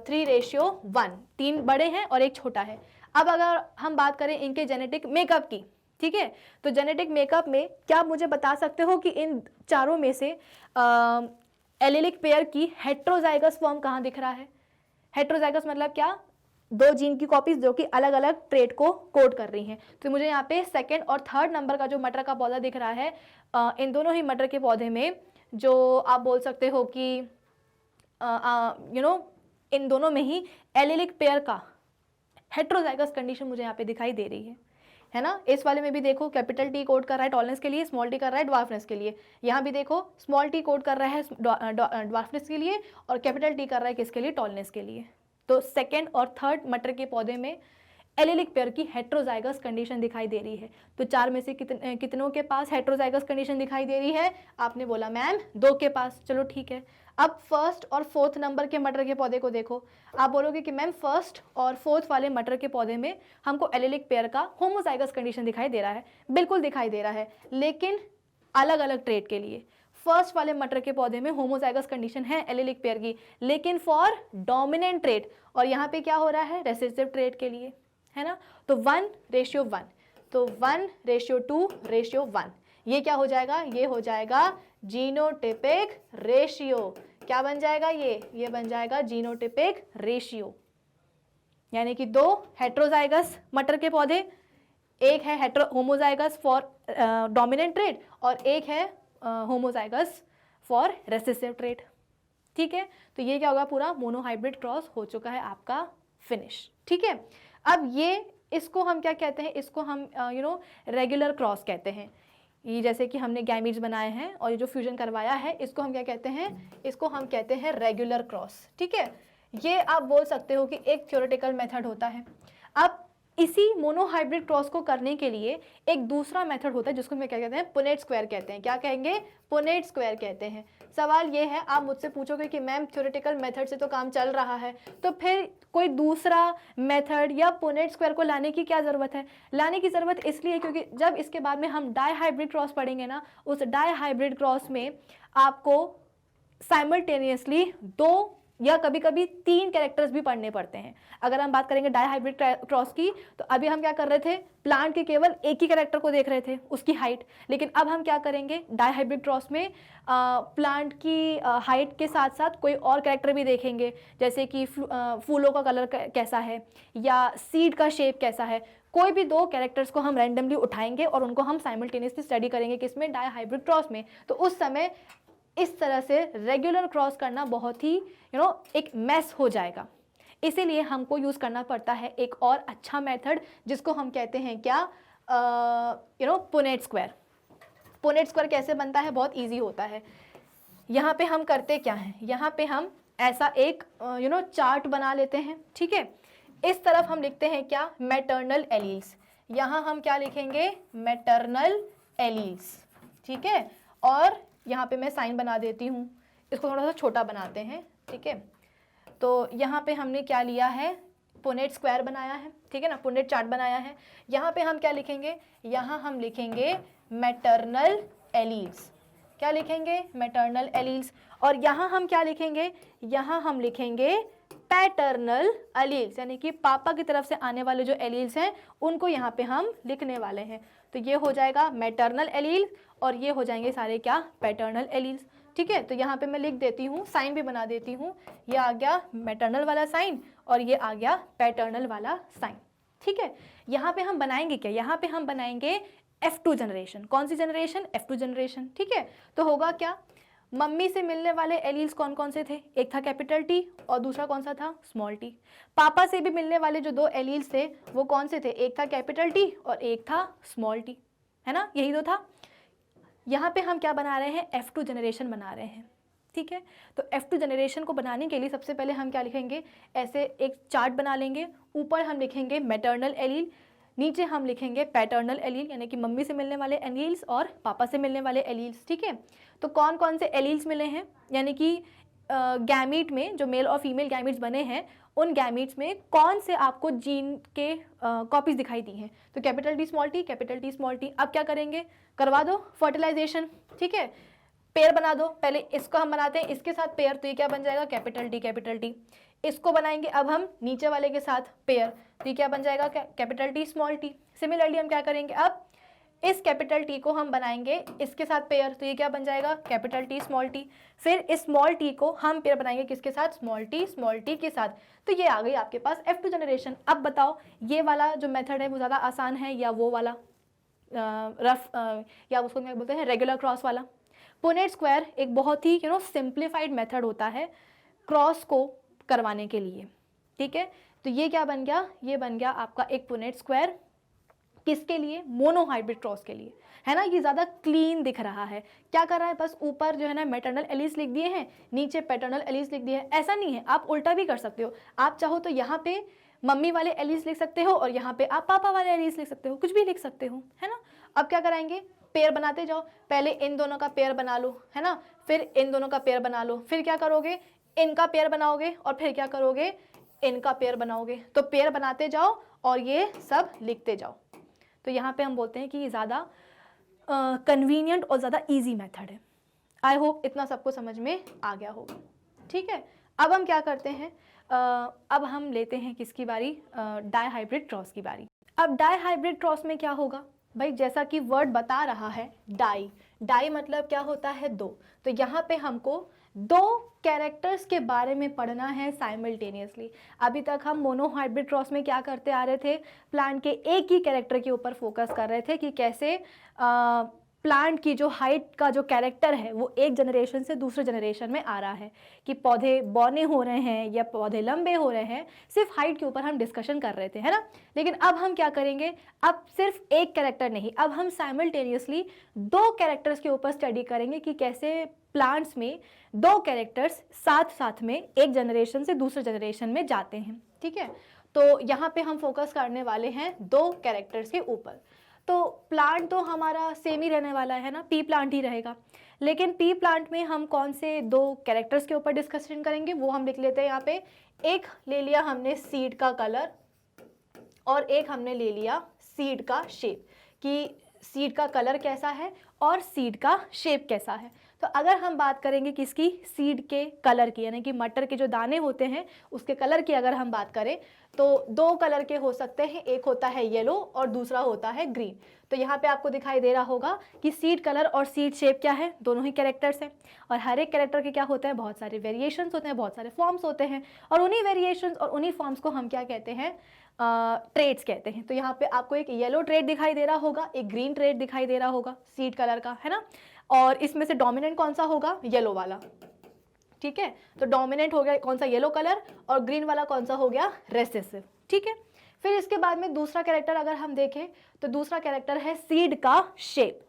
3:1। 3 बड़े हैं और एक छोटा है। अब अगर हम बात करें इनके जेनेटिक मेकअप की, ठीक है, तो जेनेटिक मेकअप में क्या आप मुझे बता सकते हो कि इन चारों में से एलिलिक पेयर की हेट्रोजाइगस फॉर्म कहाँ दिख रहा है। हेट्रोजाइगस मतलब क्या, 2 जीन की कॉपीज जो कि अलग अलग ट्रेट को कोड कर रही हैं। तो मुझे यहाँ पे सेकंड और थर्ड नंबर का जो मटर का पौधा दिख रहा है, इन दोनों ही मटर के पौधे में जो आप बोल सकते हो कि इन दोनों में ही एलिलिक पेयर का हेट्रोजाइगस कंडीशन मुझे यहाँ पे दिखाई दे रही है ना। इस वाले में भी देखो कैपिटल टी कोड कर रहा है टॉलनेस के लिए, स्मॉल टी कर रहा है ड्वार्फनेस के लिए। यहाँ भी देखो स्मॉल टी कोड कर रहा है ड्वार्फनेस के लिए और कैपिटल टी कर रहा है किसके लिए, टॉलनेस के लिए। तो सेकंड और थर्ड मटर के पौधे में एलिलिक पेयर की हेट्रोजाइगस कंडीशन दिखाई दे रही है। तो 4 में से कितनों के पास हेट्रोजाइगस कंडीशन दिखाई दे रही है, आपने बोला मैम 2 के पास। चलो ठीक है। अब फर्स्ट और फोर्थ नंबर के मटर के पौधे को देखो, आप बोलोगे कि मैम फर्स्ट और फोर्थ वाले मटर के पौधे में हमको एलिलिक पेयर का होमोजाइगस कंडीशन दिखाई दे रहा है। बिल्कुल दिखाई दे रहा है, लेकिन अलग अलग ट्रेट के लिए। फर्स्ट वाले मटर के पौधे में होमोजाइगस कंडीशन है एलिलिक पेयर की, लेकिन फॉर डोमिनेंट ट्रेट। और यहाँ पे क्या हो रहा है, रेसेसिव ट्रेट के लिए, है ना। तो 1:1, तो 1:2:1, ये क्या हो जाएगा, ये हो जाएगा जीनोटिपिक रेशियो। क्या बन जाएगा ये बन जाएगा जीनोटिपिक रेशियो। यानी कि 2 हेट्रोजाइगस मटर के पौधे, एक है होमोजाइगस फॉर डोमिनेंट ट्रेट और एक है होमोजाइगस फॉर रेसेसिव ट्रेट, ठीक है। तो ये क्या होगा, पूरा मोनोहाइब्रिड क्रॉस हो चुका है आपका, फिनिश, ठीक है। अब इसको हम क्या कहते हैं, इसको हम रेगुलर क्रॉस कहते हैं। ये जैसे कि हमने गैमीट्स बनाए हैं और ये जो फ्यूजन करवाया है, इसको हम क्या कहते हैं, इसको हम कहते हैं रेगुलर क्रॉस, ठीक है। ये आप बोल सकते हो कि एक थ्योरेटिकल मेथड होता है। अब इसी मोनोहाइब्रिड क्रॉस को करने के लिए एक दूसरा मेथड होता है जिसको मैं क्या कहते हैं, पुनेट स्क्वायर कहते हैं। क्या कहेंगे, पुनेट स्क्वायर कहते हैं। सवाल ये है, आप मुझसे पूछोगे कि मैम थ्योरेटिकल मेथड से तो काम चल रहा है, तो फिर कोई दूसरा मेथड या पुनेट स्क्वायर को लाने की क्या ज़रूरत है। लाने की ज़रूरत इसलिए क्योंकि जब इसके बाद में हम डाई हाइब्रिड क्रॉस पढ़ेंगे ना, उस डाई हाइब्रिड क्रॉस में आपको साइमल्टेनियसली 2 या कभी कभी 3 कैरेक्टर्स भी पढ़ने पड़ते हैं। अगर हम बात करेंगे डाई हाइब्रिड क्रॉस की, तो अभी हम क्या कर रहे थे, प्लांट के केवल एक ही कैरेक्टर को देख रहे थे, उसकी हाइट। लेकिन अब हम क्या करेंगे, डाई हाइब्रिड क्रॉस में प्लांट की हाइट के साथ साथ कोई और कैरेक्टर भी देखेंगे, जैसे कि फूलों का कलर कैसा है या सीड का शेप कैसा है। कोई भी 2 कैरेक्टर्स को हम रैंडमली उठाएंगे और उनको हम साइमल्टेनियसली स्टडी करेंगे, किसमें, डाई हाइब्रिड क्रॉस में। तो उस समय इस तरह से रेगुलर क्रॉस करना बहुत ही एक मेस हो जाएगा। इसीलिए हमको यूज़ करना पड़ता है एक और अच्छा मेथड, जिसको हम कहते हैं क्या, पुनेट स्क्वायर। पुनेट स्क्वायर कैसे बनता है, बहुत इजी होता है। यहाँ पे हम करते क्या हैं, यहाँ पे हम ऐसा एक चार्ट बना लेते हैं, ठीक है। इस तरफ हम लिखते हैं क्या, मैटरनल एलील्स। यहाँ हम क्या लिखेंगे, मैटरनल एलील्स, ठीक है। और यहाँ पे मैं साइन बना देती हूँ, इसको थोड़ा सा छोटा बनाते हैं, ठीक है। तो यहाँ पे हमने क्या लिया है, पुनेट स्क्वायर बनाया है, ठीक है ना, पुनेट चार्ट बनाया है। यहाँ पे हम क्या लिखेंगे, यहाँ हम लिखेंगे मैटरनल एलील्स। क्या लिखेंगे, मैटरनल एलील्स। और यहाँ हम क्या लिखेंगे, यहाँ हम लिखेंगे पैटर्नल एलील्स, यानी कि पापा की तरफ से आने वाले जो एलील्स हैं उनको यहाँ पे हम लिखने वाले हैं। तो ये हो जाएगा मैटरनल एलील और ये हो जाएंगे सारे क्या, पैटर्नल एलील्स, ठीक है। तो यहाँ पे मैं लिख देती हूँ, साइन भी बना देती हूँ, ये आ गया मैटरनल वाला साइन और ये आ गया पैटर्नल वाला साइन, ठीक है। यहाँ पे हम बनाएंगे क्या, यहाँ पे हम बनाएंगे F2 जनरेशन। कौन सी जनरेशन, F2 जनरेशन, ठीक है। तो होगा क्या, मम्मी से मिलने वाले एलील्स कौन कौन से थे, एक था कैपिटल टी और दूसरा कौन सा था, स्मॉल टी। पापा से भी मिलने वाले जो दो एलील्स थे वो कौन से थे, एक था कैपिटल टी और एक था स्मॉल टी, है ना, यही तो था। यहाँ पे हम क्या बना रहे हैं, F2 जनरेशन बना रहे हैं, ठीक है। तो F2 जनरेशन को बनाने के लिए सबसे पहले हम क्या लिखेंगे, ऐसे एक चार्ट बना लेंगे। ऊपर हम लिखेंगे मैटरनल एलील, नीचे हम लिखेंगे पैटर्नल एलील, यानी कि मम्मी से मिलने वाले एलील्स और पापा से मिलने वाले एलील्स, ठीक है। तो कौन कौन से एलील्स मिले हैं, यानी कि गैमीट में जो मेल और फीमेल गैमीट्स बने हैं उन गैमीट्स में कौन से आपको जीन के कॉपीज दिखाई दी हैं। तो capital T small T, capital T small T. अब क्या करेंगे, करवा दो फर्टिलाइजेशन, ठीक है, पेयर बना दो। पहले इसको हम बनाते हैं, इसके साथ पेयर, तो ये क्या बन जाएगा, कैपिटल टी कैपिटल टी। इसको बनाएंगे अब हम नीचे वाले के साथ पेयर, तो ये क्या बन जाएगा, capital T small T. Similarly हम क्या करेंगे, अब इस कैपिटल टी को हम बनाएंगे इसके साथ पेयर, तो ये क्या बन जाएगा, कैपिटल टी स्मॉल टी। फिर इस स्मॉल टी को हम पेयर बनाएंगे किसके साथ, स्मॉल टी के साथ। तो ये आ गई आपके पास F2 जनरेशन। अब बताओ ये वाला जो मेथड है वो ज़्यादा आसान है या वो वाला रफ या उसको क्या बोलते हैं, रेगुलर क्रॉस वाला। पुनेट स्क्वायर एक बहुत ही सिंप्लीफाइड मेथड होता है क्रॉस को करवाने के लिए, ठीक है। तो ये क्या बन गया, ये बन गया आपका एक पुनेट स्क्वायर, किसके लिए, मोनोहाइब्रिड क्रॉस के लिए, है ना। ये ज़्यादा क्लीन दिख रहा है। क्या कर रहा है, बस ऊपर जो है ना मैटरनल एलील्स लिख दिए हैं, नीचे पैटर्नल एलील्स लिख दिए हैं। ऐसा नहीं है, आप उल्टा भी कर सकते हो। आप चाहो तो यहाँ पे मम्मी वाले एलील्स लिख सकते हो और यहाँ पे आप पापा वाले एलील्स लिख सकते हो, कुछ भी लिख सकते हो, है ना। अब क्या कराएंगे, पेयर बनाते जाओ। पहले इन दोनों का पेयर बना लो, है ना, फिर इन दोनों का पेयर बना लो, फिर क्या करोगे, इनका पेयर बनाओगे और फिर क्या करोगे, इनका पेयर बनाओगे। तो पेयर बनाते जाओ और ये सब लिखते जाओ। तो यहाँ पे हम बोलते हैं कि ये ज़्यादा कन्वीनियंट और ज़्यादा इजी मेथड है। आई होप इतना सबको समझ में आ गया होगा, ठीक है। अब हम क्या करते हैं, अब हम लेते हैं किसकी बारी, डाई हाइब्रिड क्रॉस की बारी। अब डाई हाइब्रिड क्रॉस में क्या होगा भाई, जैसा कि वर्ड बता रहा है डाई, डाई मतलब क्या होता है, दो। तो यहाँ पे हमको दो कैरेक्टर्स के बारे में पढ़ना है साइमल्टेनियसली। अभी तक हम मोनोहाइब्रिड क्रॉस में क्या करते आ रहे थे, प्लांट के एक ही कैरेक्टर के ऊपर फोकस कर रहे थे कि कैसे प्लांट की जो हाइट का जो कैरेक्टर है वो एक जनरेशन से दूसरे जनरेशन में आ रहा है, कि पौधे बौने हो रहे हैं या पौधे लंबे हो रहे हैं, सिर्फ हाइट के ऊपर हम डिस्कशन कर रहे थे, है ना। लेकिन अब हम क्या करेंगे, अब सिर्फ एक कैरेक्टर नहीं, अब हम साइमल्टेनियसली दो कैरेक्टर्स के ऊपर स्टडी करेंगे कि कैसे प्लांट्स में दो कैरेक्टर्स साथ साथ में एक जनरेशन से दूसरे जनरेशन में जाते हैं, ठीक है। तो यहाँ पे हम फोकस करने वाले हैं दो कैरेक्टर्स के ऊपर। तो प्लांट तो हमारा सेम ही रहने वाला है ना, पी प्लांट ही रहेगा। लेकिन पी प्लांट में हम कौन से दो कैरेक्टर्स के ऊपर डिस्कशन करेंगे वो हम लिख लेते हैं यहाँ पे। एक ले लिया हमने सीड का कलर और एक हमने ले लिया सीड का शेप, कि सीड का कलर कैसा है और सीड का शेप कैसा है। तो अगर हम बात करेंगे किसकी, सीड के कलर की, यानी कि मटर के जो दाने होते हैं उसके कलर की अगर हम बात करें तो दो कलर के हो सकते हैं, एक होता है येलो और दूसरा होता है ग्रीन। तो यहाँ पे आपको दिखाई दे रहा होगा कि सीड कलर और सीड शेप क्या है, दोनों ही कैरेक्टर्स हैं। और हर एक कैरेक्टर के क्या होते हैं, बहुत सारे वेरिएशंस होते हैं, बहुत सारे फॉर्म्स होते हैं, और उन्हीं वेरिएशंस और उन्हीं फॉर्म्स को हम क्या कहते हैं, ट्रेड्स कहते हैं। तो यहाँ पे आपको एक येलो ट्रेड दिखाई दे रहा होगा, एक ग्रीन ट्रेड दिखाई दे रहा होगा सीड कलर का, है ना। और इसमें से डोमिनेंट कौन सा होगा, येलो वाला, ठीक है। तो डोमिनेंट हो गया कौन सा, येलो कलर, और ग्रीन वाला कौन सा हो गया, रेसेसिव, ठीक है। फिर इसके बाद में दूसरा कैरेक्टर अगर हम देखें तो दूसरा कैरेक्टर है सीड का शेप।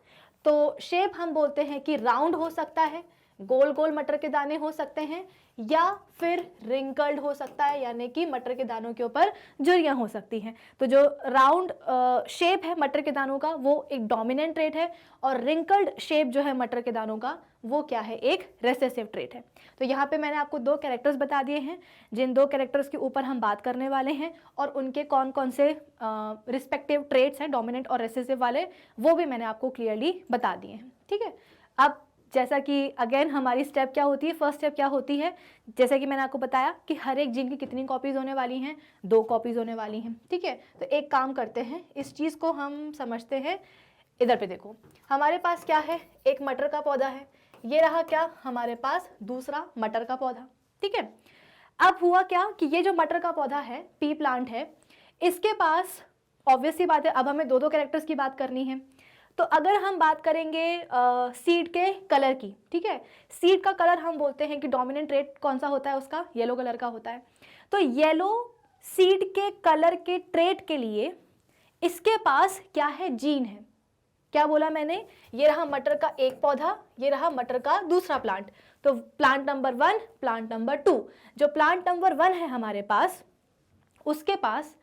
तो शेप हम बोलते हैं कि राउंड हो सकता है, गोल गोल मटर के दाने हो सकते हैं, या फिर रिंकल्ड हो सकता है, यानी कि मटर के दानों के ऊपर झुर्रियाँ हो सकती हैं। तो जो राउंड शेप है मटर के दानों का वो एक डोमिनेंट ट्रेट है, और रिंकल्ड शेप जो है मटर के दानों का वो क्या है, एक रेसेसिव ट्रेट है। तो यहाँ पे मैंने आपको दो कैरेक्टर्स बता दिए हैं, जिन दो कैरेक्टर्स के ऊपर हम बात करने वाले हैं, और उनके कौन कौन से रिस्पेक्टिव ट्रेट्स हैं डोमिनेंट और रेसेसिव वाले, वो भी मैंने आपको क्लियरली बता दिए हैं, ठीक है। अब जैसा कि अगेन हमारी स्टेप क्या होती है, फर्स्ट स्टेप क्या होती है, जैसा कि मैंने आपको बताया कि हर एक जीन की कितनी कॉपीज़ होने वाली हैं, 2 कॉपीज़ होने वाली हैं, ठीक है। तो एक काम करते हैं, इस चीज़ को हम समझते हैं। इधर पे देखो, हमारे पास क्या है, एक मटर का पौधा है, ये रहा क्या हमारे पास दूसरा मटर का पौधा, ठीक है। अब हुआ क्या कि ये जो मटर का पौधा है, पी प्लांट है, इसके पास ऑब्वियसली बात है अब हमें 2 कैरेक्टर्स की बात करनी है। तो अगर हम बात करेंगे सीड के कलर की, ठीक है, सीड का कलर हम बोलते हैं कि डोमिनेंट ट्रेट कौन सा होता है उसका, येलो कलर का होता है। तो येलो सीड के कलर के ट्रेट के लिए इसके पास क्या है, जीन है। क्या बोला मैंने, ये रहा मटर का एक पौधा, ये रहा मटर का दूसरा प्लांट। तो प्लांट नंबर 1, प्लांट नंबर 2, जो प्लांट नंबर 1 है हमारे पास, उसके पास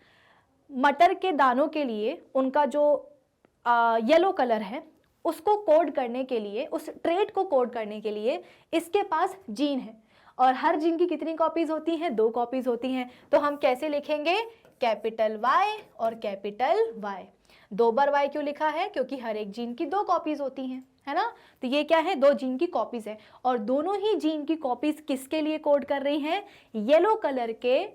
मटर के दानों के लिए उनका जो येलो कलर है उसको कोड करने के लिए, उस ट्रेट को कोड करने के लिए इसके पास जीन है। और हर जीन की कितनी कॉपीज होती हैं, 2 कॉपीज होती हैं। तो हम कैसे लिखेंगे, कैपिटल Y और कैपिटल Y। 2 बार Y क्यों लिखा है, क्योंकि हर एक जीन की 2 कॉपीज होती हैं, है ना। तो ये क्या है, 2 जीन की कॉपीज है, और दोनों ही जीन की कॉपीज किसके लिए कोड कर रही हैं, येलो कलर के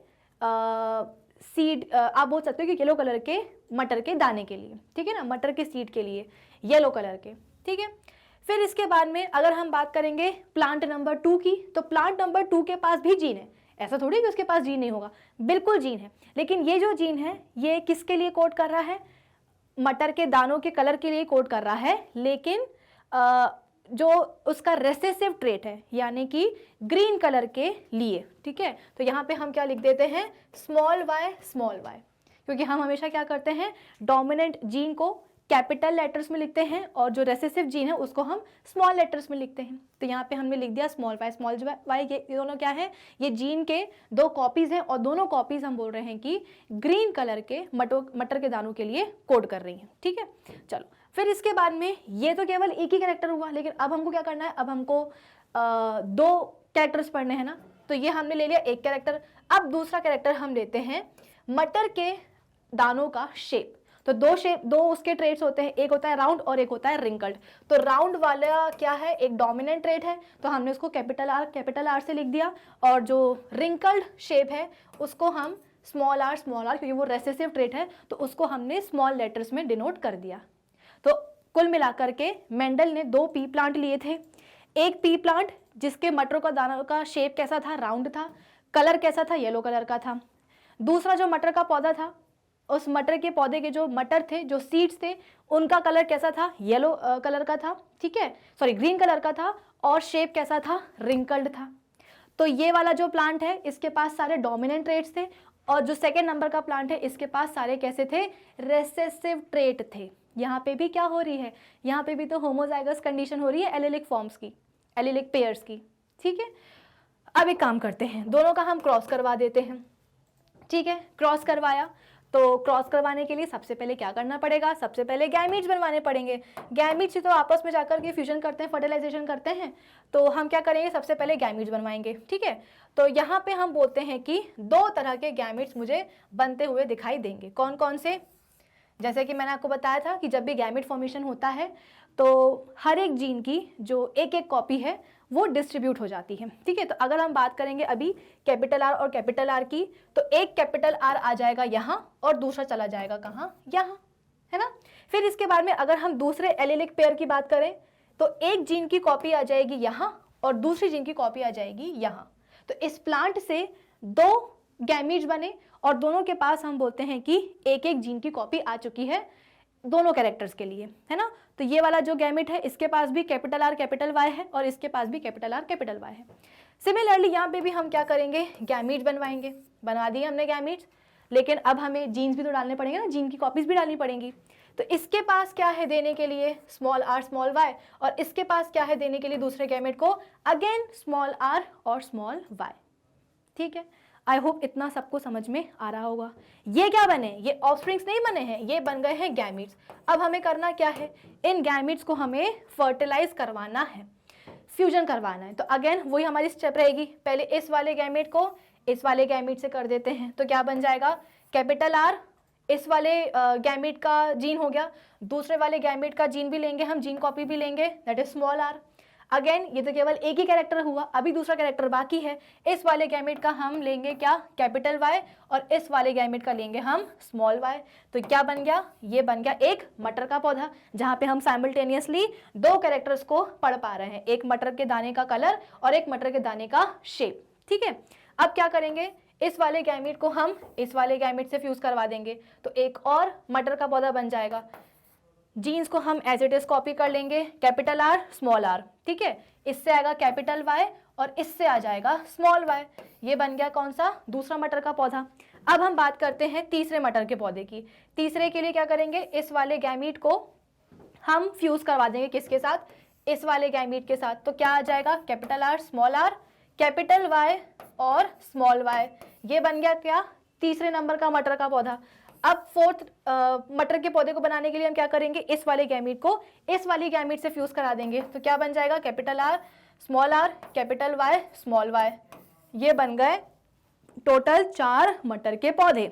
सीड, आप बोल सकते हो कि येलो कलर के मटर के दाने के लिए, ठीक है ना, मटर के सीड के लिए येलो कलर के, ठीक है। फिर इसके बाद में अगर हम बात करेंगे प्लांट नंबर 2 की, तो प्लांट नंबर 2 के पास भी जीन है, ऐसा थोड़ी कि उसके पास जीन नहीं होगा, बिल्कुल जीन है। लेकिन ये जो जीन है ये किसके लिए कोड कर रहा है, मटर के दानों के कलर के लिए कोड कर रहा है, लेकिन जो उसका रेसेसिव ट्रेट है यानी कि ग्रीन कलर के लिए, ठीक है। तो यहाँ पे हम क्या लिख देते हैं, स्मॉल y, क्योंकि हम हमेशा क्या करते हैं, डोमिनेंट जीन को कैपिटल लेटर्स में लिखते हैं और जो रेसेसिव जीन है उसको हम स्मॉल लेटर्स में लिखते हैं। तो यहाँ पे हमने लिख दिया स्मॉल y, ये दोनों क्या है, ये जीन के 2 कॉपीज हैं, और दोनों कॉपीज हम बोल रहे हैं कि ग्रीन कलर के मटर के दानों के लिए कोड कर रही हैं, ठीक है। चलो, फिर इसके बाद में ये तो केवल एक ही कैरेक्टर हुआ, लेकिन अब हमको क्या करना है, अब हमको 2 कैरेक्टर्स पढ़ने हैं ना। तो ये हमने ले लिया एक कैरेक्टर। अब दूसरा कैरेक्टर हम लेते हैं मटर के दानों का शेप। तो 2 उसके ट्रेट्स होते हैं, एक होता है राउंड और एक होता है रिंकल्ड। तो राउंड वाला क्या है, एक डोमिनेंट ट्रेट है, तो हमने उसको कैपिटल आर से लिख दिया, और जो रिंकल्ड शेप है उसको हम स्मॉल आर, क्योंकि वो रेसेसिव ट्रेट है तो उसको हमने स्मॉल लेटर्स में डिनोट कर दिया। तो कुल मिलाकर के मेंडल ने 2 पी प्लांट लिए थे। एक पी प्लांट जिसके मटर का दाना का शेप कैसा था, राउंड था, कलर कैसा था, येलो कलर का था। दूसरा जो मटर का पौधा था, उस मटर के पौधे के जो मटर थे, जो सीड्स थे, उनका कलर कैसा था, येलो कलर का था, ठीक है, सॉरी ग्रीन कलर का था, और शेप कैसा था, रिंकल्ड था। तो ये वाला जो प्लांट है इसके पास सारे डोमिनेंट ट्रेट्स थे, और जो सेकेंड नंबर का प्लांट है इसके पास सारे कैसे थे, रेसेसिव ट्रेट थे। यहाँ पे भी क्या हो रही है, यहाँ पे भी तो होमोजाइगस कंडीशन हो रही है एलिलिक फॉर्म्स की, एलिलिक पेयर्स की, ठीक है। अब एक काम करते हैं, दोनों का हम क्रॉस करवा देते हैं, ठीक है। क्रॉस करवाया, तो क्रॉस करवाने के लिए सबसे पहले क्या करना पड़ेगा, सबसे पहले गैमीट्स बनवाने पड़ेंगे। गैमीट्स से तो आपस में जाकर के फ्यूजन करते हैं, फर्टिलाइजेशन करते हैं। तो हम क्या करेंगे, सबसे पहले गैमीट्स बनवाएंगे, ठीक है। तो यहाँ पे हम बोलते हैं कि 2 तरह के गैमीट्स मुझे बनते हुए दिखाई देंगे। कौन कौन से, जैसे कि मैंने आपको बताया था कि जब भी गैमीट फॉर्मेशन होता है तो हर एक जीन की जो एक कॉपी है वो डिस्ट्रीब्यूट हो जाती है, ठीक है। तो अगर हम बात करेंगे अभी कैपिटल आर और कैपिटल आर की, तो एक कैपिटल आर आ जाएगा यहाँ और दूसरा चला जाएगा कहाँ, यहाँ, है ना। फिर इसके बाद में अगर हम दूसरे एलिलिक पेयर की बात करें तो एक जीन की कॉपी आ जाएगी यहाँ और दूसरी जीन की कॉपी आ जाएगी यहाँ। तो इस प्लांट से 2 गैमीट्स बने और दोनों के पास हम बोलते हैं कि एक जीन की कॉपी आ चुकी है दोनों कैरेक्टर्स के लिए, है ना। तो ये वाला जो गैमेट है इसके पास भी कैपिटल आर कैपिटल वाई है और इसके पास भी कैपिटल आर कैपिटल वाई है। सिमिलरली यहाँ पे भी हम क्या करेंगे, गैमीट बनवाएंगे। बनवा दिए हमने गैमीट्स, लेकिन अब हमें जीन्स भी तो डालने पड़ेंगे ना, जीन की कॉपीज भी डालनी पड़ेंगी। तो इसके पास क्या है देने के लिए, स्मॉल आर स्मॉल वाई, और इसके पास क्या है देने के लिए दूसरे गैमेट को, अगेन स्मॉल आर और स्मॉल वाई। ठीक है, आई होप इतना सबको समझ में आ रहा होगा। ये क्या बने, ये ऑफस्प्रिंग्स नहीं बने हैं, ये बन गए हैं गैमीट्स। अब हमें करना क्या है, इन गैमीट्स को हमें फर्टिलाइज करवाना है, फ्यूजन करवाना है। तो अगेन वही हमारी स्टेप रहेगी, पहले इस वाले गैमेट को इस वाले गैमेट से कर देते हैं। तो क्या बन जाएगा, कैपिटल आर इस वाले गैमेट का जीन हो गया, दूसरे वाले गैमेट का जीन भी लेंगे हम, जीन कॉपी भी लेंगे, that is small R. Again ये तो केवल एक ही कैरेक्टर हुआ, अभी दूसरा कैरेक्टर बाकी है। इस वाले गैमेट का हम लेंगे क्या, कैपिटल वाई, और इस वाले गैमेट का लेंगे हम स्मॉल वाई। तो क्या बन गया, ये बन गया एक मटर का पौधा, जहाँ पे हम साइमल्टेनियसली दो कैरेक्टर्स को पढ़ पा रहे हैं, एक मटर के दाने का कलर और एक मटर के दाने का शेप। ठीक है, अब क्या करेंगे, इस वाले गैमेट को हम इस वाले गैमेट से फ्यूज करवा देंगे, तो एक और मटर का पौधा बन जाएगा। जीन्स को हम एज इट इज कॉपी कर लेंगे, कैपिटल आर स्मॉल आर। ठीक है, इससे आएगा कैपिटल वाई और इससे आ जाएगा स्मॉल वाई। ये बन गया कौन सा, दूसरा मटर का पौधा। अब हम बात करते हैं तीसरे मटर के पौधे की। तीसरे के लिए क्या करेंगे, इस वाले गैमीट को हम फ्यूज करवा देंगे, किसके साथ, इस वाले गैमीट के साथ। तो क्या आ जाएगा, capital R small R capital Y और स्मॉल वाई। ये बन गया क्या, तीसरे नंबर का मटर का पौधा। अब फोर्थ मटर के पौधे को बनाने के लिए हम क्या करेंगे, इस वाले गैमीट को इस वाली गैमीट से फ्यूज करा देंगे। तो क्या बन जाएगा, capital R small R capital Y small Y. ये बन गए टोटल 4 मटर के पौधे,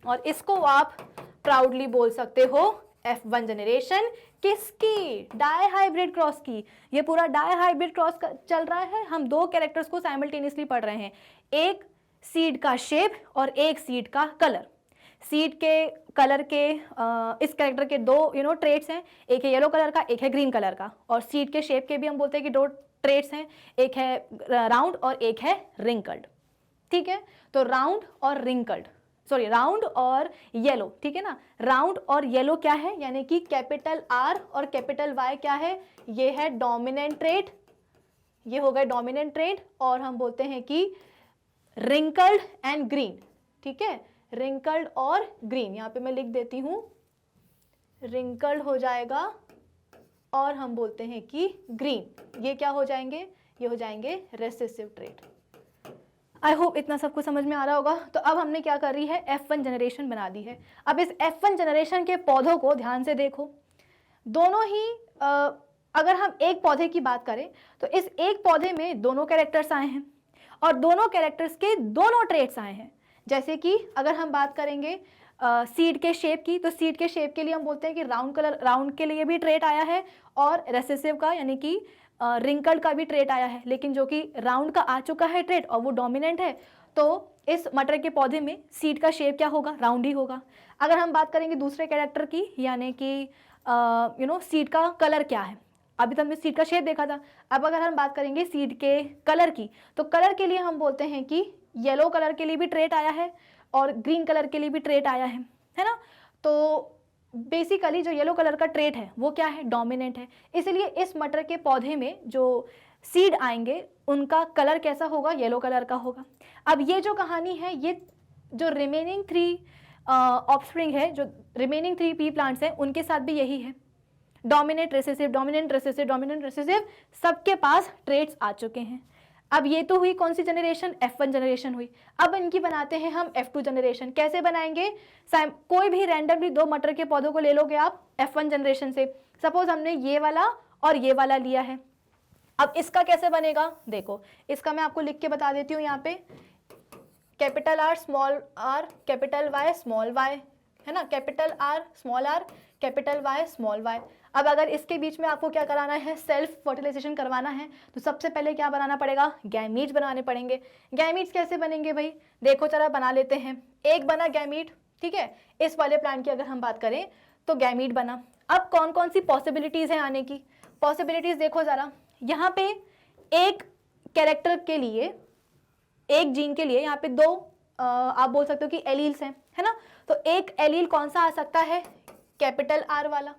और इसको आप प्राउडली बोल सकते हो F1 जनरेशन किसकी, डाई हाइब्रिड क्रॉस की। ये पूरा डाई हाइब्रिड क्रॉस चल रहा है, हम दो कैरेक्टर्स को साइमल्टेनियसली पढ़ रहे हैं, एक सीड का शेप और एक सीड का कलर। सीड के कलर के इस कैरेक्टर के दो ट्रेट्स हैं, एक है येलो कलर का, एक है ग्रीन कलर का। और सीड के शेप के भी हम बोलते हैं कि दो ट्रेट्स हैं, एक है राउंड और एक है रिंकल्ड। ठीक है, तो राउंड और रिंकल्ड, सॉरी राउंड और येलो, ठीक है ना। राउंड और येलो क्या है, यानी कि कैपिटल आर और कैपिटल वाई क्या है, ये है डोमिनेंट ट्रेट, ये हो गए डोमिनेंट ट्रेट। और हम बोलते हैं कि रिंकल्ड एंड ग्रीन। ठीक है, रिंकल्ड और ग्रीन, यहाँ पे मैं लिख देती हूँ, रिंकल्ड हो जाएगा और हम बोलते हैं कि ग्रीन, ये क्या हो जाएंगे, ये हो जाएंगे रेसेसिव ट्रेट। आई होप इतना सबको समझ में आ रहा होगा। तो अब हमने क्या कर रही है, F1 जनरेशन बना दी है। अब इस F1 जनरेशन के पौधों को ध्यान से देखो, दोनों ही अगर हम एक पौधे की बात करें तो इस एक पौधे में दोनों कैरेक्टर्स आए हैं और दोनों कैरेक्टर्स के दोनों ट्रेट्स आए हैं। जैसे कि अगर हम बात करेंगे सीड के शेप की, तो सीड के शेप के लिए हम बोलते हैं कि राउंड कलर, राउंड के लिए भी ट्रेट आया है और रेसेसिव का यानी कि रिंकल्ड का भी ट्रेट आया है, लेकिन जो कि राउंड का आ चुका है ट्रेट और वो डोमिनेंट है, तो इस मटर के पौधे में सीड का शेप क्या होगा, राउंड ही होगा। अगर हम बात करेंगे दूसरे कैरेक्टर की, यानी कि सीड का कलर क्या है, अभी तो हमने सीड का शेप देखा था, अब अगर हम बात करेंगे सीड के कलर की, तो कलर के लिए हम बोलते हैं कि येलो कलर के लिए भी ट्रेट आया है और ग्रीन कलर के लिए भी ट्रेट आया है ना। तो बेसिकली जो येलो कलर का ट्रेट है वो क्या है, डोमिनेंट है। इसलिए इस मटर के पौधे में जो सीड आएंगे उनका कलर कैसा होगा, येलो कलर का होगा। अब ये जो कहानी है, ये जो रिमेनिंग 3 ऑफस्प्रिंग है, जो रिमेनिंग 3 पी प्लांट्स हैं, उनके साथ भी यही है, dominant recessive dominant recessive dominant recessive, सबके पास ट्रेट्स आ चुके हैं। अब ये तो हुई कौन सी जनरेशन, F1 जनरेशन हुई। अब इनकी बनाते हैं हम F2 जनरेशन। कैसे बनाएंगे, कोई भी रैंडमली 2 मटर के पौधों को ले लोगे आप F1 जनरेशन से। सपोज हमने ये वाला और ये वाला लिया है, अब इसका कैसे बनेगा, देखो इसका मैं आपको लिख के बता देती हूँ। यहाँ पे capital R small R capital Y small Y, है ना, capital R small R capital Y small Y. अब अगर इसके बीच में आपको क्या कराना है, सेल्फ फर्टिलाइजेशन करवाना है, तो सबसे पहले क्या बनाना पड़ेगा, गैमीट्स बनाने पड़ेंगे। गैमीट्स कैसे बनेंगे भाई, देखो जरा बना लेते हैं। एक बना गैमीट, ठीक है, इस वाले प्लांट की अगर हम बात करें तो गैमीट बना। अब कौन कौन सी पॉसिबिलिटीज हैं आने की, पॉसिबिलिटीज देखो जरा। यहाँ पे एक कैरेक्टर के लिए, एक जीन के लिए यहाँ पे 2 आप बोल सकते हो कि एलील्स हैं, है ना। तो एक एलील कौन सा आ सकता है, कैपिटल आर वाला।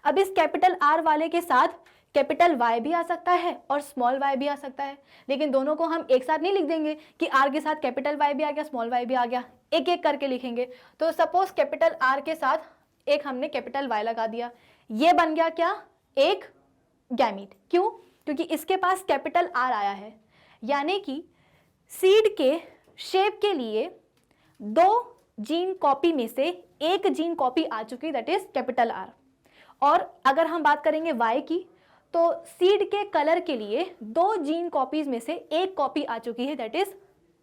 अब इस कैपिटल आर वाले के साथ कैपिटल वाई भी आ सकता है और स्मॉल वाई भी आ सकता है, लेकिन दोनों को हम एक साथ नहीं लिख देंगे कि आर के साथ कैपिटल वाई भी आ गया, स्मॉल वाई भी आ गया, एक एक करके लिखेंगे। तो सपोज कैपिटल आर के साथ एक हमने कैपिटल वाई लगा दिया, ये बन गया क्या, एक गैमीट। क्यों? क्योंकि इसके पास कैपिटल आर आया है, यानी कि सीड के शेप के लिए 2 जीन कॉपी में से एक जीन कॉपी आ चुकी, दैट इज कैपिटल आर। और अगर हम बात करेंगे वाई की, तो सीड के कलर के लिए 2 जीन कॉपीज में से एक कॉपी आ चुकी है, दैट इज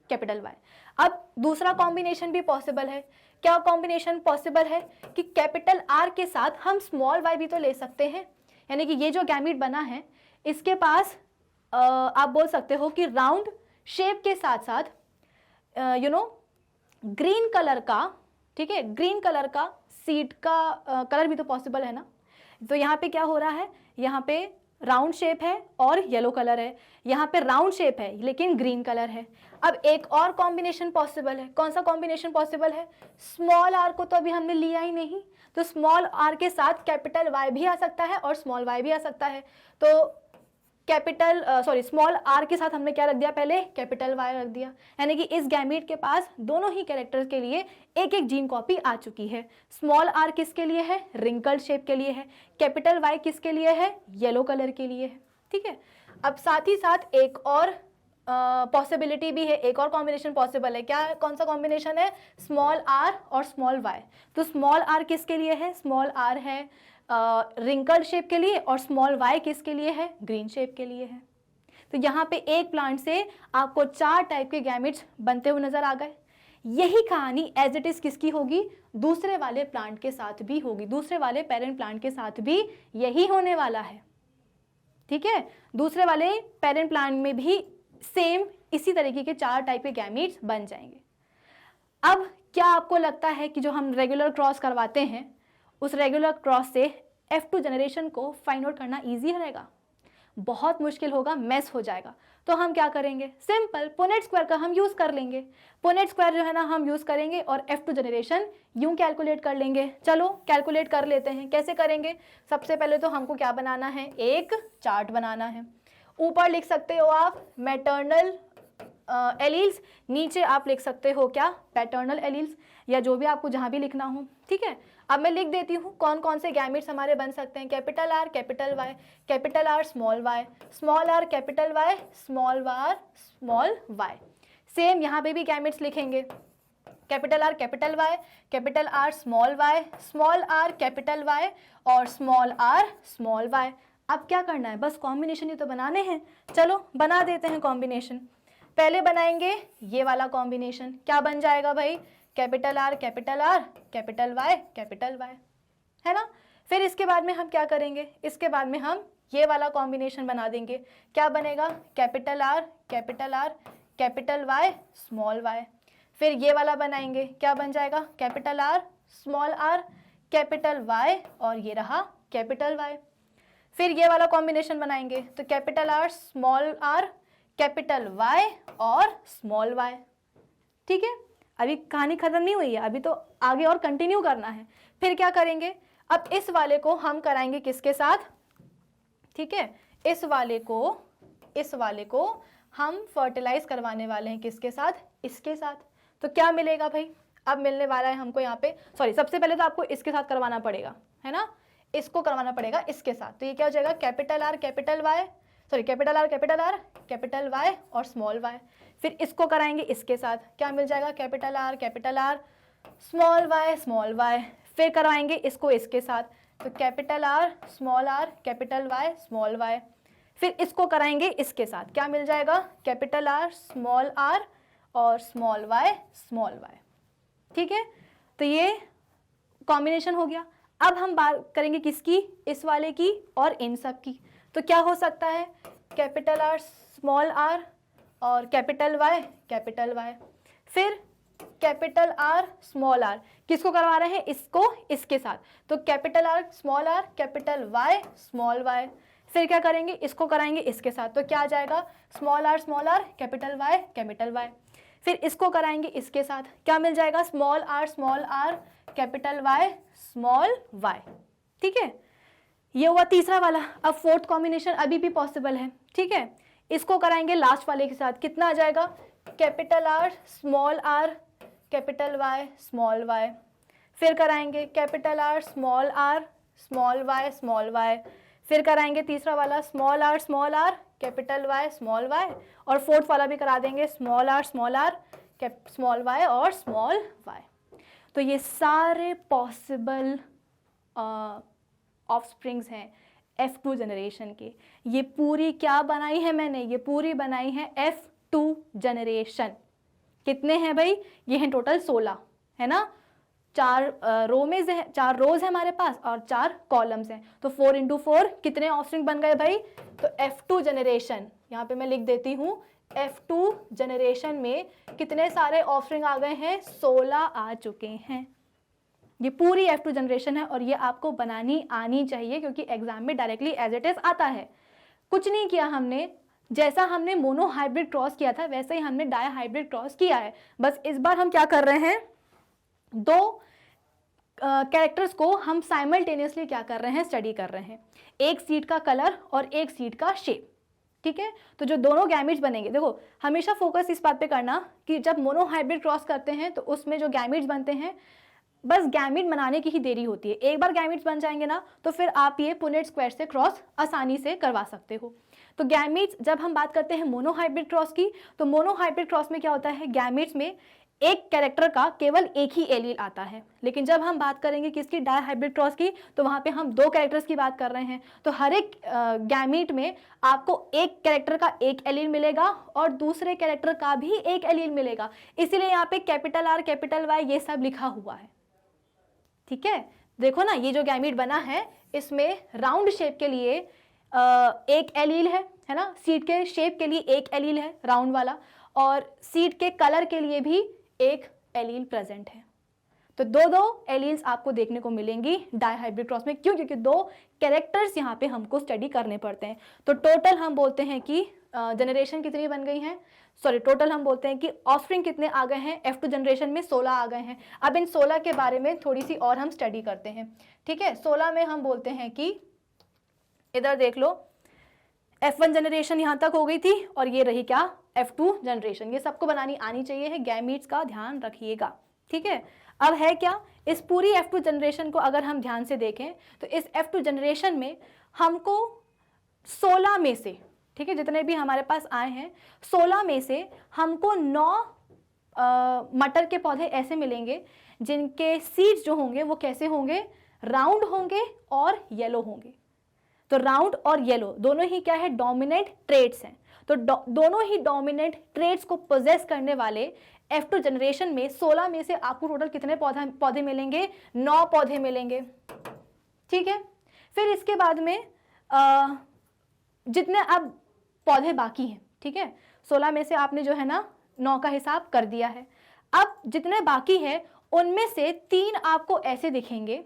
कैपिटल वाई। अब दूसरा कॉम्बिनेशन भी पॉसिबल है। क्या कॉम्बिनेशन पॉसिबल है कि कैपिटल आर के साथ हम स्मॉल वाई भी तो ले सकते हैं, यानी कि ये जो गैमीट बना है इसके पास आप बोल सकते हो कि राउंड शेप के साथ साथ ग्रीन कलर का, ठीक है, ग्रीन कलर का सीड का कलर भी तो पॉसिबल है ना। तो यहाँ पे क्या हो रहा है, यहाँ पे राउंड शेप है और येलो कलर है, यहाँ पे राउंड शेप है लेकिन ग्रीन कलर है। अब एक और कॉम्बिनेशन पॉसिबल है। कौन सा कॉम्बिनेशन पॉसिबल है? स्मॉल आर को तो अभी हमने लिया ही नहीं, तो स्मॉल आर के साथ कैपिटल वाई भी आ सकता है और स्मॉल वाई भी आ सकता है। तो स्मॉल आर के साथ हमने क्या रख दिया, पहले कैपिटल वाई रख दिया, यानी कि इस गैमीट के पास दोनों ही कैरेक्टर्स के लिए एक एक जीन कॉपी आ चुकी है। स्मॉल आर किसके लिए है? रिंकल शेप के लिए है। कैपिटल वाई किसके लिए है? येलो कलर के लिए है। ठीक है, अब साथ ही साथ एक और पॉसिबिलिटी भी है, एक और कॉम्बिनेशन पॉसिबल है। क्या, कौन सा कॉम्बिनेशन है? स्मॉल आर और स्मॉल वाई। तो स्मॉल आर किसके लिए है? स्मॉल आर है रिंकल शेप के लिए और स्मॉल वाई किसके लिए है? ग्रीन शेप के लिए है। तो यहाँ पे एक प्लांट से आपको 4 टाइप के गैमेट्स बनते हुए नजर आ गए। यही कहानी एज इट इज किसकी होगी? दूसरे वाले प्लांट के साथ भी होगी, दूसरे वाले पेरेंट प्लांट के साथ भी यही होने वाला है। ठीक है, दूसरे वाले पेरेंट प्लांट में भी सेम इसी तरीके के 4 टाइप के गैमेट्स बन जाएंगे। अब क्या आपको लगता है कि जो हम रेगुलर क्रॉस करवाते हैं उस रेगुलर क्रॉस से F2 जनरेशन को फाइंड आउट करना ईजी रहेगा? बहुत मुश्किल होगा, मेस हो जाएगा। तो हम क्या करेंगे? सिंपल पुनेट स्क्वायर का हम यूज कर लेंगे। पुनेट स्क्वायर जो है ना हम यूज करेंगे और F2 जनरेशन यूं कैलकुलेट कर लेंगे। चलो कैलकुलेट कर लेते हैं। कैसे करेंगे? सबसे पहले तो हमको क्या बनाना है? एक चार्ट बनाना है। ऊपर लिख सकते हो आप मैटरनल एलील्स, नीचे आप लिख सकते हो क्या? पैटर्नल एलील्स, या जो भी आपको जहां भी लिखना हो। ठीक है, अब मैं लिख देती हूँ कौन कौन से गैमेट्स हमारे बन सकते हैं। Capital R capital Y, capital R small Y, small R capital Y, small R small Y. Same यहाँ पे भी गैमेट्स लिखेंगे। Capital R capital Y, capital R small Y, small R capital Y और small R small Y. अब क्या करना है? बस कॉम्बिनेशन ही तो बनाने हैं। चलो बना देते हैं कॉम्बिनेशन। पहले बनाएंगे ये वाला कॉम्बिनेशन। क्या बन जाएगा भाई? Capital R capital Y capital Y, है ना। फिर इसके बाद में हम क्या करेंगे? इसके बाद में हम ये वाला कॉम्बिनेशन बना देंगे। क्या बनेगा? Capital R capital Y small Y. फिर ये वाला बनाएंगे। क्या बन जाएगा? Capital R small R capital Y और ये रहा कैपिटल वाई। फिर ये वाला कॉम्बिनेशन बनाएंगे तो capital R small R capital Y और स्मॉल वाई। ठीक है, अभी कहानी खत्म नहीं हुई है, अभी तो आगे और कंटिन्यू करना है। फिर क्या करेंगे? अब इस वाले को हम कराएंगे किसके साथ? ठीक है, इस वाले को हम फर्टिलाइज करवाने वाले हैं किसके साथ? इसके साथ। तो क्या मिलेगा भाई? अब मिलने वाला है हमको यहाँ पे, सबसे पहले तो आपको इसके साथ करवाना पड़ेगा, है ना। इसको करवाना पड़ेगा इसके साथ। तो ये क्या हो जाएगा? Capital R capital R capital Y और स्मॉल वाई। फिर इसको कराएंगे इसके साथ। क्या मिल जाएगा? Capital R small Y. फिर करवाएंगे इसको इसके साथ, तो capital R capital Y small Y. फिर इसको कराएंगे इसके साथ। क्या मिल जाएगा? कैपिटल आर स्मॉल आर और स्मॉल वाई। ठीक है, तो ये कॉम्बिनेशन हो गया। अब हम बात करेंगे किसकी? इस वाले की और इन सब की। तो क्या हो सकता है? कैपिटल आर स्मॉल आर और कैपिटल वाई। फिर कैपिटल आर स्मॉल आर, किसको करवा रहे हैं? इसको इसके साथ। तो capital R small R capital Y small Y. फिर क्या करेंगे? इसको कराएंगे इसके साथ। तो क्या आ जाएगा? Small R capital Y. फिर इसको कराएंगे इसके साथ, क्या मिल जाएगा, small R capital Y small Y. ठीक है, ये हुआ तीसरा वाला। अब फोर्थ कॉम्बिनेशन अभी भी पॉसिबल है। ठीक है, इसको कराएंगे लास्ट वाले के साथ, कितना आ जाएगा, capital R capital Y small Y. फिर कराएंगे कैपिटल आर स्मॉल वाई। फिर कराएंगे तीसरा वाला small R capital Y small Y, और फोर्थ वाला भी करा देंगे स्मॉल आर स्मॉल वाई और स्मॉल वाई। तो ये सारे पॉसिबल ऑफस्प्रिंग्स हैं F2 जनरेशन के। ये पूरी क्या बनाई है मैंने, ये पूरी बनाई है F2 जनरेशन। कितने हैं भाई, ये हैं टोटल 16, है ना। 4 रोज है हमारे पास और 4 कॉलम्स हैं, तो 4 × 4 कितने ऑफस्प्रिंग बन गए भाई, तो F2 जनरेशन, यहाँ पे मैं लिख देती हूँ, F2 जनरेशन में कितने सारे ऑफस्प्रिंग आ गए हैं, 16 आ चुके हैं। ये पूरी F2 जनरेशन है और ये आपको बनानी आनी चाहिए, क्योंकि एग्जाम में डायरेक्टली एज इट इज आता है। कुछ नहीं किया हमने, जैसा हमने मोनो हाइब्रिड क्रॉस किया था वैसे ही हमने डाई हाइब्रिड क्रॉस किया है। बस इस बार हम क्या कर रहे हैं, 2 कैरेक्टर्स को हम साइमल्टेनियसली क्या कर रहे हैं, स्टडी कर रहे हैं। एक सीड का कलर और एक सीड का शेप। ठीक है, तो जो दोनों गैमेट्स बनेंगे, देखो हमेशा फोकस इस बात पे करना कि जब मोनो हाइब्रिड क्रॉस करते हैं तो उसमें जो गैमेट्स बनते हैं, बस गैमेट बनाने की ही देरी होती है। एक बार गैमेट्स बन जाएंगे ना, तो फिर आप ये पुनेट स्क्वायर से क्रॉस आसानी से करवा सकते हो। तो गैमेट्स, जब हम बात करते हैं मोनो हाइब्रिड क्रॉस की, तो मोनो हाइब्रिड क्रॉस में क्या होता है, गैमेट्स में एक कैरेक्टर का केवल एक ही एलील आता है। लेकिन जब हम बात करेंगे किसकी, डाई हाइब्रिड क्रॉस की, तो वहाँ पे हम 2 कैरेक्टर्स की बात कर रहे हैं। तो हर एक गैमेट में आपको एक कैरेक्टर का एक एलील मिलेगा और दूसरे कैरेक्टर का भी एक एलील मिलेगा। इसीलिए यहाँ पे कैपिटल आर कैपिटल वाई ये सब लिखा हुआ है। ठीक है, देखो ना, ये जो गैमेट बना है इसमें राउंड शेप के लिए एक एलील है ना, सीड के शेप के लिए एक एलील है राउंड वाला, और सीड के कलर के लिए भी एक एलील प्रेजेंट है। तो 2 एलील्स आपको देखने को मिलेंगी डाई हाइब्रिड क्रॉस में। क्यों, क्योंकि 2 कैरेक्टर्स यहाँ पे हमको स्टडी करने पड़ते हैं। तो टोटल हम बोलते हैं कि जनरेशन कितनी बन गई हैं, टोटल हम बोलते हैं कि ऑफस्प्रिंग कितने आ गए हैं, F2 जनरेशन में 16 आ गए हैं। अब इन 16 के बारे में थोड़ी सी और हम स्टडी करते हैं। ठीक है, 16 में हम बोलते हैं कि इधर देख लो, F1 जनरेशन यहाँ तक हो गई थी और ये रही क्या, F2 जनरेशन। ये सबको बनानी आनी चाहिए है, गैमेट्स का ध्यान रखिएगा। ठीक है, अब है क्या, इस पूरी F2 जनरेशन को अगर हम ध्यान से देखें तो इस F2 जनरेशन में हमको 16 में से, ठीक है, जितने भी हमारे पास आए हैं 16 में से हमको 9 मटर के पौधे ऐसे मिलेंगे जिनके सीड्स जो होंगे वो कैसे होंगे, राउंड होंगे और येलो होंगे। तो राउंड और येलो दोनों ही क्या है, डोमिनेंट ट्रेट्स हैं। तो दोनों ही डोमिनेंट ट्रेट्स को पोजेस करने वाले F2 जनरेशन में 16 में से आपको टोटल कितने पौधे मिलेंगे, 9 पौधे मिलेंगे। ठीक है, फिर इसके बाद में जितने अब पौधे बाकी हैं, ठीक है, 16 में से आपने जो है ना 9 का हिसाब कर दिया है। अब जितने बाकी हैं उनमें से 3 आपको ऐसे दिखेंगे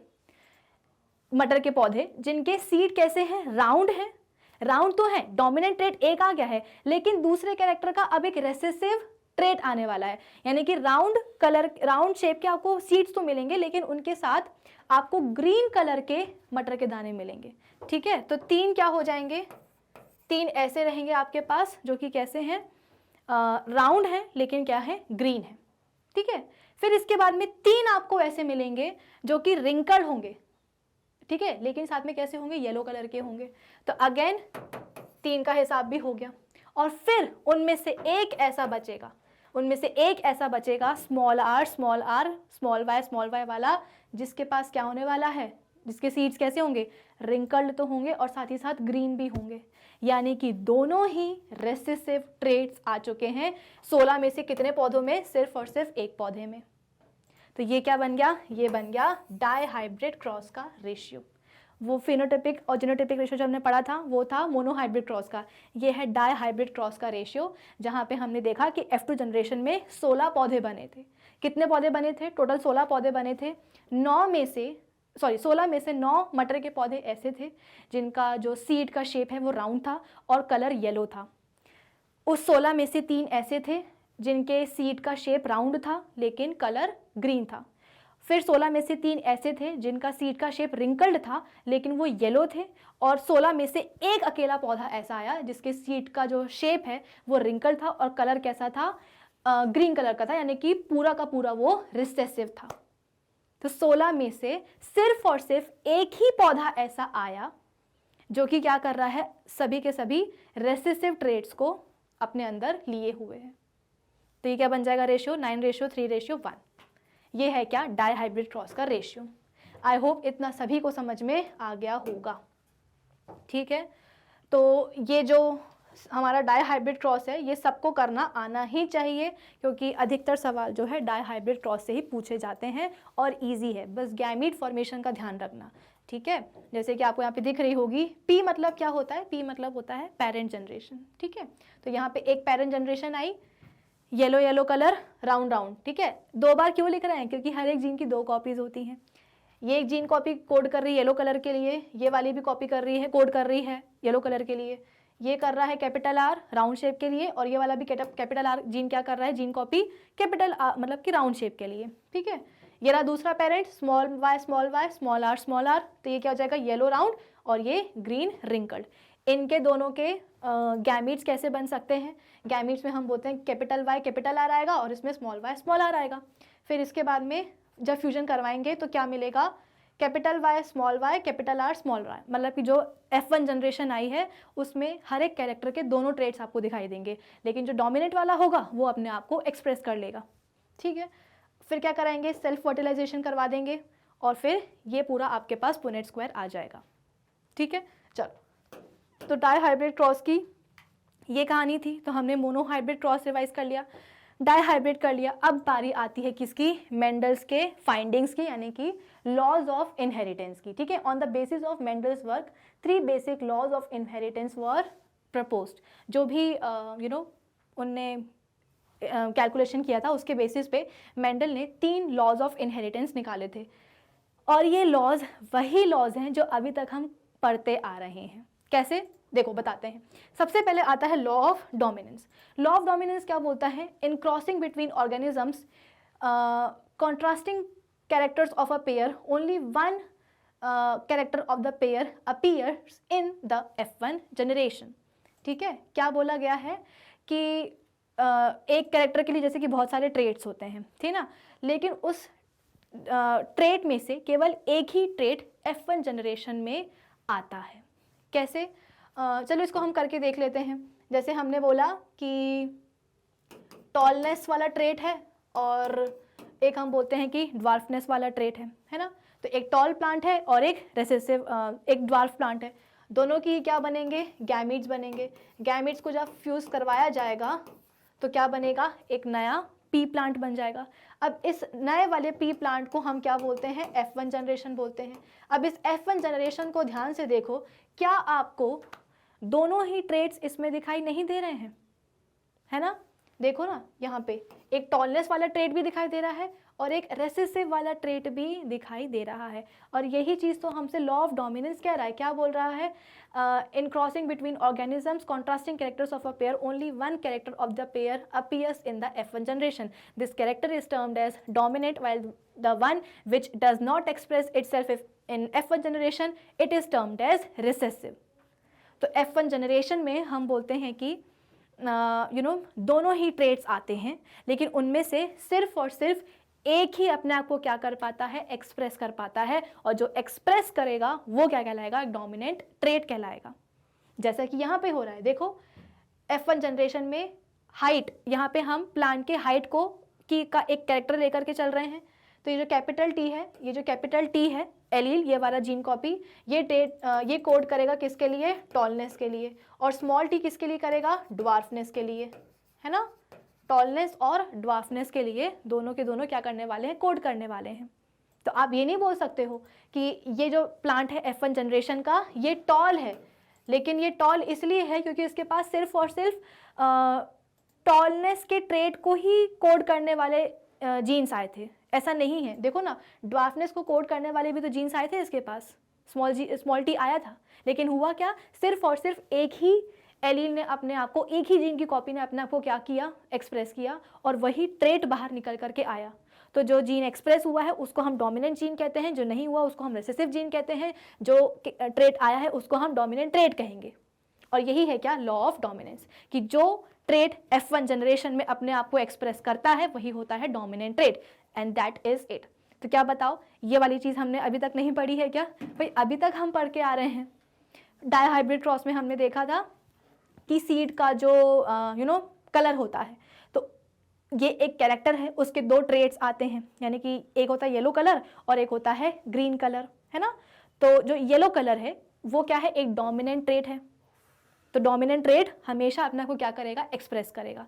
मटर के पौधे जिनके सीड कैसे हैं, राउंड हैं। राउंड तो है, डोमिनेंट ट्रेट एक आ गया है, लेकिन दूसरे कैरेक्टर का अब एक रेसेसिव ट्रेट आने वाला है, यानी कि राउंड कलर, राउंड शेप के आपको सीड्स तो मिलेंगे लेकिन उनके साथ आपको ग्रीन कलर के मटर के दाने मिलेंगे। ठीक है, तो 3 क्या हो जाएंगे, 3 ऐसे रहेंगे आपके पास जो कि कैसे हैं, राउंड है लेकिन क्या है, ग्रीन है। ठीक है, फिर इसके बाद में 3 आपको ऐसे मिलेंगे जो कि रिंकल होंगे, ठीक है, लेकिन साथ में कैसे होंगे, येलो कलर के होंगे। तो अगेन 3 का हिसाब भी हो गया। और फिर उनमें से एक ऐसा बचेगा स्मॉल आर स्मॉल वाई वाला, जिसके पास क्या होने वाला है, जिसके सीड्स कैसे होंगे, रिंकल्ड तो होंगे और साथ ही साथ ग्रीन भी होंगे। यानी कि दोनों ही रेसेसिव ट्रेट्स आ चुके हैं 16 में से कितने पौधों में, सिर्फ और सिर्फ एक पौधे में। तो ये क्या बन गया, ये बन गया डाई हाइब्रिड क्रॉस का रेशियो। वो फिनोटाइपिक और जीनोटाइपिक रेशियो जो हमने पढ़ा था वो था मोनो हाइब्रिड क्रॉस का, ये है डाई हाइब्रिड क्रॉस का रेशियो, जहाँ पे हमने देखा कि F2 जनरेशन में 16 पौधे बने थे। कितने पौधे बने थे, टोटल 16 पौधे बने थे। 16 में से 9 मटर के पौधे ऐसे थे जिनका जो सीड का शेप है वो राउंड था और कलर येलो था। उस 16 में से 3 ऐसे थे जिनके सीड का शेप राउंड था लेकिन कलर ग्रीन था। फिर 16 में से 3 ऐसे थे जिनका सीड का शेप रिंकल्ड था लेकिन वो येलो थे। और 16 में से एक अकेला पौधा ऐसा आया जिसके सीड का जो शेप है वो रिंकल्ड था और कलर कैसा था, ग्रीन कलर का था, यानी कि पूरा का पूरा वो रिसेसिव था। तो 16 में से सिर्फ और सिर्फ एक ही पौधा ऐसा आया जो कि क्या कर रहा है, सभी के सभी रेसेसिव ट्रेट्स को अपने अंदर लिए हुए है। तो ये क्या बन जाएगा रेशियो, 9:3:1। ये है क्या, डाई हाइब्रिड क्रॉस का रेशियो। आई होप इतना सभी को समझ में आ गया होगा। ठीक है, तो ये जो हमारा डाई हाइब्रिड क्रॉस है ये सबको करना आना ही चाहिए, क्योंकि अधिकतर सवाल जो है डाई हाइब्रिड क्रॉस से ही पूछे जाते हैं और इजी है। बस गैमीट फॉर्मेशन का ध्यान रखना। ठीक है, जैसे कि आपको यहाँ पे दिख रही होगी, पी मतलब क्या होता है, पी मतलब होता है पेरेंट जनरेशन। ठीक है, तो यहाँ पे एक पेरेंट जनरेशन आई, yellow yellow colour, round round. ठीक है, 2 बार क्यों लिख रहे हैं, क्योंकि हर एक जीन की 2 कॉपीज होती हैं। ये एक जीन कॉपी कोड कर रही है येलो कलर के लिए, ये वाली भी कॉपी कर रही है, कोड कर रही है येलो कलर के लिए। ये कर रहा है कैपिटल आर राउंड शेप के लिए, और ये वाला भी कैपिटल आर जीन क्या कर रहा है, जीन कॉपी कैपिटल मतलब कि राउंड शेप के लिए। ठीक है, ये रहा दूसरा parent, small Y small R, तो ये क्या हो जाएगा, येलो राउंड और ये ग्रीन रिंकल्ड। इनके दोनों के गैमीट्स कैसे बन सकते हैं, गैमीट्स में हम बोलते हैं कैपिटल वाई कैपिटल आर आएगा और इसमें स्मॉल वाई स्मॉल आर आएगा। फिर इसके बाद में जब फ्यूजन करवाएंगे तो क्या मिलेगा, capital Y capital R small R. मतलब कि जो F1 जनरेशन आई है उसमें हर एक कैरेक्टर के दोनों ट्रेट्स आपको दिखाई देंगे, लेकिन जो डोमिनेट वाला होगा वो अपने आप को एक्सप्रेस कर लेगा। ठीक है, फिर क्या कराएंगे, सेल्फ फर्टिलाइजेशन करवा देंगे और फिर ये पूरा आपके पास पुनेट स्क्वायर आ जाएगा। ठीक है, चलो, तो डाई हाइब्रिड क्रॉस की ये कहानी थी। तो हमने मोनो हाइब्रिड क्रॉस रिवाइज कर लिया, डाई हाइब्रिड कर लिया। अब बारी आती है किसकी, मेंडल्स के फाइंडिंग्स की, यानी कि लॉज ऑफ इनहेरिटेंस की। ठीक है, on the basis of Mendel's work 3 basic laws of inheritance were proposed. जो भी उनने कैलकुलेशन किया था उसके बेसिस पे मेंडल ने 3 लॉज ऑफ इनहेरिटेंस निकाले थे, और ये लॉज वही लॉज हैं जो अभी तक हम पढ़ते आ रहे हैं। कैसे, देखो बताते हैं। सबसे पहले आता है law of dominance. Law of dominance क्या बोलता है, in crossing between organisms contrasting characters of a pair, only one character of the pair appears in the F1 generation. ठीक है, क्या बोला गया है कि एक कैरेक्टर के लिए जैसे कि बहुत सारे ट्रेट्स होते हैं, ठीक ना, लेकिन उस ट्रेट में से केवल एक ही ट्रेट F1 जनरेशन में आता है। कैसे, चलो इसको हम करके देख लेते हैं। जैसे हमने बोला कि टॉलनेस वाला ट्रेट है और एक हम बोलते हैं कि ड्वार्फनेस वाला ट्रेट है ना। तो एक टॉल प्लांट है और एक रेसेसिव एक ड्वार्फ प्लांट है। दोनों की क्या बनेंगे, गैमीट्स बनेंगे। गैमीट्स को जब फ्यूज़ करवाया जाएगा तो क्या बनेगा, एक नया पी प्लांट बन जाएगा। अब इस नए वाले पी प्लांट को हम क्या बोलते हैं, F1 जनरेशन बोलते हैं। अब इस F1 जनरेशन को ध्यान से देखो, क्या आपको दोनों ही ट्रेट्स इसमें दिखाई नहीं दे रहे हैं, है ना। देखो ना, यहाँ पे एक टॉलनेस वाला ट्रेट भी दिखाई दे रहा है और एक रेसेसिव वाला ट्रेट भी दिखाई दे रहा है। और यही चीज़ तो हमसे लॉ ऑफ डोमिनेंस कह रहा है। क्या बोल रहा है, in crossing between organisms contrasting characters of a pair, only one character of the pair appears in the F1 generation. This character is termed as dominate, while the one which does not express itself in F1 generation, it is termed as recessive। तो F1 generation में हम बोलते हैं कि दोनों ही traits आते हैं, लेकिन उनमें से सिर्फ और सिर्फ एक ही अपने आप को क्या कर पाता है, एक्सप्रेस कर पाता है। और जो एक्सप्रेस करेगा वो क्या कहलाएगा, डोमिनेंट ट्रेट कहलाएगा। जैसा कि यहाँ पे हो रहा है, देखो F1 जनरेशन में हाइट, यहाँ पे हम प्लांट के हाइट को का एक कैरेक्टर लेकर के चल रहे हैं। तो ये जो कैपिटल T है एलील, ये वाला जीन कॉपी, ये कोड करेगा किसके लिए, टॉलनेस के लिए। और स्मॉल t किसके लिए करेगा, ड्वार्फनेस के लिए, है ना। टॉलनेस और ड्वार्फनेस के लिए दोनों के दोनों क्या करने वाले हैं, कोड करने वाले हैं। तो आप ये नहीं बोल सकते हो कि ये जो प्लांट है F1 जनरेशन का ये टॉल है, लेकिन ये टॉल इसलिए है क्योंकि इसके पास सिर्फ और सिर्फ टॉलनेस के ट्रेट को ही कोड करने वाले जीन्स आए थे। ऐसा नहीं है, देखो ना, ड्वार्फनेस को कोड करने वाले भी तो जीन्स आए थे इसके पास, स्मॉल t आया था। लेकिन हुआ क्या, सिर्फ और सिर्फ एक ही एलील ने अपने आप को, एक ही जीन की कॉपी ने अपने आप को क्या किया, एक्सप्रेस किया, और वही ट्रेट बाहर निकल करके आया। तो जो जीन एक्सप्रेस हुआ है उसको हम डोमिनेंट जीन कहते हैं, जो नहीं हुआ उसको हम रिसेसिव जीन कहते हैं, जो ट्रेट आया है उसको हम डोमिनेंट ट्रेट कहेंगे। और यही है क्या, लॉ ऑफ डोमिनेंस, कि जो ट्रेट F1 जनरेशन में अपने आप को एक्सप्रेस करता है वही होता है dominant trait, and that is it. तो क्या बताओ, ये वाली चीज़ हमने अभी तक नहीं पढ़ी है क्या? भाई अभी तक हम पढ़ के आ रहे हैं। डायहाइब्रिड क्रॉस में हमने देखा था कि सीड का जो कलर होता है, तो ये एक कैरेक्टर है, उसके दो ट्रेट्स आते हैं, यानी कि एक होता है येलो कलर और एक होता है ग्रीन कलर, है ना। तो जो येलो कलर है वो क्या है, एक डोमिनेंट ट्रेट है। तो डोमिनेंट ट्रेट हमेशा अपना को क्या करेगा, एक्सप्रेस करेगा।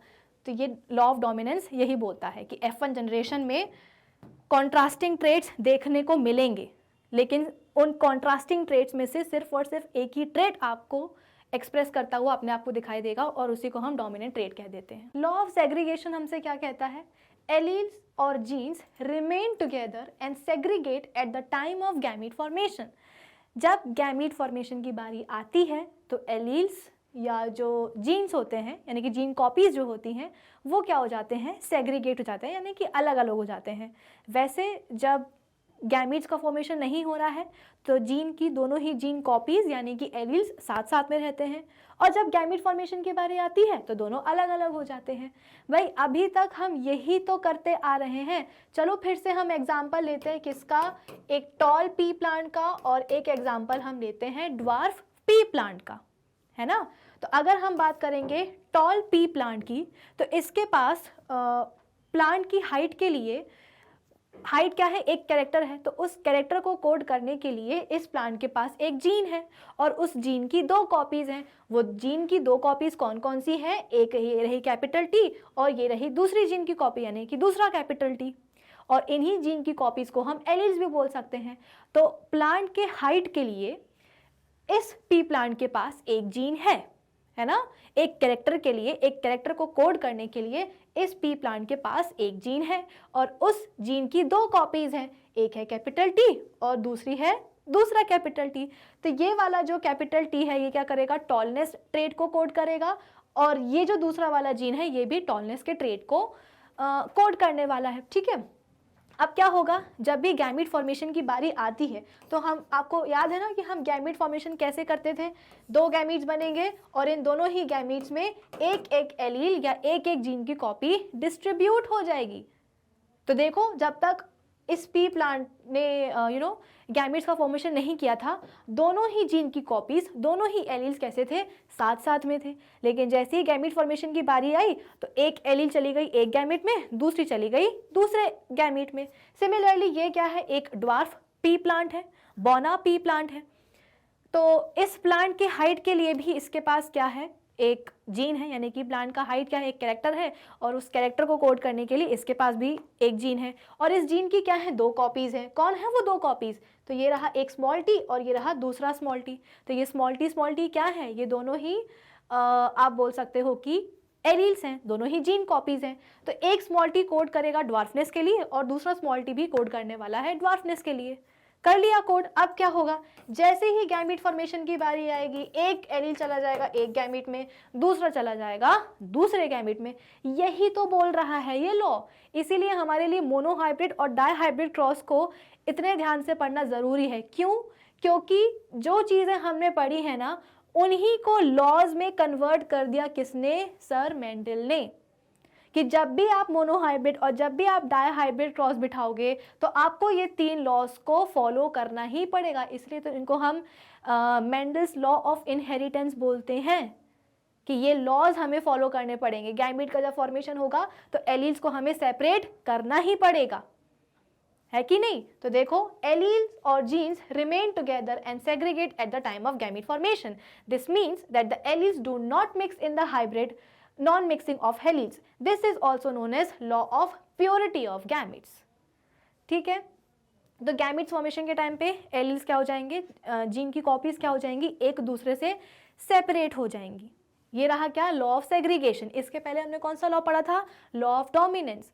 तो ये लॉ ऑफ डोमिनेंस यही बोलता है कि F1 जनरेशन में कॉन्ट्रास्टिंग ट्रेट्स देखने को मिलेंगे, लेकिन उन कॉन्ट्रास्टिंग ट्रेट्स में से सिर्फ और सिर्फ एक ही ट्रेट आपको एक्सप्रेस करता हुआ अपने आप को दिखाई देगा, और उसी को हम डोमिनेंट ट्रेट कह देते हैं। लॉ ऑफ सेग्रीगेशन हमसे क्या कहता है, एलील्स और genes remain together and segregate at the time of gamete formation. जब गैमीट फॉर्मेशन की बारी आती है तो एलील्स या जो जीन्स होते हैं, यानी कि जीन कॉपीज़ जो होती हैं, वो क्या हो जाते हैं, सेग्रीगेट हो जाते हैं, यानी कि अलग अलग हो जाते हैं। वैसे जब गैमीट्स का फॉर्मेशन नहीं हो रहा है तो जीन की दोनों ही जीन कॉपीज़ यानी कि एलील्स साथ साथ में रहते हैं, और जब गैमीट फॉर्मेशन की बारी आती है तो दोनों अलग अलग हो जाते हैं। भाई अभी तक हम यही तो करते आ रहे हैं। चलो फिर से हम एग्जाम्पल लेते हैं किसका, एक टॉल पी प्लांट का, और एक एग्जाम्पल हम लेते हैं ड्वार्फ पी प्लांट का, है ना। तो अगर हम बात करेंगे टॉल पी प्लांट की, तो इसके पास प्लांट की हाइट के लिए, हाइट क्या है, एक कैरेक्टर है, तो उस कैरेक्टर को कोड करने के लिए इस प्लांट के पास एक जीन है, और उस जीन की दो कॉपीज़ हैं। वो जीन की दो कॉपीज़ कौन कौन सी हैं, एक ये रही कैपिटल टी, और ये रही दूसरी जीन की कॉपी यानी कि दूसरा कैपिटल टी, और इन्हीं जीन की कॉपीज़ को हम एलील्स भी बोल सकते हैं। तो प्लांट के हाइट के लिए इस पी प्लांट के पास एक जीन है ना, एक कैरेक्टर के लिए, एक कैरेक्टर को कोड करने के लिए इस पी प्लांट के पास एक जीन है, और उस जीन की दो कॉपीज हैं, एक है कैपिटल टी और दूसरी है दूसरा कैपिटल टी। तो ये वाला जो कैपिटल टी है ये क्या करेगा, टॉलनेस ट्रेट को कोड करेगा, और ये जो दूसरा वाला जीन है ये भी टॉलनेस के ट्रेट को कोड करने वाला है, ठीक है। अब क्या होगा, जब भी गैमीट फॉर्मेशन की बारी आती है तो हम, आपको याद है ना कि हम गैमीट फॉर्मेशन कैसे करते थे, दो गैमीट्स बनेंगे और इन दोनों ही गैमीट्स में एक एक एलील या एक एक जीन की कॉपी डिस्ट्रीब्यूट हो जाएगी। तो देखो जब तक इस पी प्लांट ने गैमीट्स का फॉर्मेशन नहीं किया था, दोनों ही जीन की कॉपीज, दोनों ही एलील्स कैसे थे, साथ साथ में थे। लेकिन जैसे ही गैमीट फॉर्मेशन की बारी आई तो एक एलील चली गई एक गैमीट में, दूसरी चली गई दूसरे गैमीट में। सिमिलरली ये क्या है, एक ड्वार्फ पी प्लांट है, बोना पी प्लांट है। तो इस प्लांट के हाइट के लिए भी इसके पास क्या है, एक जीन है, यानी कि प्लांट का हाइट क्या है, एक कैरेक्टर है, और उस कैरेक्टर को कोड करने के लिए इसके पास भी एक जीन है, और इस जीन की क्या है, दो कॉपीज़ हैं। कौन है वो दो कॉपीज़, तो ये रहा एक स्मॉल टी और ये रहा दूसरा स्मॉल टी। तो ये स्मॉल टी क्या है, ये दोनों ही आप बोल सकते हो कि एलील्स हैं, दोनों ही जीन कॉपीज़ हैं। तो एक स्मॉल टी कोड करेगा ड्वार्फनेस के लिए और दूसरा स्मॉल टी भी कोड करने वाला है ड्वार्फनेस के लिए। कर लिया कोड। अब क्या होगा, जैसे ही गैमीट फॉर्मेशन की बारी आएगी, एक एलील चला जाएगा एक गैमीट में, दूसरा चला जाएगा दूसरे गैमीट में। यही तो बोल रहा है ये लॉ। इसीलिए हमारे लिए मोनोहाइब्रिड और डायहाइब्रिड क्रॉस को इतने ध्यान से पढ़ना ज़रूरी है। क्यों? क्योंकि जो चीज़ें हमने पढ़ी है ना, उन्हीं को लॉज में कन्वर्ट कर दिया किसने, सर मेंडल ने। कि जब भी आप मोनोहाइब्रिड और जब भी आप डायहाइब्रिड क्रॉस बिठाओगे तो आपको ये तीन लॉज को फॉलो करना ही पड़ेगा। इसलिए तो इनको हम मेंडल्स लॉ ऑफ इनहेरिटेंस बोलते हैं, कि ये लॉज हमें फॉलो करने पड़ेंगे। गैमीट का जब फॉर्मेशन होगा तो एलील्स को हमें सेपरेट करना ही पड़ेगा, है कि नहीं। तो देखो, एलील्स और genes remain together and segregate at the time of gamete formation. This means that the alleles do not mix in the hybrid non-mixing of alleles. This is also known as law of purity of gametes. ठीक है, तो gametes formation के time पे alleles क्या हो जाएंगे, gene की copies क्या हो जाएंगी, एक दूसरे से सेपरेट हो जाएंगी। ये रहा क्या, लॉ ऑफ सेग्रीगेशन। इसके पहले हमने कौन सा लॉ पढ़ा था, लॉ ऑफ डोमिनेंस,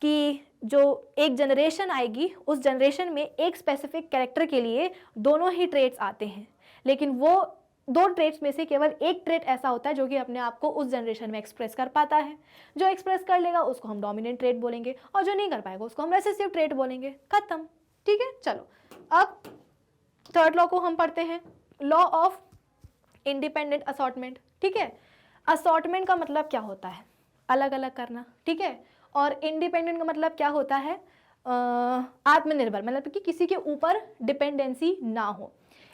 कि जो एक जनरेशन आएगी उस जनरेशन में एक स्पेसिफिक कैरेक्टर के लिए दोनों ही ट्रेट्स आते हैं, लेकिन वो दो ट्रेट्स में से केवल एक ट्रेट ऐसा होता है जो कि अपने आप को उस जनरेशन में एक्सप्रेस कर पाता है। जो एक्सप्रेस कर लेगा उसको हम डोमिनेंट ट्रेट बोलेंगे, और जो नहीं कर पाएगा उसको हम रेसेसिव ट्रेट बोलेंगे। खत्म, ठीक है। चलो अब थर्ड लॉ को हम पढ़ते हैं, लॉ ऑफ इंडिपेंडेंट असॉर्टमेंट। ठीक है, असॉर्टमेंट का मतलब क्या होता है? अलग अलग करना, ठीक है। और इंडिपेंडेंट का मतलब क्या होता है? आत्मनिर्भर, मतलब कि किसी के ऊपर डिपेंडेंसी ना हो।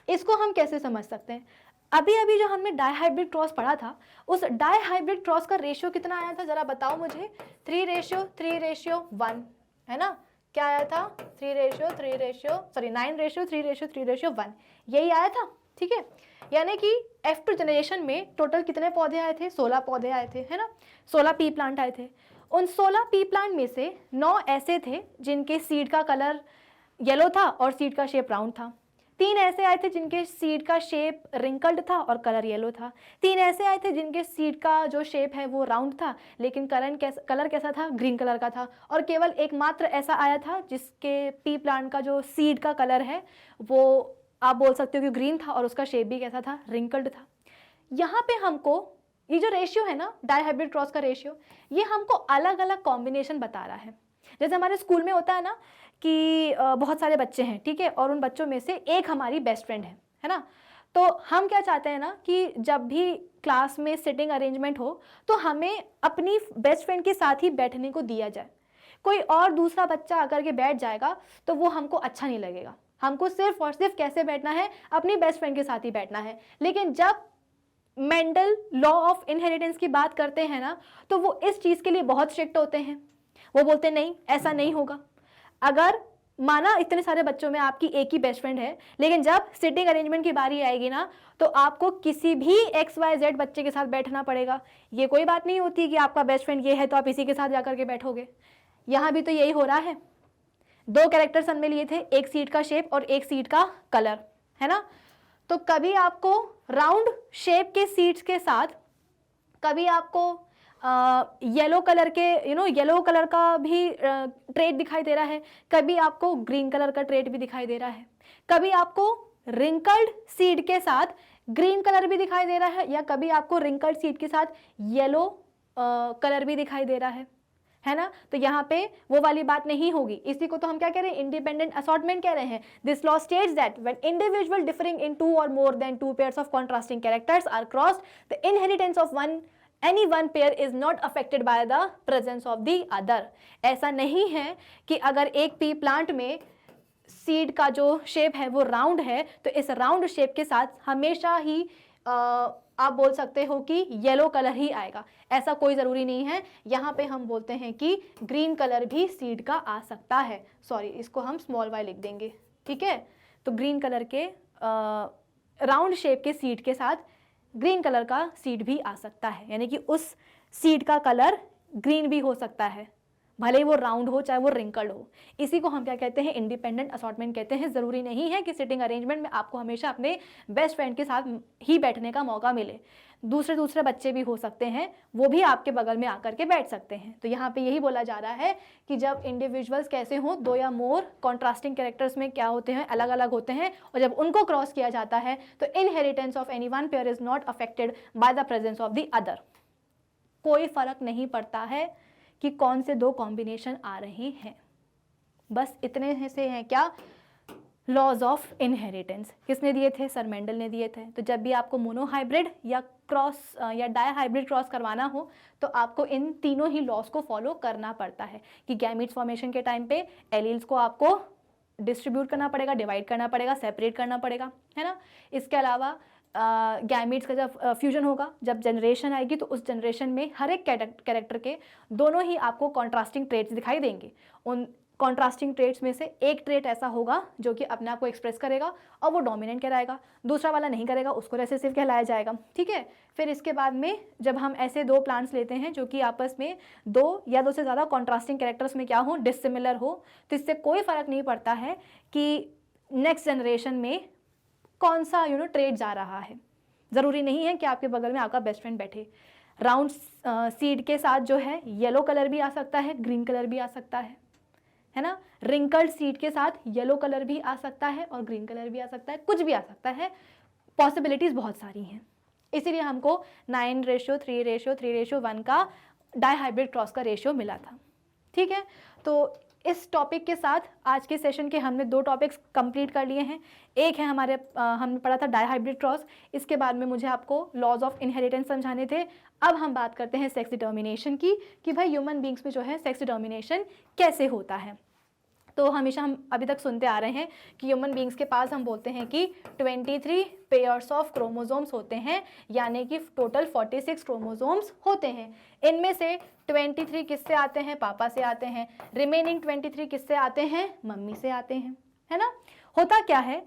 इसको हम कैसे समझ सकते हैं? अभी अभी जो हमने डाइहाइब्रिड क्रॉस पढ़ा था, उस डाइहाइब्रिड क्रॉस का रेशियो कितना आया था जरा बताओ मुझे? 3:3:1 है ना? क्या आया था? 9:3:3:1, यही आया था, ठीक है। यानी कि F2 जनरेशन में टोटल कितने पौधे आए थे? 16 पौधे आए थे, है ना? 16 पी प्लांट आए थे। उन 16 पी प्लांट में से 9 ऐसे थे जिनके सीड का कलर येलो था और सीड का शेप राउंड था। 3 ऐसे आए थे जिनके सीड का शेप रिंकल्ड था और कलर येलो था। 3 ऐसे आए थे जिनके सीड का जो शेप है वो राउंड था, लेकिन कलर कैसा था? ग्रीन कलर का था। और केवल एकमात्र ऐसा आया था जिसके पी प्लांट का जो सीड का कलर है वो आप बोल सकते हो कि ग्रीन था और उसका शेप भी कैसा था? रिंकल्ड था। यहाँ पे हमको ये जो रेशियो है ना, डाइहाइब्रिड क्रॉस का रेशियो, ये हमको अलग अलग कॉम्बिनेशन बता रहा है। जैसे हमारे स्कूल में होता है ना कि बहुत सारे बच्चे हैं, ठीक है, और उन बच्चों में से एक हमारी बेस्ट फ्रेंड है ना? तो हम क्या चाहते हैं ना कि जब भी क्लास में सिटिंग अरेंजमेंट हो तो हमें अपनी बेस्ट फ्रेंड के साथ ही बैठने को दिया जाए। कोई और दूसरा बच्चा आकर के बैठ जाएगा तो वो हमको अच्छा नहीं लगेगा। हमको सिर्फ और सिर्फ कैसे बैठना है? अपनी बेस्ट फ्रेंड के साथ ही बैठना है। लेकिन जब मेंडल लॉ ऑफ इनहेरिटेंस की बात करते हैं ना, तो वो इस चीज़ के लिए बहुत स्ट्रिक्ट होते हैं। वो बोलते नहीं, ऐसा नहीं होगा। अगर माना इतने सारे बच्चों में आपकी एक ही बेस्ट फ्रेंड है, लेकिन जब सिटिंग अरेंजमेंट की बारी आएगी ना, तो आपको किसी भी XYZ बच्चे के साथ बैठना पड़ेगा। ये कोई बात नहीं होती कि आपका बेस्ट फ्रेंड ये है तो आप इसी के साथ जाकर के बैठोगे। यहाँ भी तो यही हो रहा है। 2 कैरेक्टर्स हमने लिए थे, एक सीट का शेप और एक सीट का कलर, है ना? तो कभी आपको राउंड शेप के सीड्स के साथ, कभी आपको येलो कलर के येलो कलर का भी ट्रेट दिखाई दे रहा है, कभी आपको ग्रीन कलर का ट्रेट भी दिखाई दे रहा है, कभी आपको रिंकल्ड सीड के साथ ग्रीन कलर भी दिखाई दे रहा है, या कभी आपको रिंकल्ड सीड के साथ येलो कलर भी दिखाई दे रहा है ना? तो यहाँ पे वो वाली बात नहीं होगी। इसी को तो हम क्या कह रहे हैं? इंडिपेंडेंट असॉर्टमेंट कह रहे हैं। This law states that when individual differing in 2 और more than 2 pairs of contrasting characters are crossed, the inheritance of any one pair is not affected by the presence of the other। ऐसा नहीं है कि अगर एक P plant में seed का जो शेप है वो राउंड है तो इस राउंड शेप के साथ हमेशा ही आप बोल सकते हो कि येलो कलर ही आएगा। ऐसा कोई ज़रूरी नहीं है। यहाँ पे हम बोलते हैं कि ग्रीन कलर भी सीड का आ सकता है। सॉरी, इसको हम स्मॉल y लिख देंगे, ठीक है? तो ग्रीन कलर के राउंड शेप के सीड के साथ ग्रीन कलर का सीड भी आ सकता है, यानी कि उस सीड का कलर ग्रीन भी हो सकता है, भले ही वो राउंड हो चाहे वो रिंकल्ड हो। इसी को हम क्या कहते हैं? इंडिपेंडेंट असॉर्टमेंट कहते हैं। ज़रूरी नहीं है कि सिटिंग अरेंजमेंट में आपको हमेशा अपने बेस्ट फ्रेंड के साथ ही बैठने का मौका मिले। दूसरे बच्चे भी हो सकते हैं, वो भी आपके बगल में आकर के बैठ सकते हैं। तो यहाँ पे यही बोला जा रहा है कि जब इंडिविजुअल्स कैसे हों, 2 या मोर कॉन्ट्रास्टिंग कैरेक्टर्स में क्या होते हैं? अलग अलग होते हैं, और जब उनको क्रॉस किया जाता है तो inheritance of any one pair is not affected by the presence of the other. कोई फर्क नहीं पड़ता है कि कौन से 2 कॉम्बिनेशन आ रहे हैं। बस इतने से हैं क्या? Laws of inheritance. किसने दिए थे? सर मेंडल ने दिए थे। तो जब भी आपको मोनोहाइब्रिड या क्रॉस या डाइहाइब्रिड क्रॉस करवाना हो तो आपको इन तीनों ही लॉज को फॉलो करना पड़ता है कि गैमीट्स फॉर्मेशन के टाइम पे एलील्स को आपको डिस्ट्रीब्यूट करना पड़ेगा, डिवाइड करना पड़ेगा, सेपरेट करना पड़ेगा, है ना? इसके अलावा गैमीट्स का जब फ्यूजन होगा, जब जनरेशन आएगी, तो उस जनरेशन में हर एक कैरेक्टर के दोनों ही आपको कॉन्ट्रास्टिंग ट्रेट्स दिखाई देंगे। उन कॉन्ट्रास्टिंग ट्रेट्स में से एक ट्रेट ऐसा होगा जो कि अपने आप को एक्सप्रेस करेगा और वो डोमिनेंट कहलाएगा, दूसरा वाला नहीं करेगा, उसको रेसेसिव कहलाया जाएगा, ठीक है? फिर इसके बाद में जब हम ऐसे 2 प्लांट्स लेते हैं जो कि आपस में 2 या 2 से ज़्यादा कॉन्ट्रास्टिंग कैरेक्टर्स में क्या हो? डिसिमिलर हो, तो इससे कोई फ़र्क नहीं पड़ता है कि नेक्स्ट जनरेशन में कौन सा ट्रेट जा रहा है। ज़रूरी नहीं है कि आपके बगल में आपका बेस्ट फ्रेंड बैठे। राउंड सीड के साथ जो है येलो कलर भी आ सकता है, ग्रीन कलर भी आ सकता है ना? रिंकल्ड सीड के साथ येलो कलर भी आ सकता है और ग्रीन कलर भी आ सकता है, कुछ भी आ सकता है। पॉसिबिलिटीज़ बहुत सारी हैं, इसीलिए हमको 9:3:3:1 का डाईहाइब्रिड क्रॉस का रेशियो मिला था। ठीक है, तो इस टॉपिक के साथ आज के सेशन के हमने 2 टॉपिक्स कंप्लीट कर लिए हैं। एक है हमारे हमने पढ़ा था डाईहाइब्रिड क्रॉस, इसके बाद में मुझे आपको लॉज ऑफ इनहेरिटेंस समझाने थे। अब हम बात करते हैं सेक्स डिटर्मिनेशन की, कि भाई ह्यूमन बींग्स में जो है सेक्स डिटर्मिनेशन कैसे होता है। तो हमेशा हम अभी तक सुनते आ रहे हैं कि ह्यूमन बींग्स के पास हम बोलते हैं कि 23 पेयर्स ऑफ क्रोमोसोम्स होते हैं, यानी कि टोटल 46 क्रोमोसोम्स होते हैं। इनमें से 23 किससे आते हैं? पापा से आते हैं। रिमेनिंग 23 किससे आते हैं? मम्मी से आते हैं, है ना। होता क्या है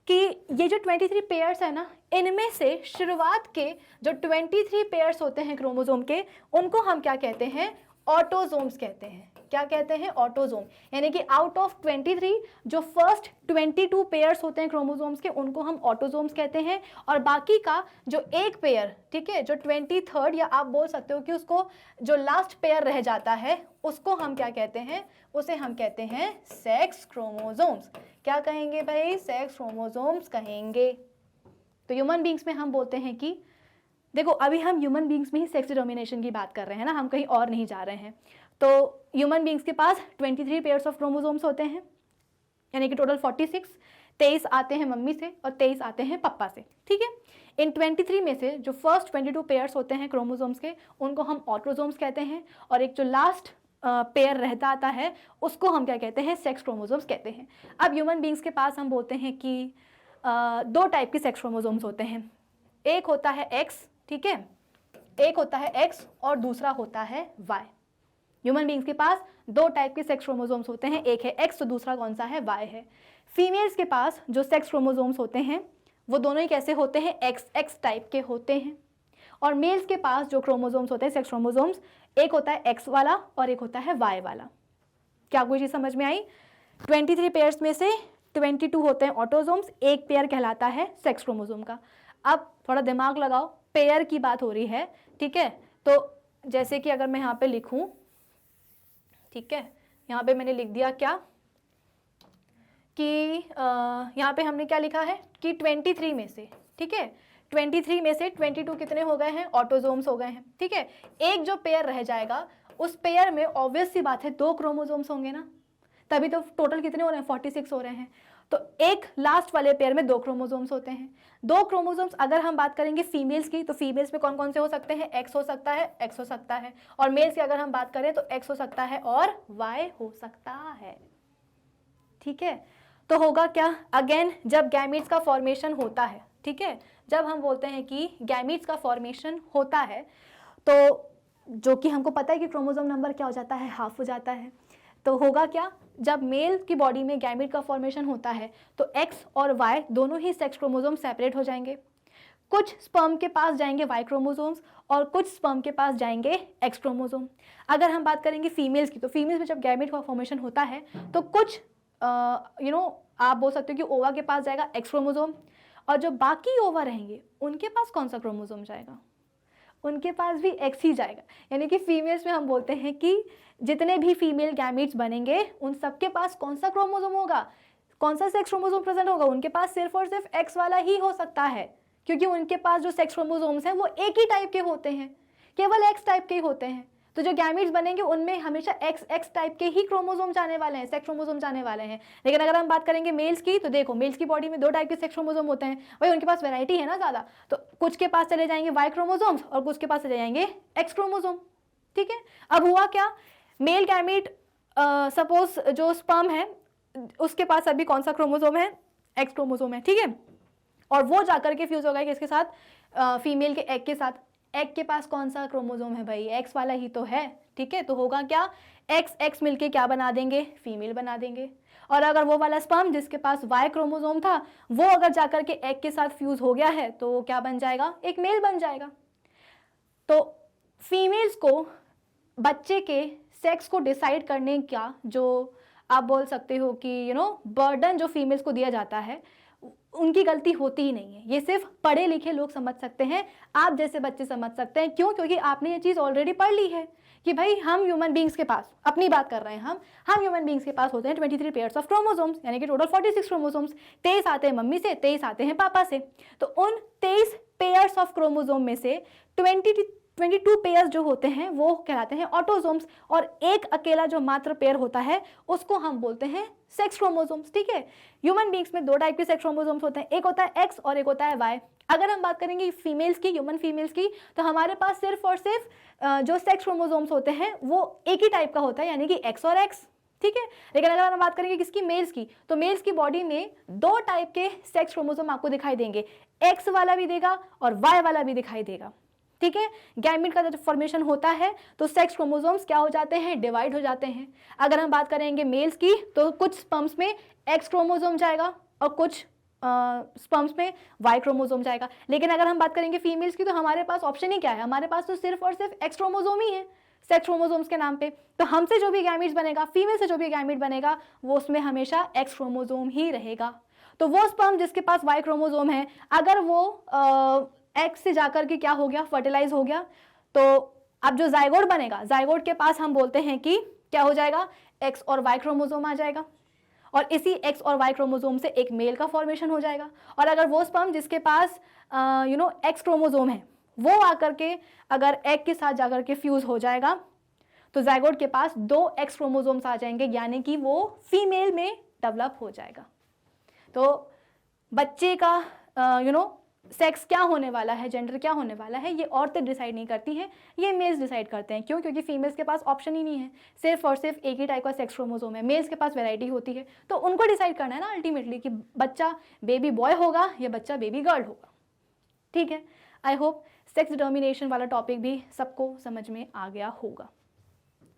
कि ये जो 23 पेयर्स है ना, इनमें से शुरुआत के जो 23 पेयर्स होते हैं क्रोमोसोम के, उनको हम क्या कहते हैं? ऑटोजोम्स कहते हैं। क्या कहते हैं? ऑटोजोम। यानी कि आउट ऑफ 23 जो फर्स्ट 22 पेयर्स होते हैं क्रोमोसोम्स के, उनको हम ऑटोजोम्स कहते हैं। और बाकी का जो एक पेयर, ठीक है, जो 23rd, या आप बोल सकते हो कि उसको जो लास्ट पेयर रह जाता है, उसको हम क्या कहते हैं? उसे हम कहते हैं सेक्स क्रोमोसोम्स। क्या कहेंगे भाई? सेक्स क्रोमोसोम्स कहेंगे। तो ह्यूमन बींग्स में हम बोलते हैं कि देखो, अभी हम ह्यूमन बींग्स में ही सेक्स डिटर्मिनेशन की बात कर रहे हैं ना, हम कहीं और नहीं जा रहे हैं। तो ह्यूमन बींग्स के पास 23 पेयर्स ऑफ क्रोमोसोम्स होते हैं, यानी कि टोटल 46। 23 आते हैं मम्मी से और 23 आते हैं पापा से। ठीक है, इन 23 में से जो फर्स्ट 22 पेयर्स होते हैं क्रोमोसोम्स के, उनको हम ऑटोजोम्स कहते हैं। और एक जो लास्ट पेयर रहता आता है, उसको हम क्या कहते हैं? सेक्स क्रोमोसोम्स कहते हैं। अब ह्यूमन बींग्स के पास हम बोलते हैं कि 2 टाइप के सेक्स क्रोमोसोम्स होते हैं। एक होता है एक्स, ठीक है, एक होता है एक्स और दूसरा होता है वाई। ह्यूमन बींग्स के पास 2 टाइप के सेक्स क्रोमोसोम्स होते हैं, एक है एक्स तो दूसरा कौन सा है? वाई है। फीमेल्स के पास जो सेक्स क्रोमोसोम्स होते हैं वो दोनों ही कैसे होते हैं? एक्स एक्स टाइप के होते हैं। और मेल्स के पास जो क्रोमोसोम्स होते हैं, सेक्स क्रोमोसोम्स, एक होता है एक्स वाला और एक होता है वाई वाला। क्या कोई चीज़ समझ में आई? 23 पेयर्स में से 22 होते हैं ऑटोजोम्स, एक पेयर कहलाता है सेक्स क्रोमोसोम का। अब थोड़ा दिमाग लगाओ, पेयर की बात हो रही है, ठीक है। तो जैसे कि अगर मैं यहाँ पे लिखूं, ठीक है, यहाँ पे मैंने लिख दिया क्या कि यहाँ पे हमने क्या लिखा है कि 23 में से, ठीक है, 23 में से 22 कितने हो गए हैं? ऑटोजोम्स हो गए हैं। ठीक है, एक जो पेयर रह जाएगा, उस पेयर में ऑब्वियस सी बात है 2 क्रोमोसोम्स होंगे ना, तभी तो टोटल कितने हो रहे हैं? 46 हो रहे हैं। तो एक लास्ट वाले पेयर में 2 क्रोमोसोम्स होते हैं। 2 क्रोमोसोम्स अगर हम बात करेंगे फीमेल्स की, तो फीमेल्स में कौन कौन से हो सकते हैं? एक्स हो सकता है, एक्स हो सकता है। और मेल्स की अगर हम बात करें तो एक्स हो सकता है और वाई हो सकता है। ठीक है, तो होगा क्या? अगेन जब गैमीट्स का फॉर्मेशन होता है, ठीक है, जब हम बोलते हैं कि गैमीट्स का फॉर्मेशन होता है, तो जो कि हमको पता है कि क्रोमोसोम नंबर क्या हो जाता है? हाफ हो जाता है। तो होगा क्या? जब मेल की बॉडी में गैमीट का फॉर्मेशन होता है तो एक्स और वाई दोनों ही सेक्स क्रोमोसोम सेपरेट हो जाएंगे। कुछ स्पर्म के पास जाएंगे वाई क्रोमोसोम्स और कुछ स्पर्म के पास जाएंगे एक्स क्रोमोसोम। अगर हम बात करेंगे फीमेल्स की, तो फीमेल्स में जब गैमीट का फॉर्मेशन होता है तो कुछ आप बोल सकते हो कि ओवा के पास जाएगा एक्स क्रोमोसोम, और जो बाकी ओवा रहेंगे उनके पास कौन सा क्रोमोसोम जाएगा? उनके पास भी एक्स ही जाएगा। यानी कि फीमेल्स में हम बोलते हैं कि जितने भी फीमेल गैमीट्स बनेंगे उन सबके पास कौन सा क्रोमोसोम होगा? कौन सा सेक्स क्रोमोसोम प्रेजेंट होगा? उनके पास सिर्फ और सिर्फ एक्स वाला ही हो सकता है, क्योंकि उनके पास जो सेक्स क्रोमोसोम्स हैं वो एक ही टाइप के होते हैं, केवल एक्स टाइप के ही होते हैं। तो जो गैमीट्स बनेंगे उनमें हमेशा एक्स एक्स टाइप के ही क्रोमोसोम जाने वाले हैं, सेक्स क्रोमोसोम जाने वाले हैं। लेकिन अगर हम बात करेंगे मेल्स की, तो देखो मेल्स की बॉडी में 2 टाइप के सेक्स क्रोमोसोम होते हैं, भाई उनके पास वैरायटी है ना ज़्यादा, तो कुछ के पास चले जाएंगे वाई क्रोमोसोम्स और कुछ के पास चले जाएंगे एक्स क्रोमोसोम। ठीक है, अब हुआ क्या? मेल गैमीट सपोज जो स्पर्म है उसके पास अभी कौन सा क्रोमोसोम है? एक्स क्रोमोसोम है, ठीक है, और वो जाकर के फ्यूज होगा किसके साथ? फीमेल के एग के साथ। एग के पास कौन सा क्रोमोसोम है भाई? एक्स वाला ही तो है। ठीक है, तो होगा क्या? एक्स एक्स मिलके क्या बना देंगे? फीमेल बना देंगे। और अगर वो वाला स्पर्म जिसके पास वाई क्रोमोसोम था, वो अगर जाकर के एग के साथ फ्यूज हो गया है तो क्या बन जाएगा? एक मेल बन जाएगा। तो फीमेल्स को बच्चे के सेक्स को डिसाइड करने का जो आप बोल सकते हो कि बर्डन जो फीमेल्स को दिया जाता है, उनकी गलती होती ही नहीं है। ये सिर्फ पढ़े लिखे लोग समझ सकते हैं, आप जैसे बच्चे समझ सकते हैं। क्यों? क्योंकि आपने ये चीज़ ऑलरेडी पढ़ ली है कि भाई हम ह्यूमन बींग्स के पास, अपनी बात कर रहे हैं हम ह्यूमन बींग्स के पास होते हैं 23 पेयर्स ऑफ क्रोमोसोम्स, यानी कि टोटल 46 क्रोमोसोम्स। 23 आते हैं मम्मी से, 23 आते हैं पापा से। तो उन 23 पेयर्स ऑफ क्रोमोसोम में से 22 पेयर्स जो होते हैं वो कहलाते हैं ऑटोसोम्स, और एक अकेला जो मात्र पेयर होता है उसको हम बोलते हैं सेक्स क्रोमोसोम्स। ठीक है, ह्यूमन बींग्स में दो टाइप के सेक्स क्रोमोसोम्स होते हैं, एक होता है एक्स और एक होता है वाई। अगर हम बात करेंगे फीमेल्स की, ह्यूमन फीमेल्स की, तो हमारे पास सिर्फ और सिर्फ जो सेक्स क्रोमोसोम्स होते हैं वो एक ही टाइप का होता है, यानी कि एक्स और एक्स। ठीक है, लेकिन अगर हम बात करेंगे किसकी, मेल्स की, तो मेल्स की बॉडी में दो टाइप के सेक्स क्रोमोसोम आपको दिखाई देंगे, एक्स वाला भी देगा और वाई वाला भी दिखाई देगा। ठीक है, गैमीट का जब फॉर्मेशन होता है तो सेक्स क्रोमोसोम्स क्या हो जाते हैं, डिवाइड हो जाते हैं। अगर हम बात करेंगे मेल्स की, तो कुछ स्पर्म्स में एक्स क्रोमोसोम जाएगा और कुछ स्पर्म्स में वाई क्रोमोसोम जाएगा। लेकिन अगर हम बात करेंगे फीमेल्स की, तो हमारे पास ऑप्शन ही क्या है, हमारे पास तो सिर्फ और सिर्फ एक्स क्रोमोसोम ही है सेक्स क्रोमोसोम्स के नाम पे। तो हमसे जो भी गैमीट्स बनेगा, फीमेल से जो भी गैमीट बनेगा, वो उसमें हमेशा एक्स क्रोमोसोम ही रहेगा। तो वो स्पर्म जिसके पास वाई क्रोमोसोम है, अगर वो एक्स से जाकर के क्या हो गया, फर्टिलाइज हो गया, तो अब जो जाइगोट बनेगा, जाइगोट के पास हम बोलते हैं कि क्या हो जाएगा, एक्स और वाई क्रोमोसोम आ जाएगा, और इसी एक्स और वाई क्रोमोसोम से एक मेल का फॉर्मेशन हो जाएगा। और अगर वो स्पर्म जिसके पास एक्स क्रोमोसोम है, वो आकर के अगर एग के साथ जाकर के फ्यूज हो जाएगा, तो जाइगोट के पास दो एक्स क्रोमोसोम्स आ जाएंगे, यानी कि वो फीमेल में डेवलप हो जाएगा। तो बच्चे का सेक्स क्या होने वाला है, जेंडर क्या होने वाला है, ये औरतें डिसाइड नहीं करती हैं, ये मेल्स डिसाइड करते हैं। क्यों? क्योंकि फीमेल्स के पास ऑप्शन ही नहीं है, सिर्फ और सिर्फ एक ही टाइप का सेक्स क्रोमोसोम है। मेल्स के पास वैरायटी होती है, तो उनको डिसाइड करना है ना अल्टीमेटली कि बच्चा बेबी बॉय होगा या बच्चा बेबी गर्ल होगा। ठीक है, आई होप सेक्स डिटर्मिनेशन वाला टॉपिक भी सबको समझ में आ गया होगा।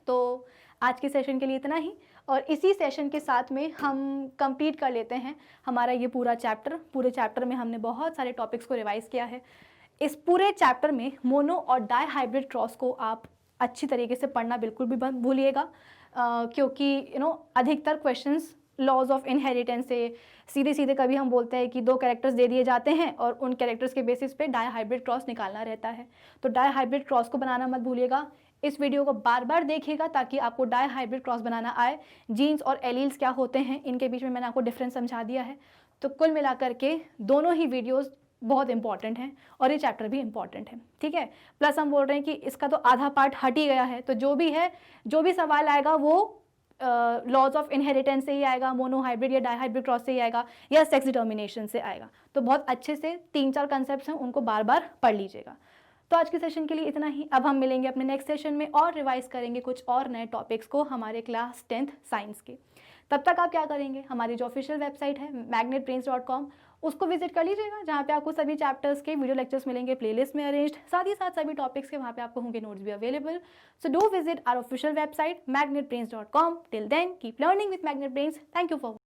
तो आज के सेशन के लिए इतना ही, और इसी सेशन के साथ में हम कंप्लीट कर लेते हैं हमारा ये पूरा चैप्टर। पूरे चैप्टर में हमने बहुत सारे टॉपिक्स को रिवाइज किया है। इस पूरे चैप्टर में मोनो और डाई हाइब्रिड क्रॉस को आप अच्छी तरीके से पढ़ना बिल्कुल भी भूलिएगा, क्योंकि अधिकतर क्वेश्चंस लॉज ऑफ इनहेरिटेंस से सीधे सीधे कभी हम बोलते हैं कि दो कैरेक्टर्स दे दिए जाते हैं और उन कैरेक्टर्स के बेसिस पे डाई हाइब्रिड क्रॉस निकालना रहता है। तो डाई हाइब्रिड क्रॉस को बनाना मत भूलिएगा। इस वीडियो को बार बार देखिएगा ताकि आपको डाई हाइब्रिड क्रॉस बनाना आए। जीन्स और एलील्स क्या होते हैं, इनके बीच में मैंने आपको डिफरेंस समझा दिया है। तो कुल मिलाकर के दोनों ही वीडियोस बहुत इंपॉर्टेंट हैं और ये चैप्टर भी इंपॉर्टेंट है। ठीक है, प्लस हम बोल रहे हैं कि इसका तो आधा पार्ट हट ही गया है, तो जो भी सवाल आएगा वो लॉज ऑफ इनहेरिटेंस से ही आएगा, मोनो हाइब्रिड या डाई हाइब्रिड क्रॉस से ही आएगा, या सेक्स डिटर्मिनेशन से आएगा। तो बहुत अच्छे से 3-4 कंसेप्ट हैं, उनको बार बार पढ़ लीजिएगा। तो आज के सेशन के लिए इतना ही। अब हम मिलेंगे अपने नेक्स्ट सेशन में और रिवाइज करेंगे कुछ और नए टॉपिक्स को हमारे क्लास 10th साइंस के। तब तक आप क्या करेंगे, हमारी जो ऑफिशियल वेबसाइट है magnetbrains.com, उसको विजिट कर लीजिएगा, जहाँ पे आपको सभी चैप्टर्स के वीडियो लेक्चर्स मिलेंगे प्लेलिस्ट में अरेंज्ड, साथ ही साथ सभी टॉपिक्स के वहाँ पे आपको होंगे नोट्स भी available. So do visit our official website magnetbrains.com। Till then keep learning with Magnet Brains. Thank you for